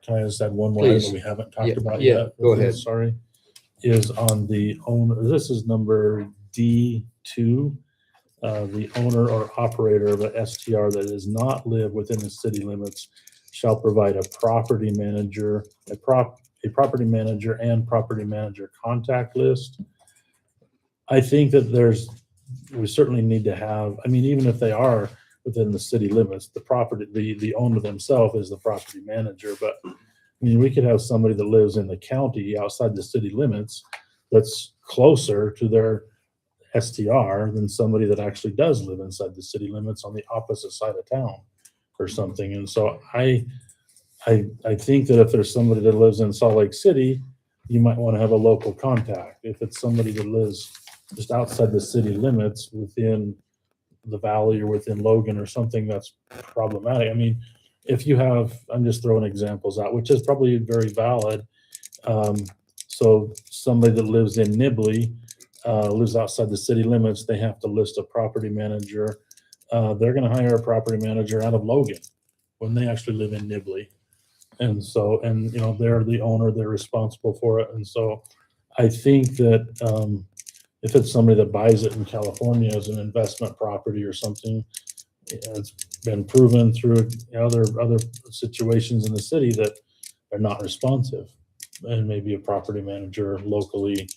can I just add one more item Please. that we haven't Yeah, talked about yeah, yet? go ahead. Sorry, is on the owner, this is number D2. The owner or operator of a STR that does not live within the city limits shall provide a property manager, a property manager and property manager contact list. I think that we certainly need to have, I mean, even if they are within the city limits, the property, the owner themselves is the property manager, but I mean, we could have somebody that lives in the county outside the city limits that's closer to their STR than somebody that actually does live inside the city limits on the opposite side of town or something. And so I think that if there's somebody that lives in Salt Lake City, you might want to have a local contact. If it's somebody that lives just outside the city limits within the valley or within Logan or something, that's problematic. I mean, if you have, I'm just throwing examples out, which is probably very valid. So somebody that lives in Nibley, lives outside the city limits, they have to list a property manager. They're gonna hire a property manager out of Logan when they actually live in Nibley. And so, and you know, they're the owner, they're responsible for it. And so I think that if it's somebody that buys it in California as an investment property or something, it's been proven through other situations in the city that they're not responsive. And maybe a property manager locally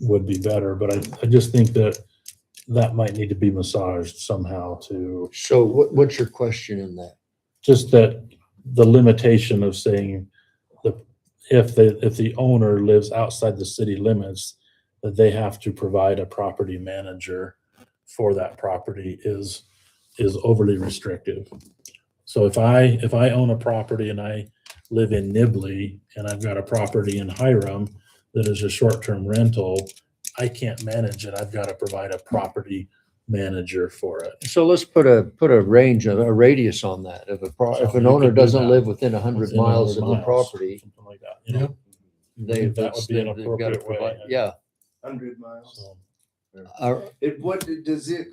would be better, but I just think that might need to be massaged somehow to So what's your question in that? just that the limitation of saying if the owner lives outside the city limits, that they have to provide a property manager for that property is overly restrictive. So if I own a property and I live in Nibley and I've got a property in Hiram that is a short-term rental, I can't manage it. I've got to provide a property manager for it. So let's put a range, a radius on that. If an You owner could do doesn't that. live within 100 Within miles of 100 the property, something like that, you know? they, That would be an they've got to appropriate way. provide, yeah. 100 miles. So,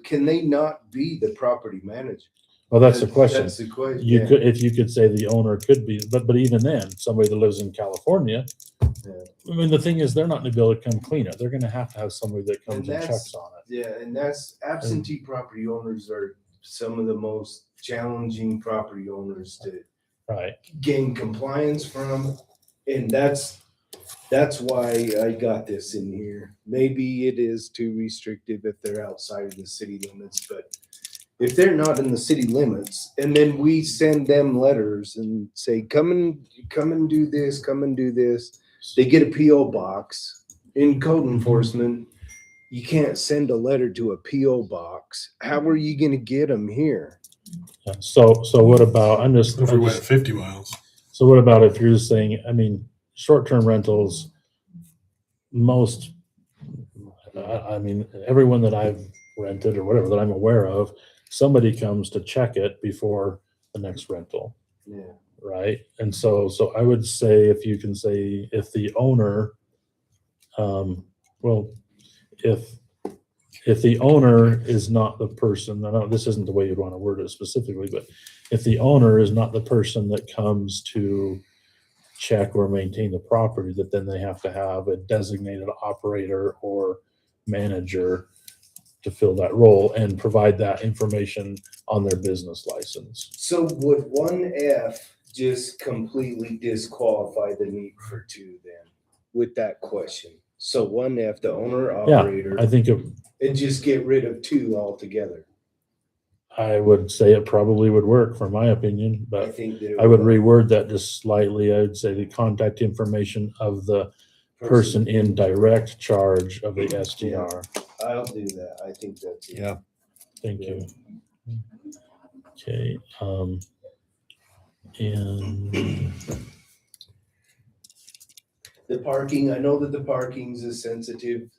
Can they not be the property manager? well, that's the question. That's the question. You yeah. could, if you could say the owner could be, but even then, somebody that lives in California, I mean, the thing is, they're not gonna be able to come clean it. They're gonna have to have somebody that comes And and that's- checks on it. Yeah, and that's absentee property owners are some of the most challenging property owners to Right. gain compliance from. And that's why I got this in here. Maybe it is too restrictive if they're outside of the city limits, but if they're not in the city limits, and then we send them letters and say, come and do this, come and do this. They get a PO box. In code enforcement, you can't send a letter to a PO box. How are you gonna get them here? Yeah. So what about, If we went 50 miles. so what about if you're saying, I mean, short-term rentals, most, I mean, everyone that I've rented or whatever that I'm aware of, somebody comes to check it before the next rental. Yeah. Right? And so I would say, if you can say, if the owner, well, if the owner is not the person, I know this isn't the way you'd want to word it specifically, but if the owner is not the person that comes to check or maintain the property, that then they have to have a designated operator or manager to fill that role and provide that information on their business license. So would 1F just completely disqualify the need for 2 then with that question? So 1F, the owner operator, I think and just get rid of 2 altogether. I would say it probably would work, for my opinion, I but think that. I would reword that just slightly. I would say the contact information of the person in direct charge of the SDR. I'll do that. I think that's. it. Yeah. Thank you. Okay, and The parking, I know that the parking's a sensitive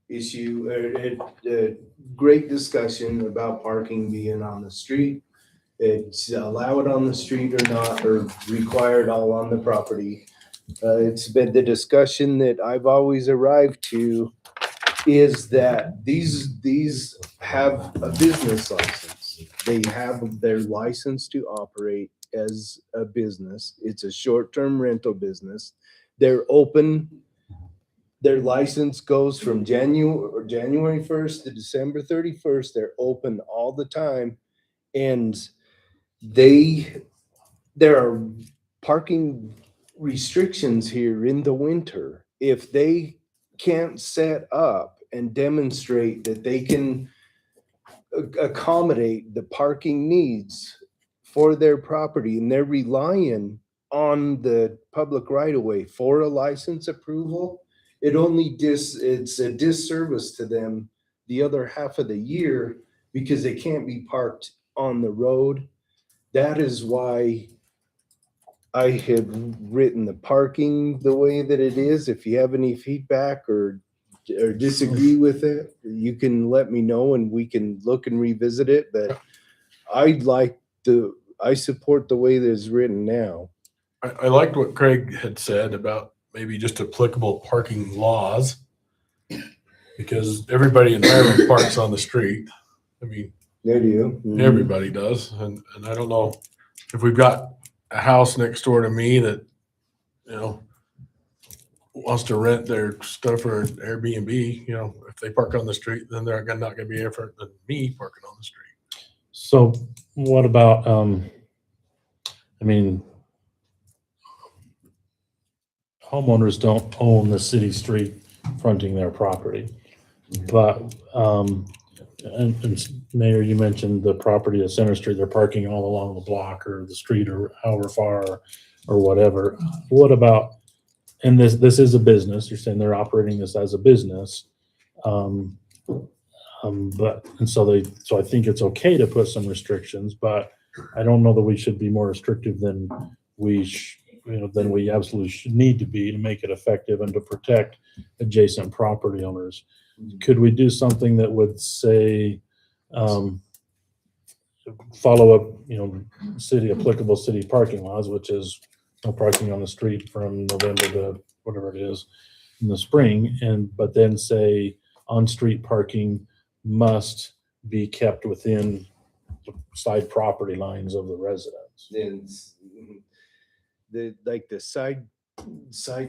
issue, great discussion about parking being on the street. It's allow it on the street or not, or required all on the property. It's been the discussion that I've always arrived to is that these have a business license. They have their license to operate as a business. It's a short-term rental business. They're open. Their license goes from January 1st to December 31st. They're open all the time. And there are parking restrictions here in the winter. If they can't set up and demonstrate that they can accommodate the parking needs for their property, and they're relying on the public right of way for a license approval, it's a disservice to them the other half of the year because they can't be parked on the road. That is why I have written the parking the way that it is. If you have any feedback or disagree with it, you can let me know and we can look and revisit it. But I support the way that it's written now. I liked what Craig had said about maybe just applicable parking laws. Because everybody in Ireland parks on the street. I mean, They do. everybody does. And I don't know if we've got a house next door to me that, wants to rent their stuff for an Airbnb, if they park on the street, then they're not going to be different than me parking on the street. so what about, I mean, homeowners don't own the city street fronting their property. But, and Mayor, you mentioned the property at Center Street, they're parking all along the block or the street or however far or whatever. What about, and this is a business, you're saying they're operating this as a business. But, and so I think it's okay to put some restrictions, but I don't know that we should be more restrictive than than we absolutely should need to be to make it effective and to protect adjacent property owners. Could we do something that would say, Follow up, city applicable city parking laws, which is no parking on the street from November to whatever it is in the spring, but then say on-street parking must be kept within the side property lines of the residents. Then the side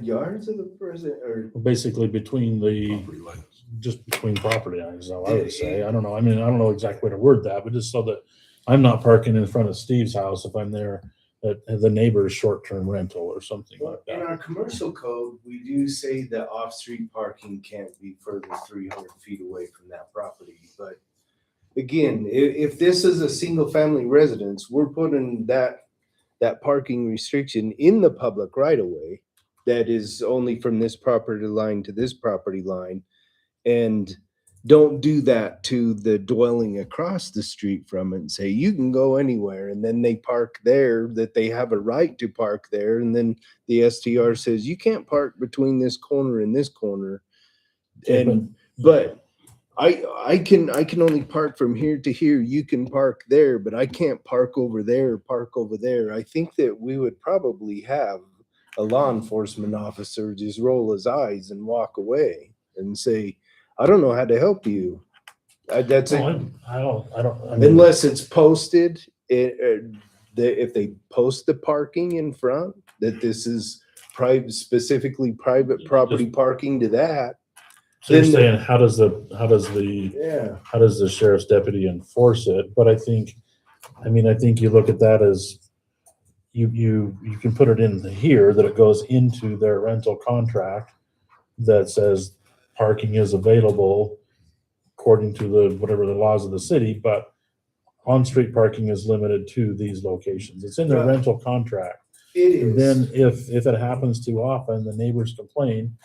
yards of the president, or Basically between just between property lines, is how I would say. I don't know. I mean, I don't know exactly way to word that, but just so that I'm not parking in front of Steve's house if I'm there at the neighbor's short-term rental or something like in that. our commercial code, we do say that off-street parking can't be further than 300 feet away from that property. But again, if this is a single-family residence, we're putting that parking restriction in the public right of way that is only from this property line to this property line, and don't do that to the dwelling across the street from it and say, you can go anywhere. And then they park there, that they have a right to park there. And then the STR says, you can't park between this corner and this corner. And, but I can only park from here to here. You can park there, but I can't park over there, park over there. I think that we would probably have a law enforcement officer just roll his eyes and walk away and say, I don't know how to help you. That's it. I mean, Unless it's posted, if they post the parking in front, that this is specifically private property parking to that. so you're then- saying, how does the sheriff's deputy enforce it? But I think you look at that as you can put it in here that it goes into their rental contract that says parking is available according to whatever the laws of the city, but on-street parking is limited to these locations. It's in their Right. rental contract. It is. And then if it happens too often, the neighbors complain,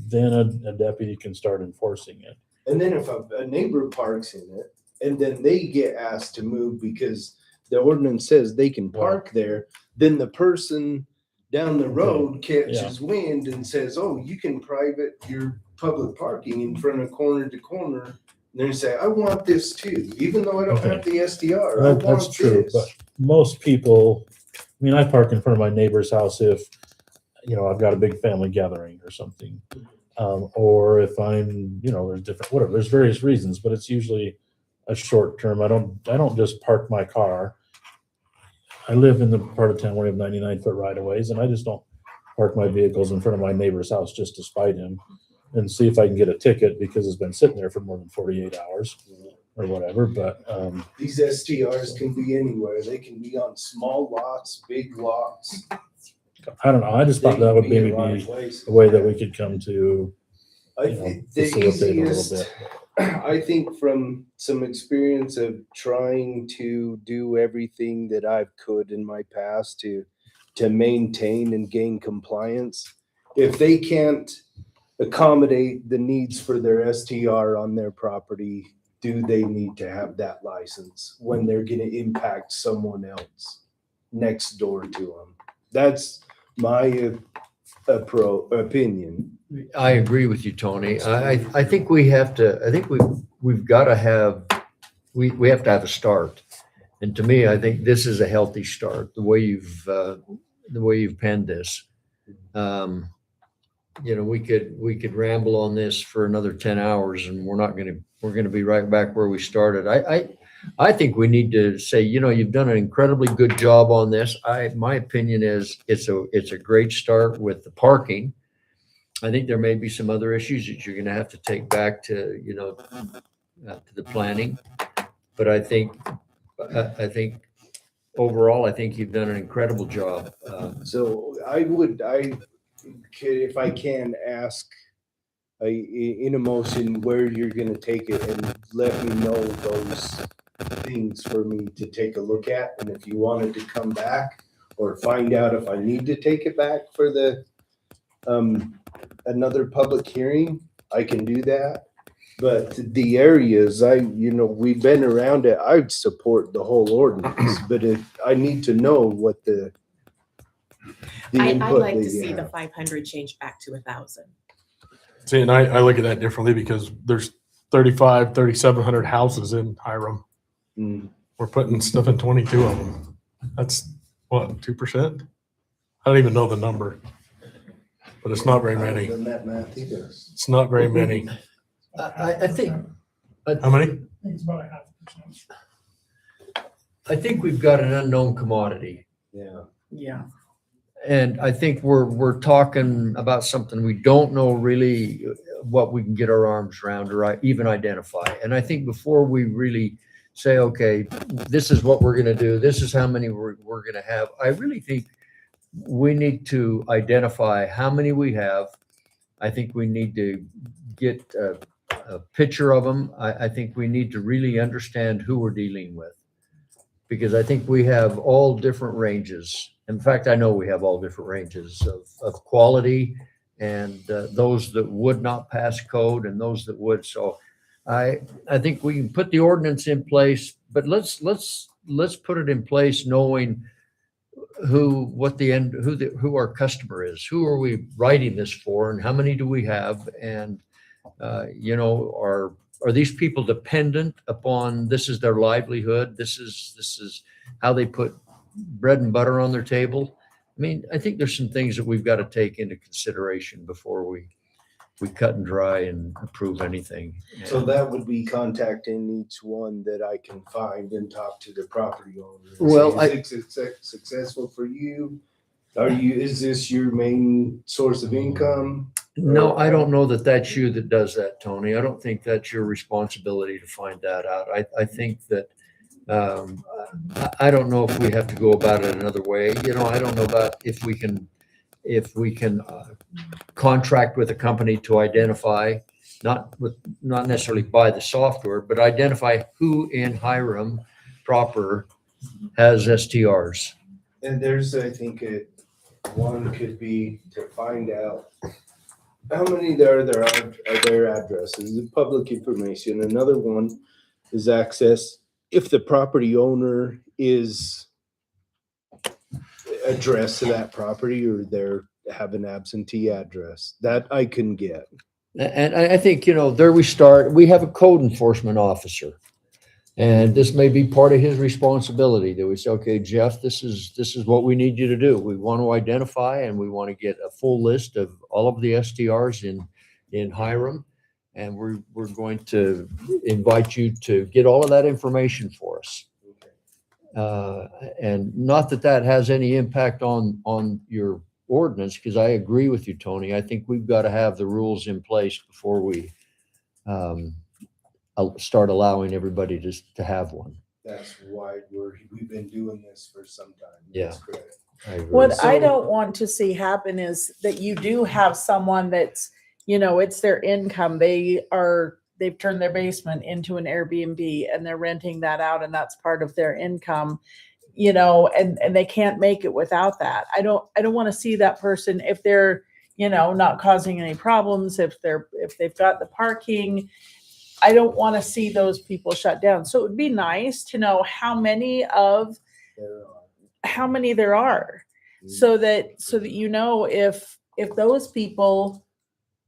then a deputy can start enforcing it. And then if a neighbor parks in it and then they get asked to move because the ordinance says they can park there, then the person down the road catches wind and says, oh, you can private your public parking in front of corner to corner. And they say, I want this too, even though I don't have the SDR. I That's want true, this. but most people, I park in front of my neighbor's house if, I've got a big family gathering or something. Or if I'm, there's different, whatever, there's various reasons, but it's usually a short term. I don't just park my car. I live in the part of town where we have 99-foot right of ways, and I just don't park my vehicles in front of my neighbor's house just to spite him and see if I can get a ticket because it's been sitting there for more than 48 hours or whatever. But These STRs can be anywhere. They can be on small lots, big lots. I don't know. I just thought that would maybe be a way that we could come to The facilitate a little easiest, bit. I think from some experience of trying to do everything that I could in my past to maintain and gain compliance, if they can't accommodate the needs for their STR on their property, do they need to have that license when they're going to impact someone else next door to them? That's my opinion. I agree with you, Tony. I think we have to, I think we've got to have, we have to have a start. And to me, I think this is a healthy start, the way you've penned this. We could ramble on this for another 10 hours and we're going to be right back where we started. I think we need to say, you've done an incredibly good job on this. My opinion is it's a great start with the parking. I think there may be some other issues that you're going to have to take back to, to the planning. But I think overall, I think you've done an incredible job. So if I can ask in a motion where you're going to take it and let me know those things for me to take a look at. And if you wanted to come back or find out if I need to take it back for the another public hearing, I can do that. But the areas we've been around it, I'd support the whole ordinance, but I need to know what the I'd input like that to you see the have. 500 change back to 1,000. See, and I look at that differently because there's 3,700 houses in Hiram. Mm. We're putting stuff in 22 of them. That's what, 2%? I don't even know the number, but it's not very many. Done that math either. It's not very many. I think, How many? I think we've got an unknown commodity. Yeah. Yeah. And I think we're talking about something we don't know really what we can get our arms around or even identify. And I think before we really say, okay, this is what we're going to do, this is how many we're going to have, I really think we need to identify how many we have. I think we need to get a picture of them. I think we need to really understand who we're dealing with, because I think we have all different ranges. In fact, I know we have all different ranges of quality, and those that would not pass code and those that would. So I think we can put the ordinance in place, but let's put it in place knowing who our customer is, who are we writing this for, and how many do we have, and are these people dependent upon, this is their livelihood, this is how they put bread and butter on their table. I mean, I think there's some things that we've got to take into consideration before we cut and dry and approve anything. So that would be contacting each one that I can find and talk to the property owner. and Well, say, is it successful for you? Is this your main source of income? No, I don't know that that's you that does that, Tony. I don't think that's your responsibility to find that out. I think that, I don't know if we have to go about it another way. I don't know about if we can contract with a company to identify, not necessarily buy the software, but identify who in Hiram proper has STRs. And there's, I think, one could be to find out how many there are their addresses, the public information. Another one is access if the property owner is addressed to that property or have an absentee address. That I can get. And I think, there we start. We have a code enforcement officer. And this may be part of his responsibility that we say, okay, Jeff, this is what we need you to do. We want to identify and we want to get a full list of all of the STRs in Hiram. And we're going to invite you to get all of that information for us. And not that has any impact on your ordinance, because I agree with you, Tony. I think we've got to have the rules in place before we start allowing everybody to have one. That's why we've been doing this for some time. Yeah. That's correct. I agree. What I don't want to see happen is that you do have someone that's, it's their income. They've turned their basement into an Airbnb and they're renting that out, and that's part of their income, and they can't make it without that. I don't want to see that person if they're, not causing any problems, if they've got the parking. I don't want to see those people shut down. So it would be nice to know how many there are, so that if those people,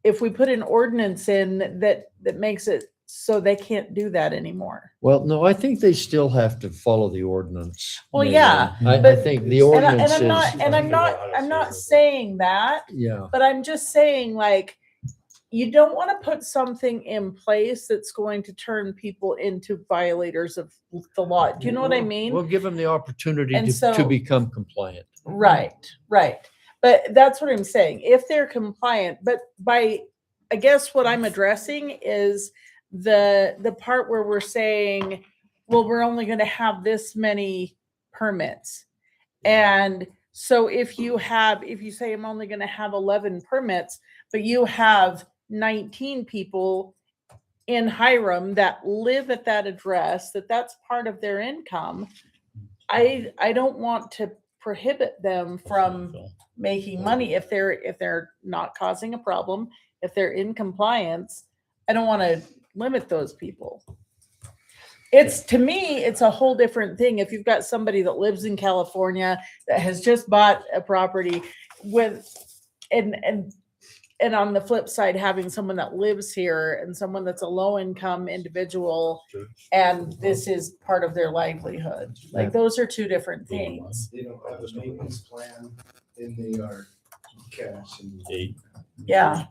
if we put an ordinance in that makes it so they can't do that anymore. Well, no, I think they still have to follow the ordinance. Well, yeah, I but- think the ordinance And I'm not saying that, yeah. but I'm just saying, like, you don't want to put something in place that's going to turn people into violators of the law. Do you know what I mean? We'll give them the opportunity And to so- become compliant. Right. But that's what I'm saying. If they're compliant, but I guess what I'm addressing is the part where we're saying, well, we're only going to have this many permits. And so if you say I'm only going to have 11 permits, but you have 19 people in Hiram that live at that address, that's part of their income, I don't want to prohibit them from making money if they're not causing a problem, if they're in compliance. I don't want to limit those people. To me, it's a whole different thing. If you've got somebody that lives in California that has just bought a property and and on the flip side, having someone that lives here and someone that's a low income individual, and this is part of their livelihood. Like those are two different things. They don't have a maintenance plan and they are cash and. Yeah.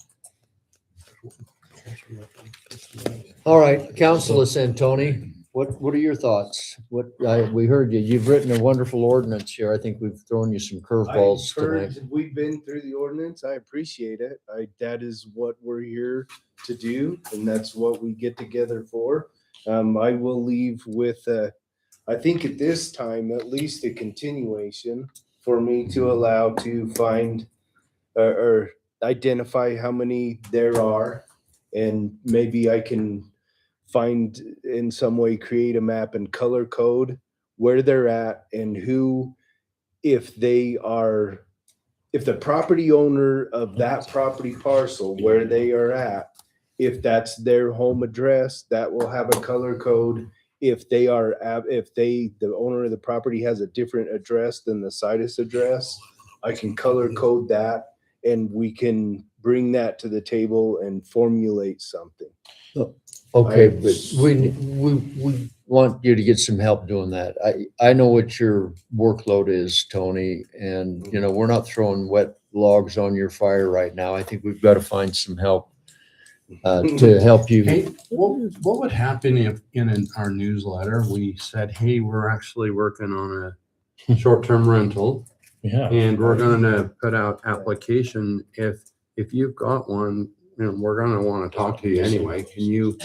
All right, Councilor Santoni, what are your thoughts? We heard you, you've written a wonderful ordinance here. I think we've thrown you some curveballs I've heard tonight. we've been through the ordinance. I appreciate it. That is what we're here to do, and that's what we get together for. I will leave with, I think at this time, at least a continuation for me to allow to find or identify how many there are, and maybe I can find in some way, create a map and color code where they're at and who, if they are, if the property owner of that property parcel where they are at, if that's their home address, that will have a color code. If they are, the owner of the property has a different address than the situs address, I can color code that and we can bring that to the table and formulate something. Okay, but we want you to get some help doing that. I know what your workload is, Tony, and you know, we're not throwing wet logs on your fire right now. I think we've got to find some help to help you. Hey, what would happen if in our newsletter, we said, hey, we're actually working on a short-term rental Yeah. and we're gonna put out application. If you've got one, you know, we're gonna want to talk to you anyway. Can you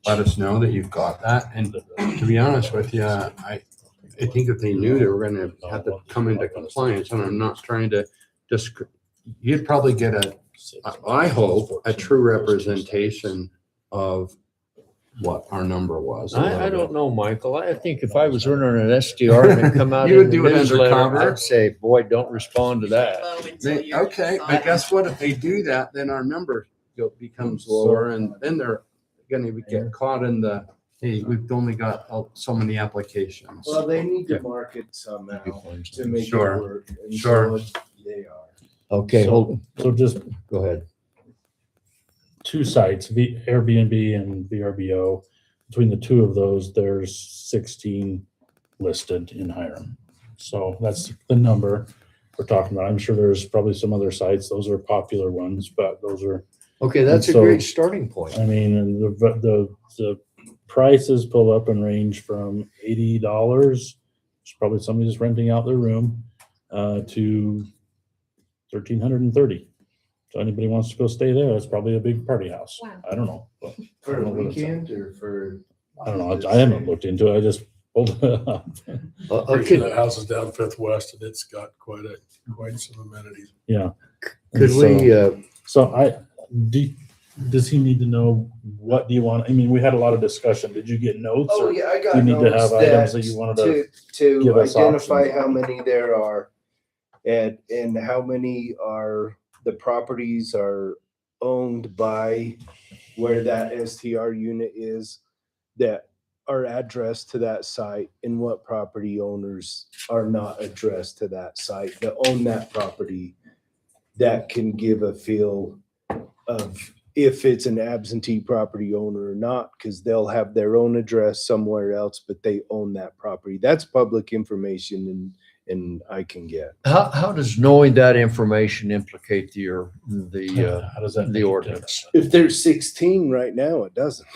let us know that you've got that? And to be honest with you, I think if they knew they were gonna have to come into compliance, and I'm not trying to just, you'd probably get I hope, a true representation of what our number was. I don't know, Michael. I think if I was running an SDR and it come out You would in the do it newsletter, undercover? I'd say, boy, don't respond to that. Okay, but guess what? If they do that, then our number becomes lower, and then they're gonna get caught in the, hey, we've only got so many applications. Well, they need to market somehow to make it Sure. work. And Sure. so they are. Okay, hold, So just go ahead. two sites, Airbnb and VRBO. Between the two of those, there's 16 listed in Hiram. So that's the number we're talking about. I'm sure there's probably some other sites. Those are popular ones, but those are, Okay, that's a So- great starting point. I mean, and the prices pull up and range from $80. It's probably somebody just renting out their room, to $1,330. So anybody wants to go stay there, it's probably a big party house. Wow. I don't know. But For I don't a know what it's- weekend or for? I don't know. I haven't looked into it. I just pulled it up. Okay, That house is down Fifth West and it's got quite some amenities. Yeah. could And we, So does he need to know, what do you want? I mean, we had a lot of discussion. Did you get notes? Oh, or yeah, I do got you need to notes have items that you wanted to? to give us identify options. how many there are and how many are, the properties are owned by where that STR unit is that are addressed to that site, and what property owners are not addressed to that site that own that property. That can give a feel of if it's an absentee property owner or not, because they'll have their own address somewhere else, but they own that property. That's public information and I can get. how does knowing that information implicate How does that? the make it ordinance? If there's 16 right now, it doesn't.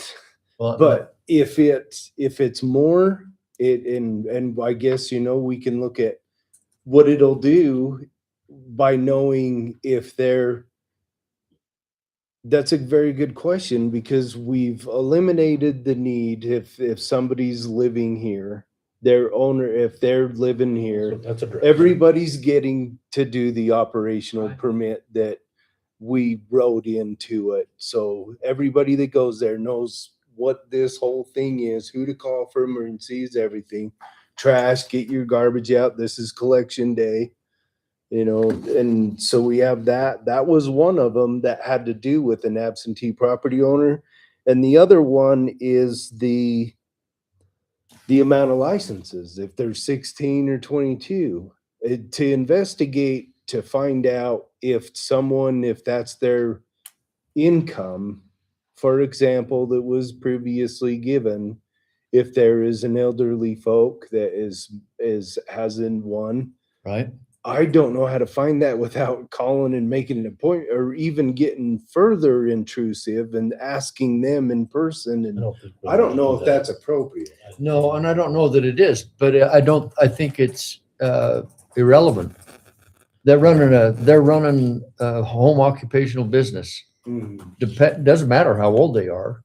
Well, But if it's more, and I guess, we can look at what it'll do by knowing if they're. That's a very good question, because we've eliminated the need if somebody's living here, their owner, if they're living here, That's a direct. everybody's getting to do the operational permit that we wrote into it. So everybody that goes there knows what this whole thing is, who to call for emergencies, everything. Trash, get your garbage out. This is collection day. And so we have that. That was one of them that had to do with an absentee property owner. And the other one is the amount of licenses, if there's 16 or 22, to investigate, to find out if that's their income, for example, that was previously given, if there is an elderly folk that hasn't one, Right? I don't know how to find that without calling and making an appointment, or even getting further intrusive and asking them in person. And I don't know if that's appropriate. No, and I don't know that it is, but I think it's irrelevant. They're running a home occupational business. Doesn't matter how old they are,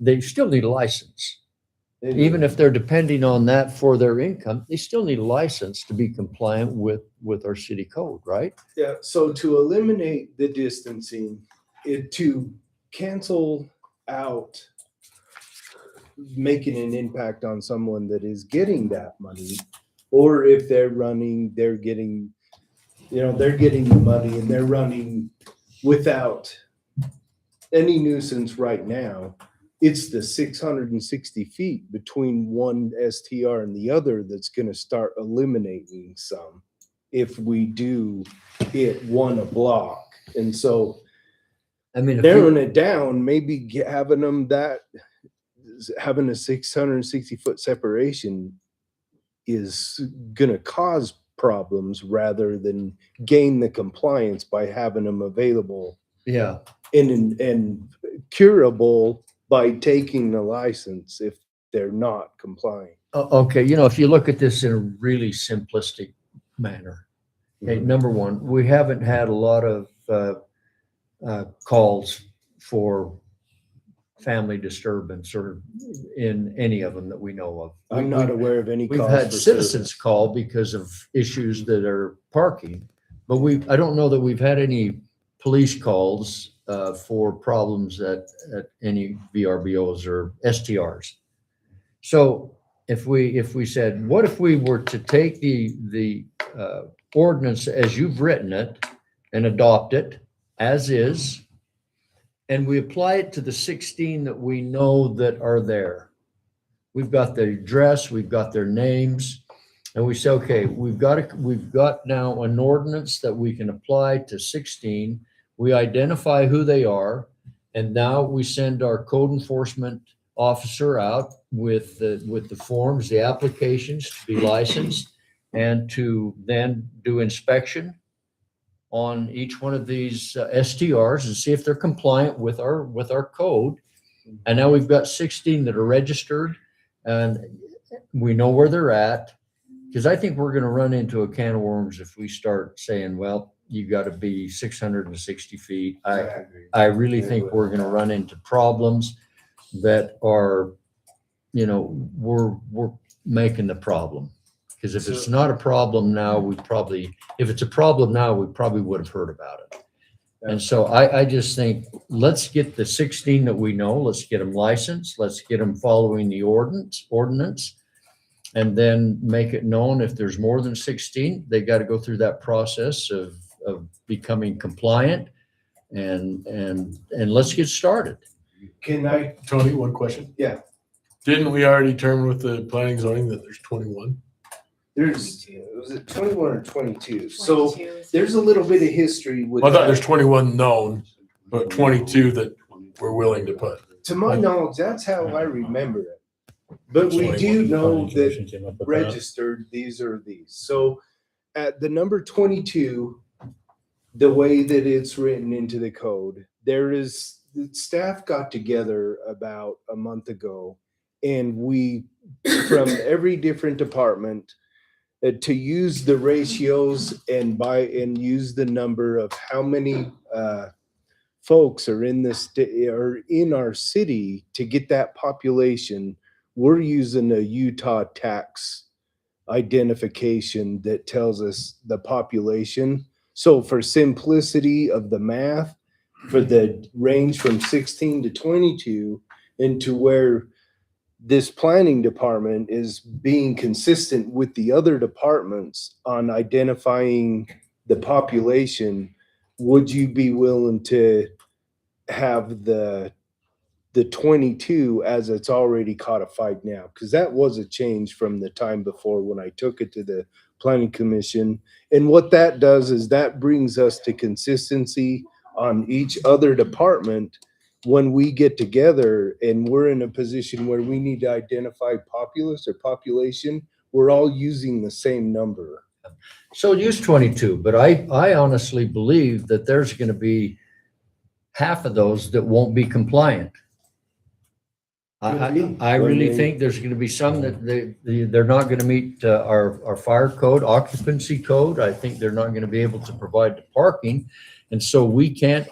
they still need a license. Even if they're depending on that for their income, they still need a license to be compliant with our city code, right? Yeah, so to eliminate the distancing, to cancel out making an impact on someone that is getting that money, or if they're getting the money and they're running without any nuisance right now, it's the 660 feet between one STR and the other that's going to start eliminating some if we do hit one a block. And so, I mean, narrowing it down, maybe having a 660 foot separation is going to cause problems rather than gain the compliance by having them available. Yeah. And curable by taking the license if they're not complying. Okay, if you look at this in a really simplistic manner, okay, number one, we haven't had a lot of calls for family disturbance or in any of them that we know of. I'm not aware of any We've calls had for citizens service. call because of issues that are parking, but I don't know that we've had any police calls for problems at any VRBOs or STRs. So if we said, what if we were to take the ordinance as you've written it and adopt it as is, and we apply it to the 16 that we know that are there. We've got the address, we've got their names, and we say, okay, we've got now an ordinance that we can apply to 16. We identify who they are, and now we send our code enforcement officer out with the forms, the applications to be licensed, and to then do inspection on each one of these STRs and see if they're compliant with our code. And now we've got 16 that are registered, and we know where they're at. Because I think we're going to run into a can of worms if we start saying, well, you got to be 660 feet. I really think we're going to run into problems that are, we're making the problem. Because if it's not a problem now, if it's a problem now, we probably would have heard about it. And so I just think, let's get the 16 that we know, let's get them licensed, let's get them following the ordinance, and then make it known if there's more than 16, they got to go through that process of becoming compliant, and let's get started. Tony, one question? Yeah. Didn't we already determine with the planning zoning that there's 21? Was it 21 or 22? So 22. there's a little bit of history with I thought that. there's 21 known, but 22 that we're willing to put. To my knowledge, that's how I remember it. But we do know that registered, these are these. So at the number 22, the way that it's written into the code, the staff got together about a month ago, and we, from every different department, to use the ratios and use the number of how many folks are in our city to get that population. We're using a Utah tax identification that tells us the population. So for simplicity of the math, for the range from 16 to 22, and to where this planning department is being consistent with the other departments on identifying the population, would you be willing to have the 22 as it's already codified now? Because that was a change from the time before when I took it to the planning commission. And what that does is that brings us to consistency on each other department, when we get together and we're in a position where we need to identify populace or population, we're all using the same number. So use 22, but I honestly believe that there's going to be half of those that won't be compliant. I really think there's going to be some that they're not going to meet our fire code, occupancy code. I think they're not going to be able to provide the parking. And so we can't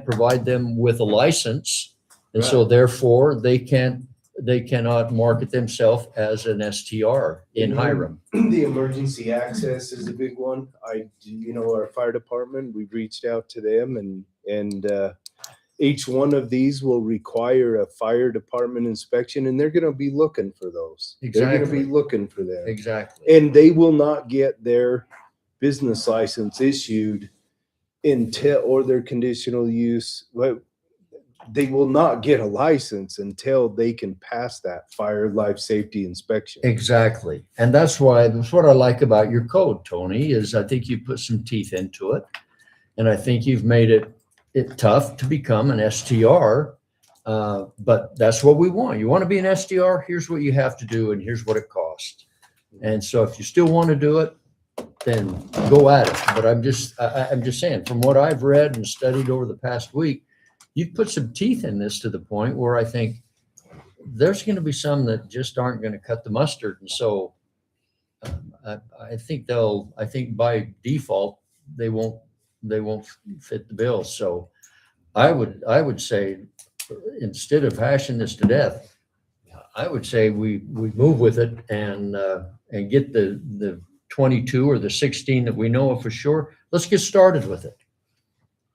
provide them with a license. And so therefore they cannot market themselves as an STR in Hiram. The emergency access is a big one. Our fire department, we've reached out to them and each one of these will require a fire department inspection, and they're going to be looking for those. They're going to Exactly. be looking for them. Exactly. And they will not get their business license issued or their conditional use. They will not get a license until they can pass that fire life safety inspection. Exactly. And that's what I like about your code, Tony, is I think you put some teeth into it. And I think you've made it tough to become an STR. But that's what we want. You want to be an STR? Here's what you have to do, and here's what it costs. And so if you still want to do it, then go at it. But I'm just saying, from what I've read and studied over the past week, you've put some teeth in this to the point where I think there's going to be some that just aren't going to cut the mustard. And so I think by default, they won't fit the bill. So I would say, instead of hashing this to death, I would say we move with it and get the 22 or the 16 that we know of for sure. Let's get started with it.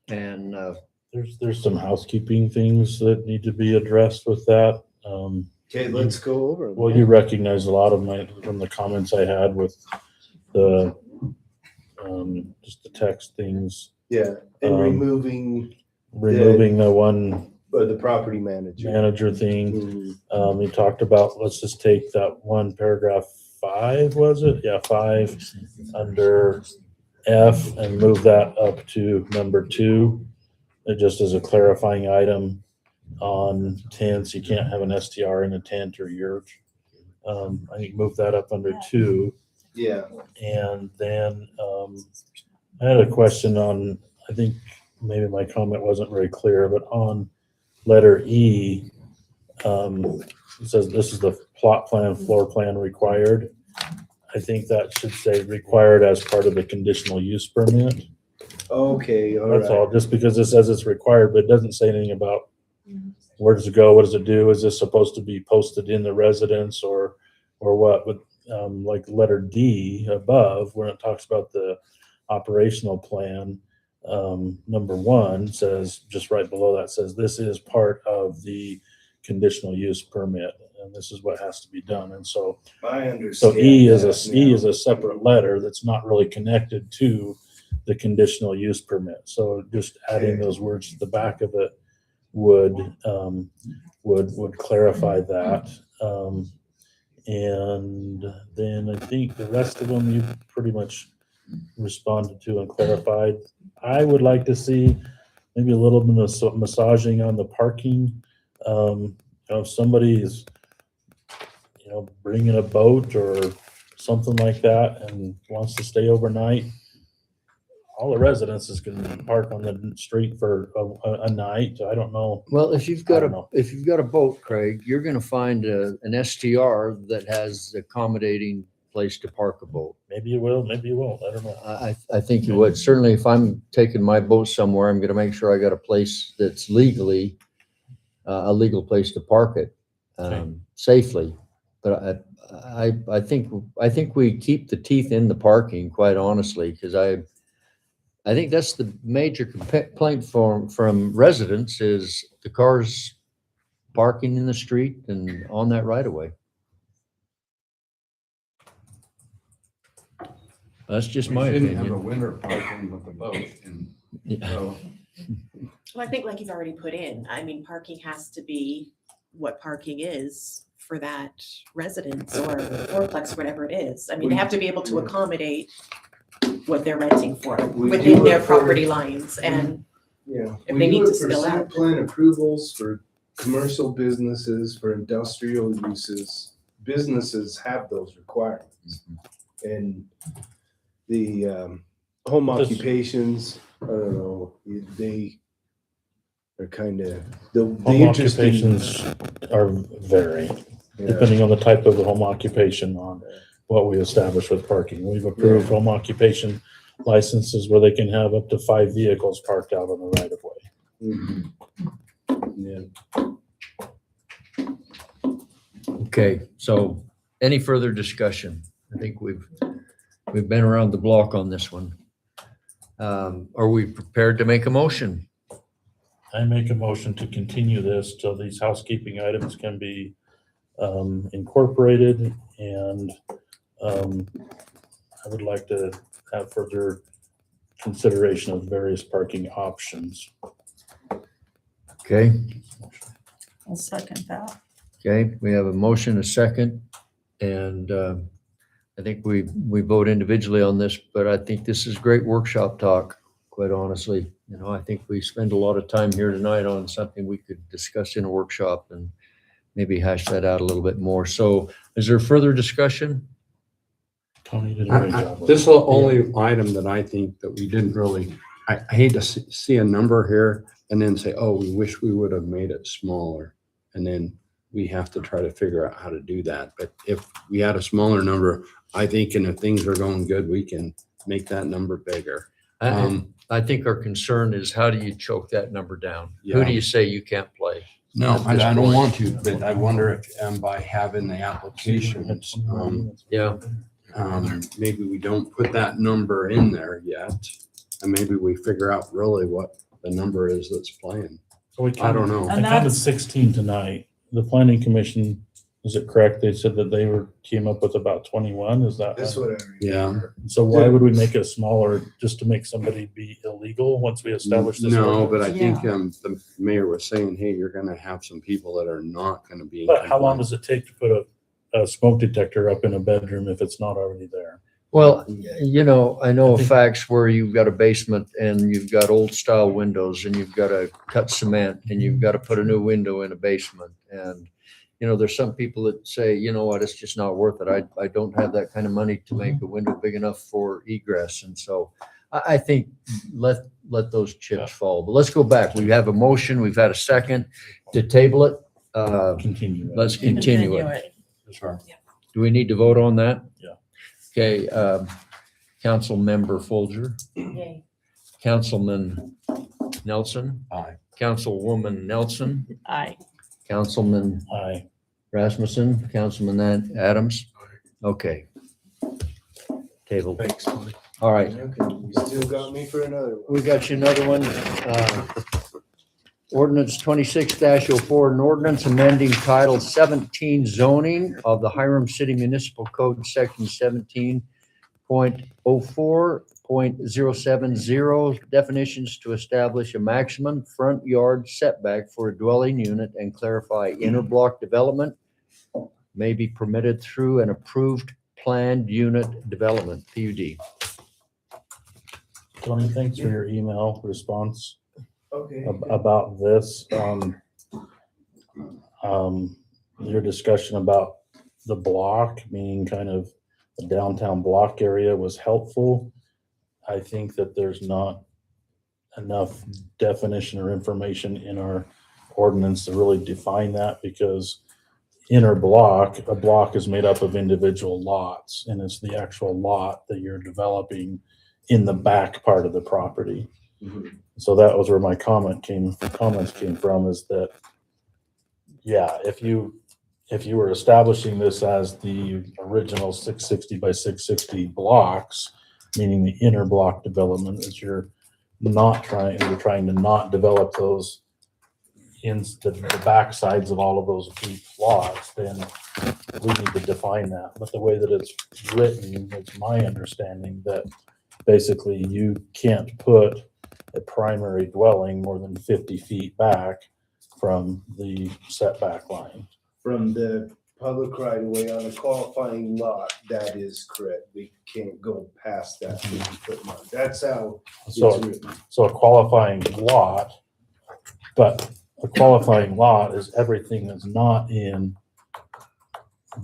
And There's some housekeeping things that need to be addressed with that. Okay, let's go over them. Well, you recognize a lot of from the comments I had with the, just the text things. Yeah, and removing the one the property manager thing. We talked about, let's just take that one paragraph 5, was it? Yeah, 5 under F and move that up to number 2. It just as a clarifying item on tents. You can't have an STR in a tent or yurt. I think move that up under 2. Yeah. And then I had a question on, I think maybe my comment wasn't very clear, but on letter E, it says this is the plot plan, floor plan required. I think that should say required as part of the conditional use permit. Okay, all That's right. all, just because it says it's required, but it doesn't say anything about where does it go, what does it do? Is this supposed to be posted in the residence or what? But like letter D above, where it talks about the operational plan, number 1 says, just right below that says, this is part of the conditional use permit, and this is what has to be done. And so, I understand. so E is that now. a separate letter that's not really connected to the conditional use permit. So just adding those words to the back of it would clarify that. And then I think the rest of them you pretty much responded to and clarified. I would like to see maybe a little bit of massaging on the parking. If somebody is, bringing a boat or something like that and wants to stay overnight, all the residences can park on the street for a night. I don't know. well, if you've got I don't a boat, Craig, you're going to find an STR that has accommodating place to park a boat. Maybe you will, maybe you won't. I don't know. I think you would. Certainly, if I'm taking my boat somewhere, I'm going to make sure I got a place that's legally a legal place to park it safely. But I think we keep the teeth in the parking, quite honestly, because I think that's the major complaint from residents is the cars parking in the street and on that right of way. That's just my Shouldn't have a opinion. winter parking with a boat and Yeah. so Well, I think like you've already put in, I mean, parking has to be what parking is for that residence or fourplex, whatever it is. I mean, they have to be able to accommodate what they're renting for We within do their it for- property lines and Yeah. If we they do need it to for spill site out. Plan approvals for commercial businesses, for industrial uses. Businesses have those requirements. And the home This- occupations, I don't know, they are kind of, the Home interesting. occupations are vary, Yeah. depending on the type of the home occupation on what we establish with parking. We've approved home occupation licenses where they can have up to 5 vehicles parked out on the right of way. Mhm. Yeah. Okay, so any further discussion? I think we've been around the block on this one. Are we prepared to make a motion? I make a motion to continue this till these housekeeping items can be incorporated, and I would like to have further consideration of various parking options. Okay, I'll second that. okay, we have a motion, a second, and I think we vote individually on this, but I think this is great workshop talk, quite honestly. You know, I think we spend a lot of time here tonight on something we could discuss in a workshop and maybe hash that out a little bit more. So is there further discussion? Tony did a great job. with This is it. the only item that I think that we didn't really, I hate to see a number here and then say, oh, we wish we would have made it smaller. And then we have to try to figure out how to do that. But if we had a smaller number, I think, and if things are going good, we can make that number bigger. I think our concern is how do you choke that number down? Who Yeah. do you say you can't play? No, At I this don't point. want to, but I wonder if by having the applications, Yeah. maybe we don't put that number in there yet. And maybe we figure out really what the number is that's playing. So we I don't know. I And counted that's- 16 tonight. The planning commission, is it correct? They said that they came up with about 21, is that? That's what I Yeah. remember. So why would we make it smaller just to make somebody be illegal once we establish this? No, but ordinance? I think the mayor was saying, hey, you're gonna have some people that are not gonna be. in But how long compliance. does it take to put a smoke detector up in a bedroom if it's not already there? Well, you know, I know of facts where you've got a basement and you've got old style windows and you've got to cut cement and you've got to put a new window in a basement. And, you know, there's some people that say, you know what, it's just not worth it. I don't have that kind of money to make a window big enough for egress. And so I think let those chips fall. But let's go back. We have a motion. We've had a second to table it. Continue. Let's continue it. Sure. Do we need to vote on that? Yeah. Okay, Council Member Folger, Yay. Councilman Nelson, Aye. Councilwoman Nelson, Aye. Councilman Aye. Rasmussen, Councilman Adams. Okay. Table. Thanks, Tony. All right, Okay, you still got me for another one. we got you another one. Ordinance 26-04, an ordinance amending Title 17 zoning of the Hiram City Municipal Code, Section 17.04.070, definitions to establish a maximum front yard setback for a dwelling unit and clarify inner block development may be permitted through an approved planned unit development, PUD. Tony, thanks for your email response Okay. about this. Your discussion about the block, meaning kind of the downtown block area, was helpful. I think that there's not enough definition or information in our ordinance to really define that, because inner block, a block is made up of individual lots, and it's the actual lot that you're developing in the back part of the property. So that was where my comments came from, is that, yeah, if you were establishing this as the original 660 by 660 blocks, meaning the inner block development, that you're trying to not develop those in the back sides of all of those deep lots, then we need to define that. But the way that it's written, it's my understanding that basically you can't put a primary dwelling more than 50 feet back from the setback line. From the public right of way on a qualifying lot, that is correct. We can't go past that 50-foot mark. That's how it's So, written. so a qualifying lot, but a qualifying lot is everything that's not in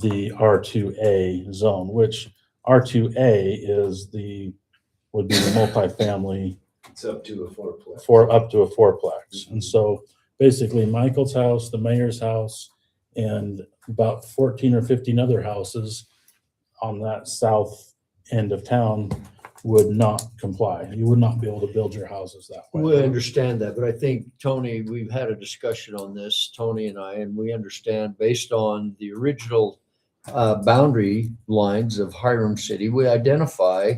the R2A zone, which R2A is would be the multifamily It's up to a fourplex. for up to a fourplex. And so basically Michael's house, the mayor's house, and about 14 or 15 other houses on that south end of town would not comply. You would not be able to build your houses that way. We understand that, but I think, Tony, we've had a discussion on this, Tony and I, and we understand based on the original boundary lines of Hiram City, we identify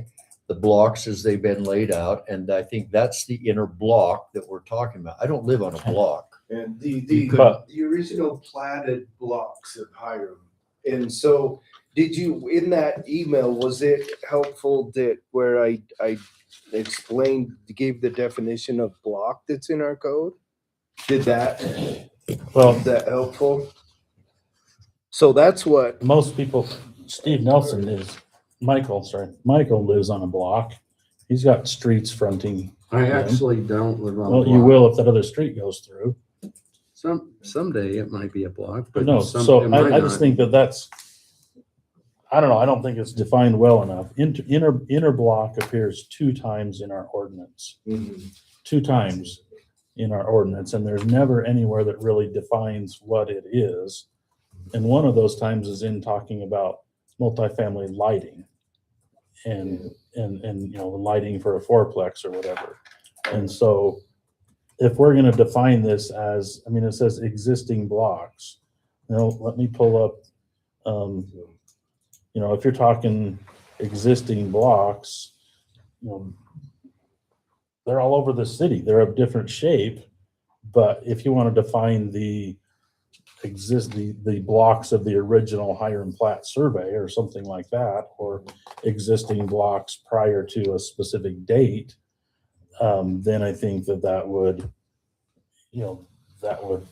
the blocks as they've been laid out, and I think that's the inner block that we're talking about. I don't live on a block. And You the original platted blocks of Hiram. And so did you, in that email, was it helpful that where I explained, gave the definition of block that's in our code? Was that helpful? So that's what, Most people, Steve Nelson Michael lives on a block. He's got streets fronting. I him. actually don't live on a Well, you block. will if that other street goes through. Someday it might be a block, But but no, some, so it might I just not. think that's, I don't know, I don't think it's defined well enough. Inner block appears 2 times in our ordinance. 2 times in our ordinance, and there's never anywhere that really defines what it is. And one of those times is in talking about multifamily lighting and you know, the lighting for a fourplex or whatever. And so if we're gonna define this as, I mean, it says existing blocks. You know, let me pull up, you know, if you're talking existing blocks, you know, they're all over the city. They're of different shape. But if you want to define the blocks of the original Hiram Plat survey or something like that, or existing blocks prior to a specific date, then I think that would, you know, that would,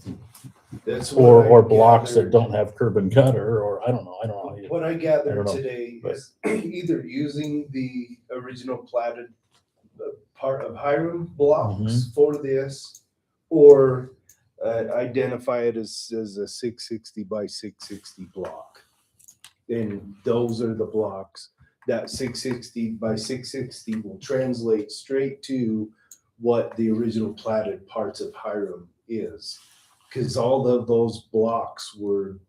that's what I or blocks that gathered. don't have curb and gutter, or I don't know. What I I gathered don't know, today but- is either using the original platted part of Hiram blocks for this, or identify it as a 660 by 660 block. And those are the blocks. That 660 by 660 will translate straight to what the original platted parts of Hiram is. Because all of those blocks were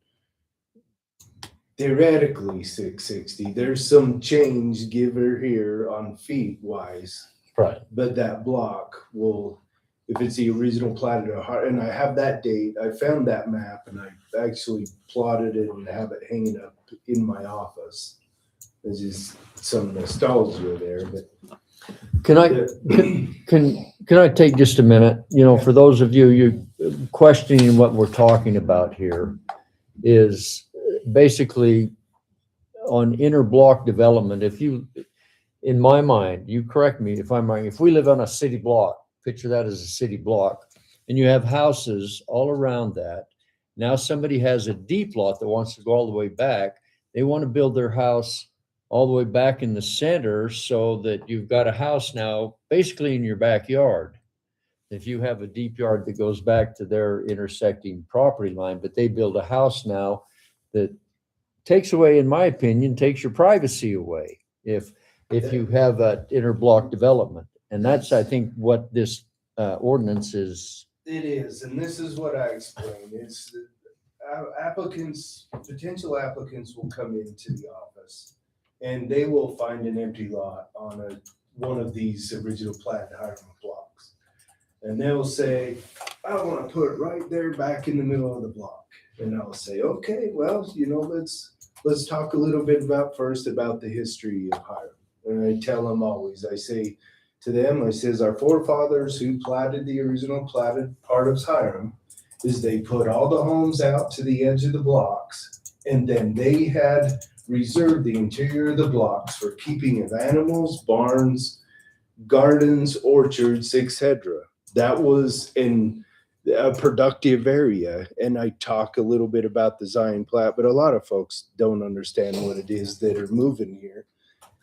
theoretically 660. There's some change give or here on feet wise, Right. but that block will, if it's the original platted, and I have that date, I found that map and I actually plotted it and have it hanging up in my office. There's just some nostalgia there, but Can I take just a minute? You know, for those of you questioning what we're talking about here is basically on inner block development. If you, in my mind, you correct me if I'm wrong, if we live on a city block, picture that as a city block, and you have houses all around that. Now somebody has a deep lot that wants to go all the way back. They want to build their house all the way back in the center so that you've got a house now basically in your backyard. If you have a deep yard that goes back to their intersecting property line, but they build a house now that takes away, in my opinion, takes your privacy away if you have that inner block development. And that's, I think, what this ordinance is. it is, and this is what I explained, is that potential applicants will come into the office and they will find an empty lot on one of these original platted Hiram blocks. And they'll say, I want to put it right there back in the middle of the block. And I'll say, okay, well, you know, let's talk a little bit about the history of Hiram. And I tell them always, I say to them, I says, our forefathers who platted the original platted part of Hiram is they put all the homes out to the edge of the blocks, and then they had reserved the interior of the blocks for keeping of animals, barns, gardens, orchards, etc. That was, and a productive area. And I talk a little bit about the Zion plat, but a lot of folks don't understand what it is that are moving here.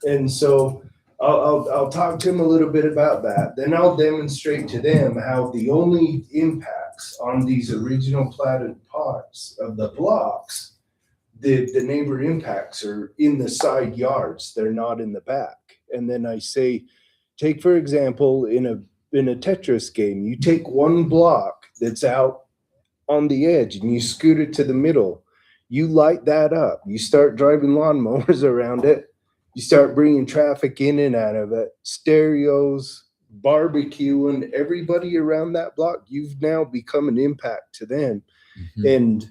And so I'll talk to them a little bit about that. Then I'll demonstrate to them how the only impacts on these original platted parts of the blocks, the neighbor impacts are in the side yards. They're not in the back. And then I say, take for example, in a Tetris game, you take one block that's out on the edge and you scoot it to the middle. You light that up. You start driving lawnmowers around it. You start bringing traffic in and out of it, stereos, barbecuing, everybody around that block. You've now become an impact to them. Mm-hmm. And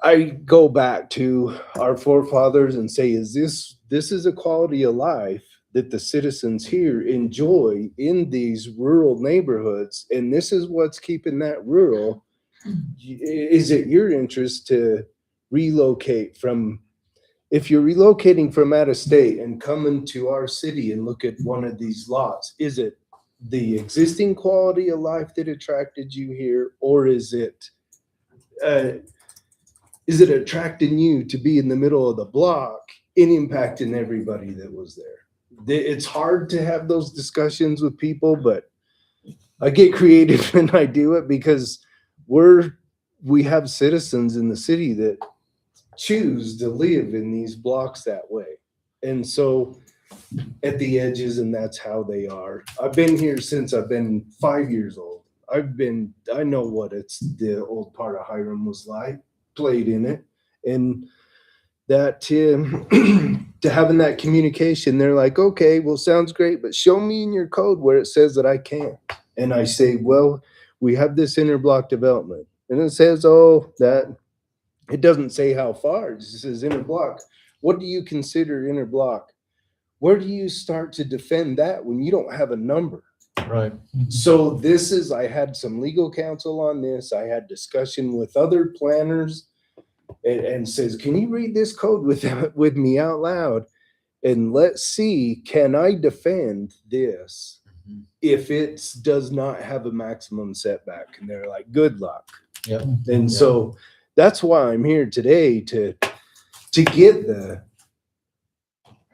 I go back to our forefathers and say, this is a quality of life that the citizens here enjoy in these rural neighborhoods. And this is what's keeping that rural. Is it your interest to relocate from, if you're relocating from out of state and coming to our city and look at one of these lots, is it the existing quality of life that attracted you here? Or is it attracting you to be in the middle of the block and impacting everybody that was there? It's hard to have those discussions with people, but I get creative and I do it because we have citizens in the city that choose to live in these blocks that way. And so at the edges, and that's how they are. I've been here since I've been 5 years old. I know what the old part of Hiram was like, played in it. And that to having that communication, they're like, okay, well, sounds great, but show me in your code where it says that I can't. And I say, well, we have this interblock development. And it says, that it doesn't say how far, it just says interblock. What do you consider interblock? Where do you start to defend that when you don't have a number? Right. So I had some legal counsel on this. I had discussion with other planners and says, can you read this code with me out loud? And let's see, can I defend this if it does not have a maximum setback? And they're like, good luck. Yep. And so that's why I'm here today to get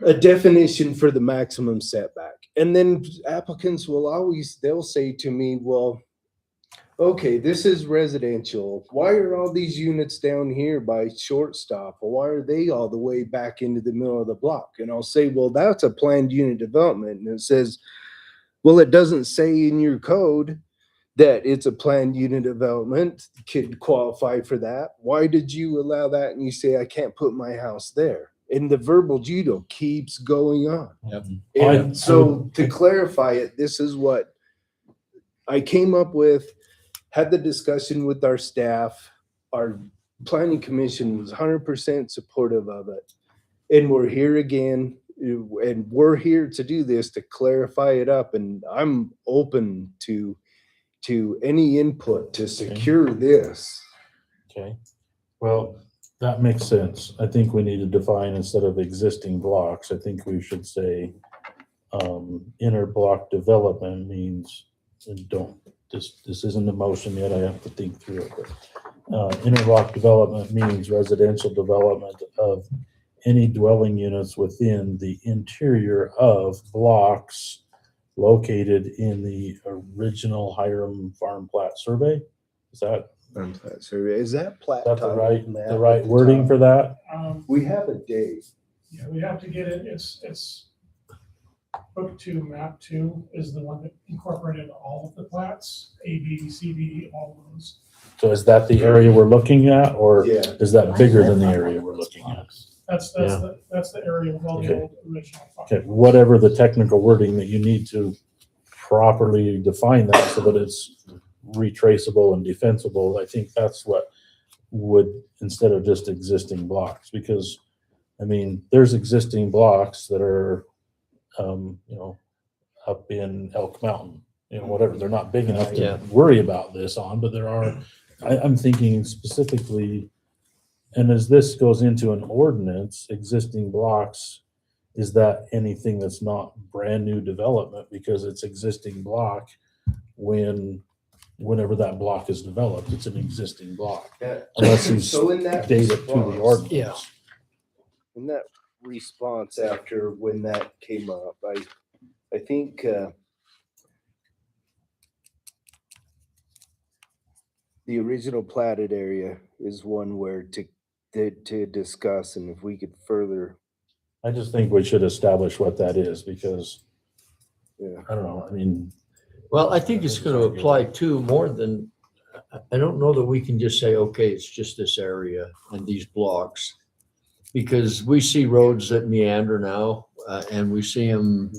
a definition for the maximum setback. And then applicants they'll say to me, well, okay, this is residential. Why are all these units down here by Shortstop? Or why are they all the way back into the middle of the block? And I'll say, well, that's a planned unit development. And it says, well, it doesn't say in your code that it's a planned unit development could qualify for that. Why did you allow that? And you say, I can't put my house there. And the verbal judo keeps going on. Yep. And so to clarify it, this is what I came up with, had the discussion with our staff. Our planning commission was 100% supportive of it. And we're here again, and we're here to do this, to clarify it up. And I'm open to any input to secure this. Okay, well, that makes sense. I think we need to define, instead of existing blocks, I think we should say inner block development means, and this isn't a motion yet, I have to think through it, but inner block development means residential development of any dwelling units within the interior of blocks located in the original Hiram Farm Plat Survey. Is that Is that plat the title right map the at right the wording top? for that? We have a date. Yeah, we have to get it, it's book 2, map 2 is the one that incorporated all of the plats, A, B, C, D, all of those. So is that the area we're looking at, or Yeah. is that bigger than the area we're looking at? That's the area with all the Okay. old original. Okay, whatever the technical wording that you need to properly define that so that it's retraceable and defensible, I think that's what would, instead of just existing blocks, because I mean, there's existing blocks that are, up in Elk Mountain, whatever. They're not big enough to worry about this on, but there are, I'm thinking specifically, and as this goes into an ordinance, existing blocks, is that anything that's not brand new development because it's existing block when whenever that block is developed, it's an existing block. That- Unless you So in that date it to the response- ordinance. Yeah. In that response after when that came up, I think, the original platted area is one where to discuss, and if we could further, I just think we should establish what that is because, yeah. I don't know, I mean, Well, I think it's going to apply to more than, I don't know that we can just say, okay, it's just this area and these blocks. Because we see roads that meander now, and we see them,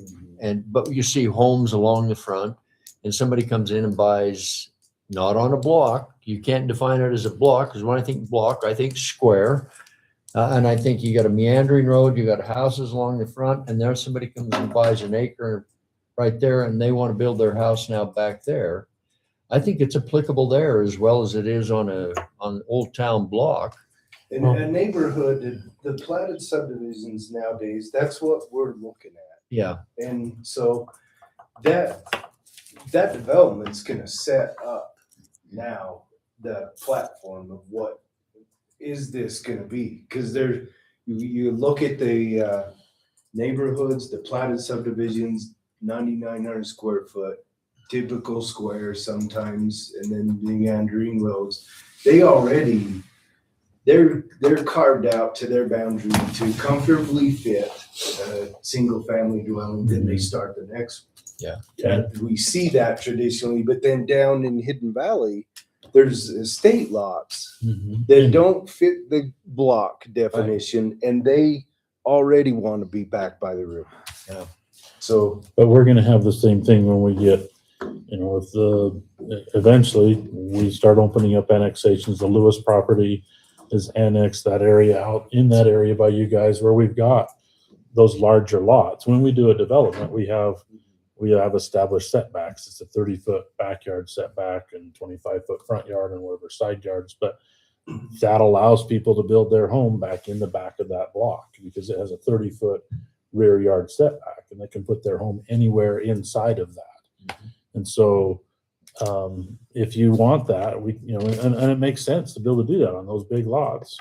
but you see homes along the front, and somebody comes in and buys, not on a block. You can't define it as a block, because when I think block, I think square. And I think you got a meandering road, you got houses along the front, and there somebody comes and buys an acre right there, and they want to build their house now back there. I think it's applicable there as well as it is on Old Town Block. In a neighborhood, the platted subdivisions nowadays, that's what we're looking at. Yeah. And so that development's gonna set up now the platform of what is this gonna be? Cause you look at the neighborhoods, the platted subdivisions, 9,900 square foot, typical square sometimes, and then meandering roads. They're carved out to their boundary to comfortably fit a single family dwelling, then they start the next one. Yeah. And we see that traditionally, but then down in Hidden Valley, there's estate lots that don't fit the block definition, and they already want to be back by the river. Yeah. So, but we're gonna have the same thing when we get, eventually we start opening up annexations. The Lewis property is annexed, that area out in that area by you guys where we've got those larger lots. When we do a development, we have established setbacks. It's a 30-foot backyard setback and 25-foot front yard and whatever side yards. But that allows people to build their home back in the back of that block because it has a 30-foot rear yard setback, and they can put their home anywhere inside of that. And so if you want that, and it makes sense to be able to do that on those big lots.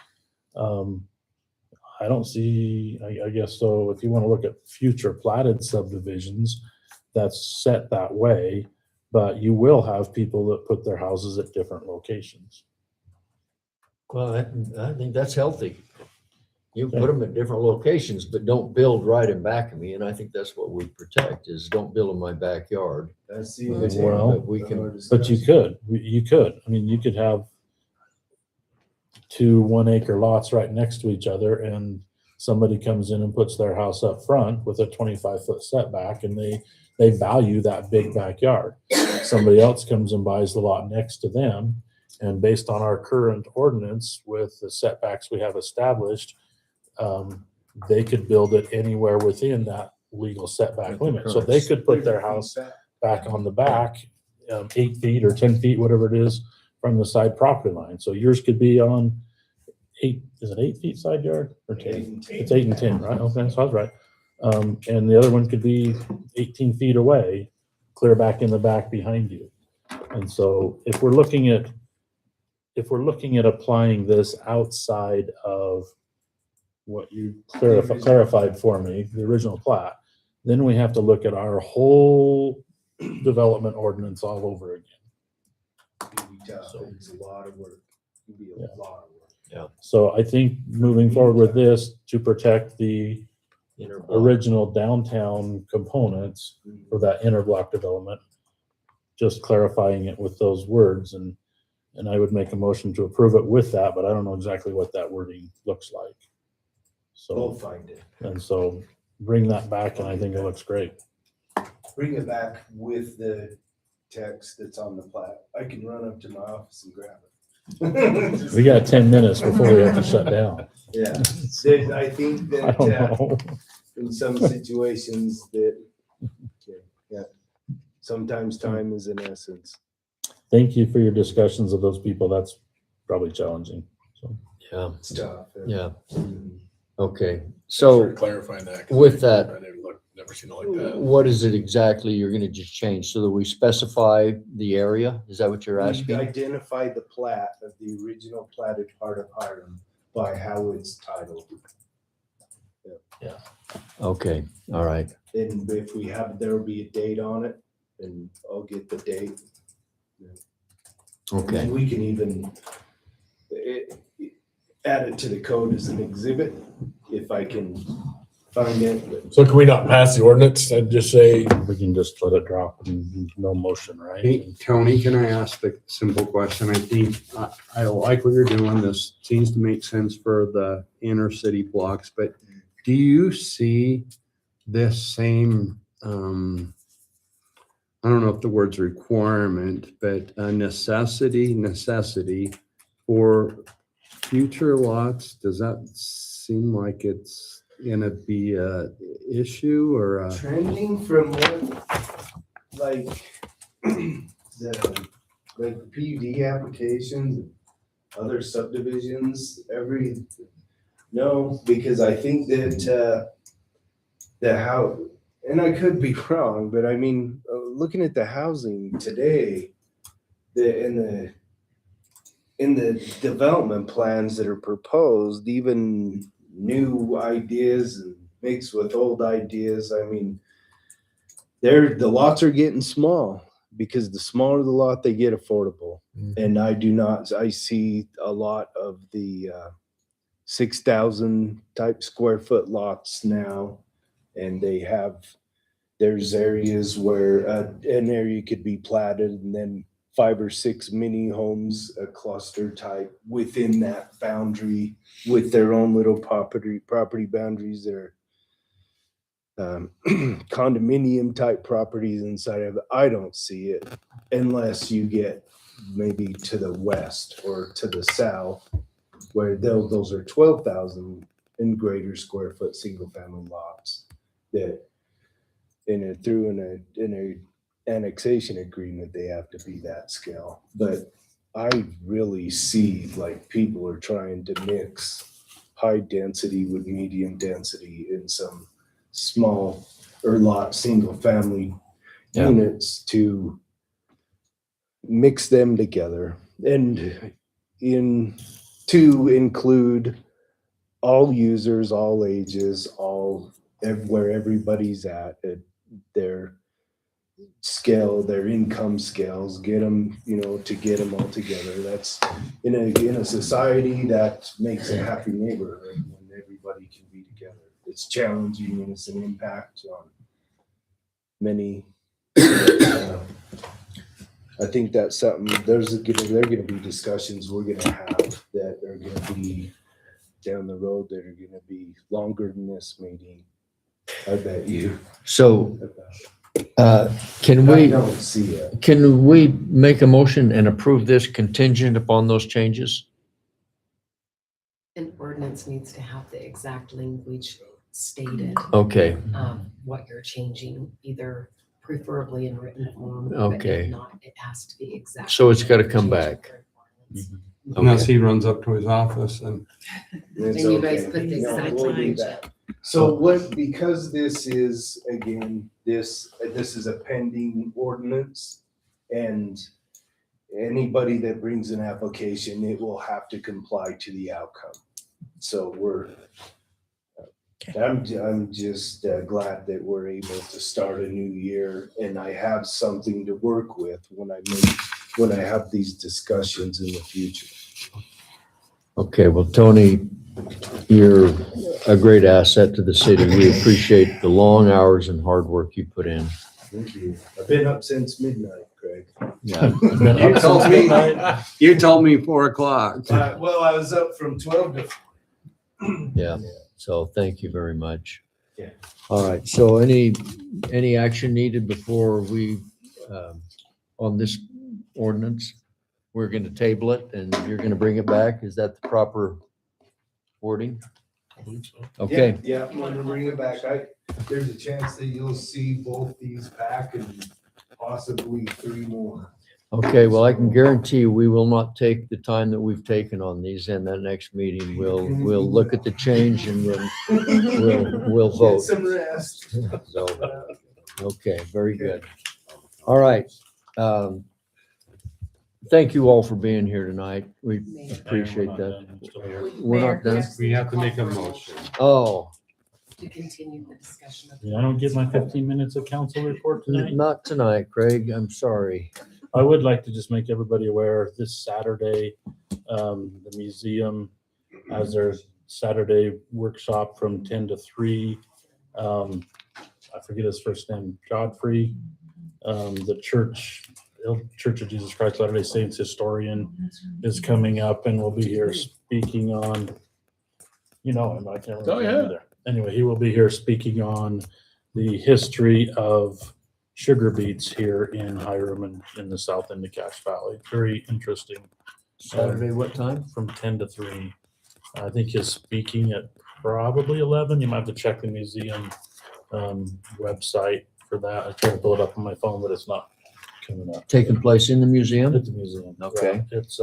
I don't see, I guess, so if you want to look at future platted subdivisions, that's set that way, but you will have people that put their houses at different locations. Well, I think that's healthy. You put them at different locations, but don't build right in back of me. And I think that's what we protect is don't build in my backyard. that's the Well, intent. we can- But you could, I mean, you could have 2 1-acre lots right next to each other, and somebody comes in and puts their house up front with a 25-foot setback, and they value that big backyard. Somebody else comes and buys the lot next to them, and based on our current ordinance with the setbacks we have established, they could build it anywhere within that legal setback limit. So they could put their house back on the back, 8 feet or 10 feet, whatever it is, from the side property line. So yours could be on 8, is it 8 feet side yard or 10? It's 8 and 10, right? Okay, so I was right. And the other one could be 18 feet away, clear back in the back behind you. And so if we're looking at applying this outside of what you clarified for me, the original plat, then we have to look at our whole development ordinance all over again. It's a lot of work. It'd be a lot of work. Yeah. So I think moving forward with this to protect the Inner block. original downtown components for that inner block development, just clarifying it with those words, and I would make a motion to approve it with that, but I don't know exactly what that wording looks like. We'll So, find it. and so bring that back, and I think it looks great. Bring it back with the text that's on the plat. I can run up to my office and grab it. We got 10 minutes before we have to shut down. Yeah, I think I that don't know. in some situations that, yeah, sometimes time is an essence. Thank you for your discussions of those people. That's probably challenging. So Yeah, It's tough. yeah. Mhm. Okay. So Clarifying that. 'cause with I that, didn't look. Never seen it like that. What is it exactly you're gonna just change so that we specify the area? Is that what you're We asking? identify the plat of the original platted part of Hiram by how it's titled. Okay, all right. And if we have, there'll be a date on it, and I'll get the date. And Okay, then we can even add it to the code as an exhibit, if I can find it. So can we not pass the ordinance and just say, We can just let it drop and no motion, right? Hey, Tony, can I ask the simple question? I think, I like what you're doing. This seems to make sense for the inner city blocks, but do you see this same, I don't know if the word's requirement, but a necessity for future lots? Does that seem like it's gonna be a issue or a? Trending from what, like, the PUD applications, other subdivisions, no, because I think that, how, and I could be wrong, but I mean, looking at the housing today, in the development plans that are proposed, even new ideas and mixed with old ideas, I mean, the lots are getting small, because the smaller the lot, they get affordable. And I see a lot of the 6,000 type square foot lots now, and there's areas where an area could be platted and then 5 or 6 mini homes, a cluster type within that boundary with their own little property boundaries. They're condominium type properties inside of it. I don't see it unless you get maybe to the west or to the south, where those are 12,000 and greater square foot single family lots that through an annexation agreement, they have to be that scale. But I really see like people are trying to mix high density with medium density in some small or lot single family units to mix them together and to include all users, all ages, where everybody's at their scale, their income scales, get them all together. That's in a society that makes a happy neighborhood when everybody can be together. It's challenging and it's an impact on many. I think that's something, there are gonna be discussions we're gonna have that are gonna be down the road that are gonna be longer than this meeting. I bet you. so can I we, don't see it. can we make a motion and approve this contingent upon those changes? An ordinance needs to have the exact language stated, Okay, what you're changing, either preferably in written form. but Okay. if not, it has to be exact. So it's gotta come back. Unless he runs up to his office and. It's And you guys okay. put the No, exact we'll do language. that. So because this is, again, this is a pending ordinance, and anybody that brings an application, it will have to comply to the outcome. So I'm just glad that we're able to start a new year, and I have something to work with when I have these discussions in the future. okay, well, Tony, you're a great asset to the city. We appreciate the long hours and hard work you put in. Thank you. I've been up since midnight, Craig. Yeah. You told me, you told me 4 o'clock. Well, I was up from 12 to. Yeah, so thank you very much. Yeah. All right, so any action needed before we, on this ordinance? We're gonna table it and you're gonna bring it back? Is that the proper wording? I believe so. Okay, Yeah, I'm gonna bring it back. There's a chance that you'll see both these back and possibly 3 more. Okay, well, I can guarantee you, we will not take the time that we've taken on these in that next meeting. We'll look at the change and then we'll vote. Some rest. So, okay, very good. All right. Thank you all for being here tonight. We appreciate that. We're not done? We have to make a motion. Oh, To continue the discussion of. Yeah, I don't get my 15 minutes of council report tonight. not tonight, Craig. I'm sorry. I would like to just make everybody aware this Saturday, the museum has their Saturday workshop from 10 to 3. I forget his first name, Godfrey. The Church of Jesus Christ Latter-day Saints historian is coming up and will be here speaking on, him, I can't remember. Oh, yeah. Either. Anyway, he will be here speaking on the history of sugar beets here in Hiram and in the south end of Cache Valley. Very interesting. Saturday, what time? From 10 to 3. I think he's speaking at probably 11. You might have to check the museum website for that. I tried to pull it up on my phone, but it's not coming up. Taking place in the museum? At the museum. Okay. Yeah, it's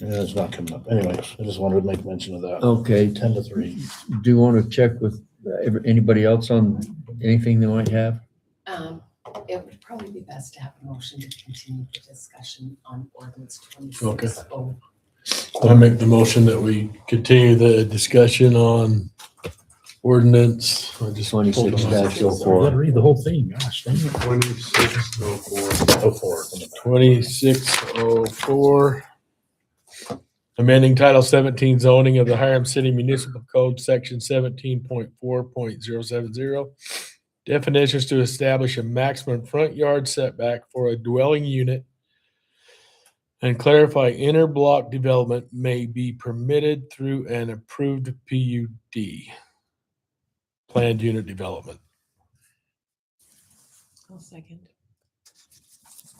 yeah, it's not coming up. Anyways, I just wanted to make mention of that. Okay. 10 to 3. Do you want to check with anybody else on anything they might have? It would probably be best to have a motion to continue the discussion on ordinance Okay. 26. I make the motion that we continue the discussion on ordinance. I just pulled 26 them up. dash I gotta read the whole thing. Gosh, dang it. 2604. 2604. Amending Title 17 zoning of the Hiram City Municipal Code, Section 17.4.070. Definitions to establish a maximum front yard setback for a dwelling unit and clarify inner block development may be permitted through an approved PUD, planned unit development. I'll second.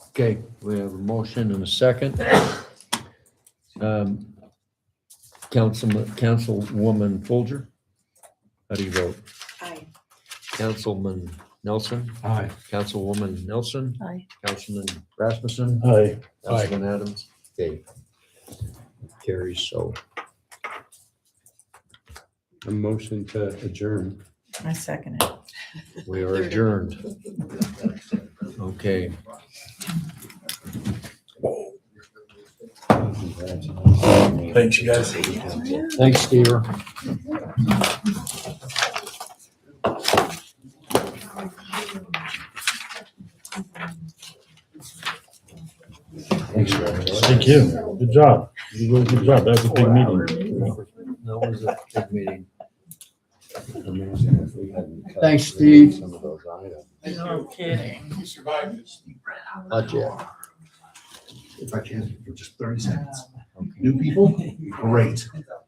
Okay, we have a motion and a second. Councilwoman Folger, how do you vote? Aye. Councilman Nelson? Aye. Councilwoman Nelson? Aye. Councilman Rasmussen? Aye. Councilman Adams? Okay. Carries so. A motion to adjourn. I second it. We are adjourned. Okay. Thanks, you guys. Thanks, Steve. Thanks, Thank you. Good job. You did a good job. That was a big meeting. That was a big meeting. Thanks, Steve. Some of those items. No kidding. You survived it. Not yet. If I can, for just 30 seconds. New people, great.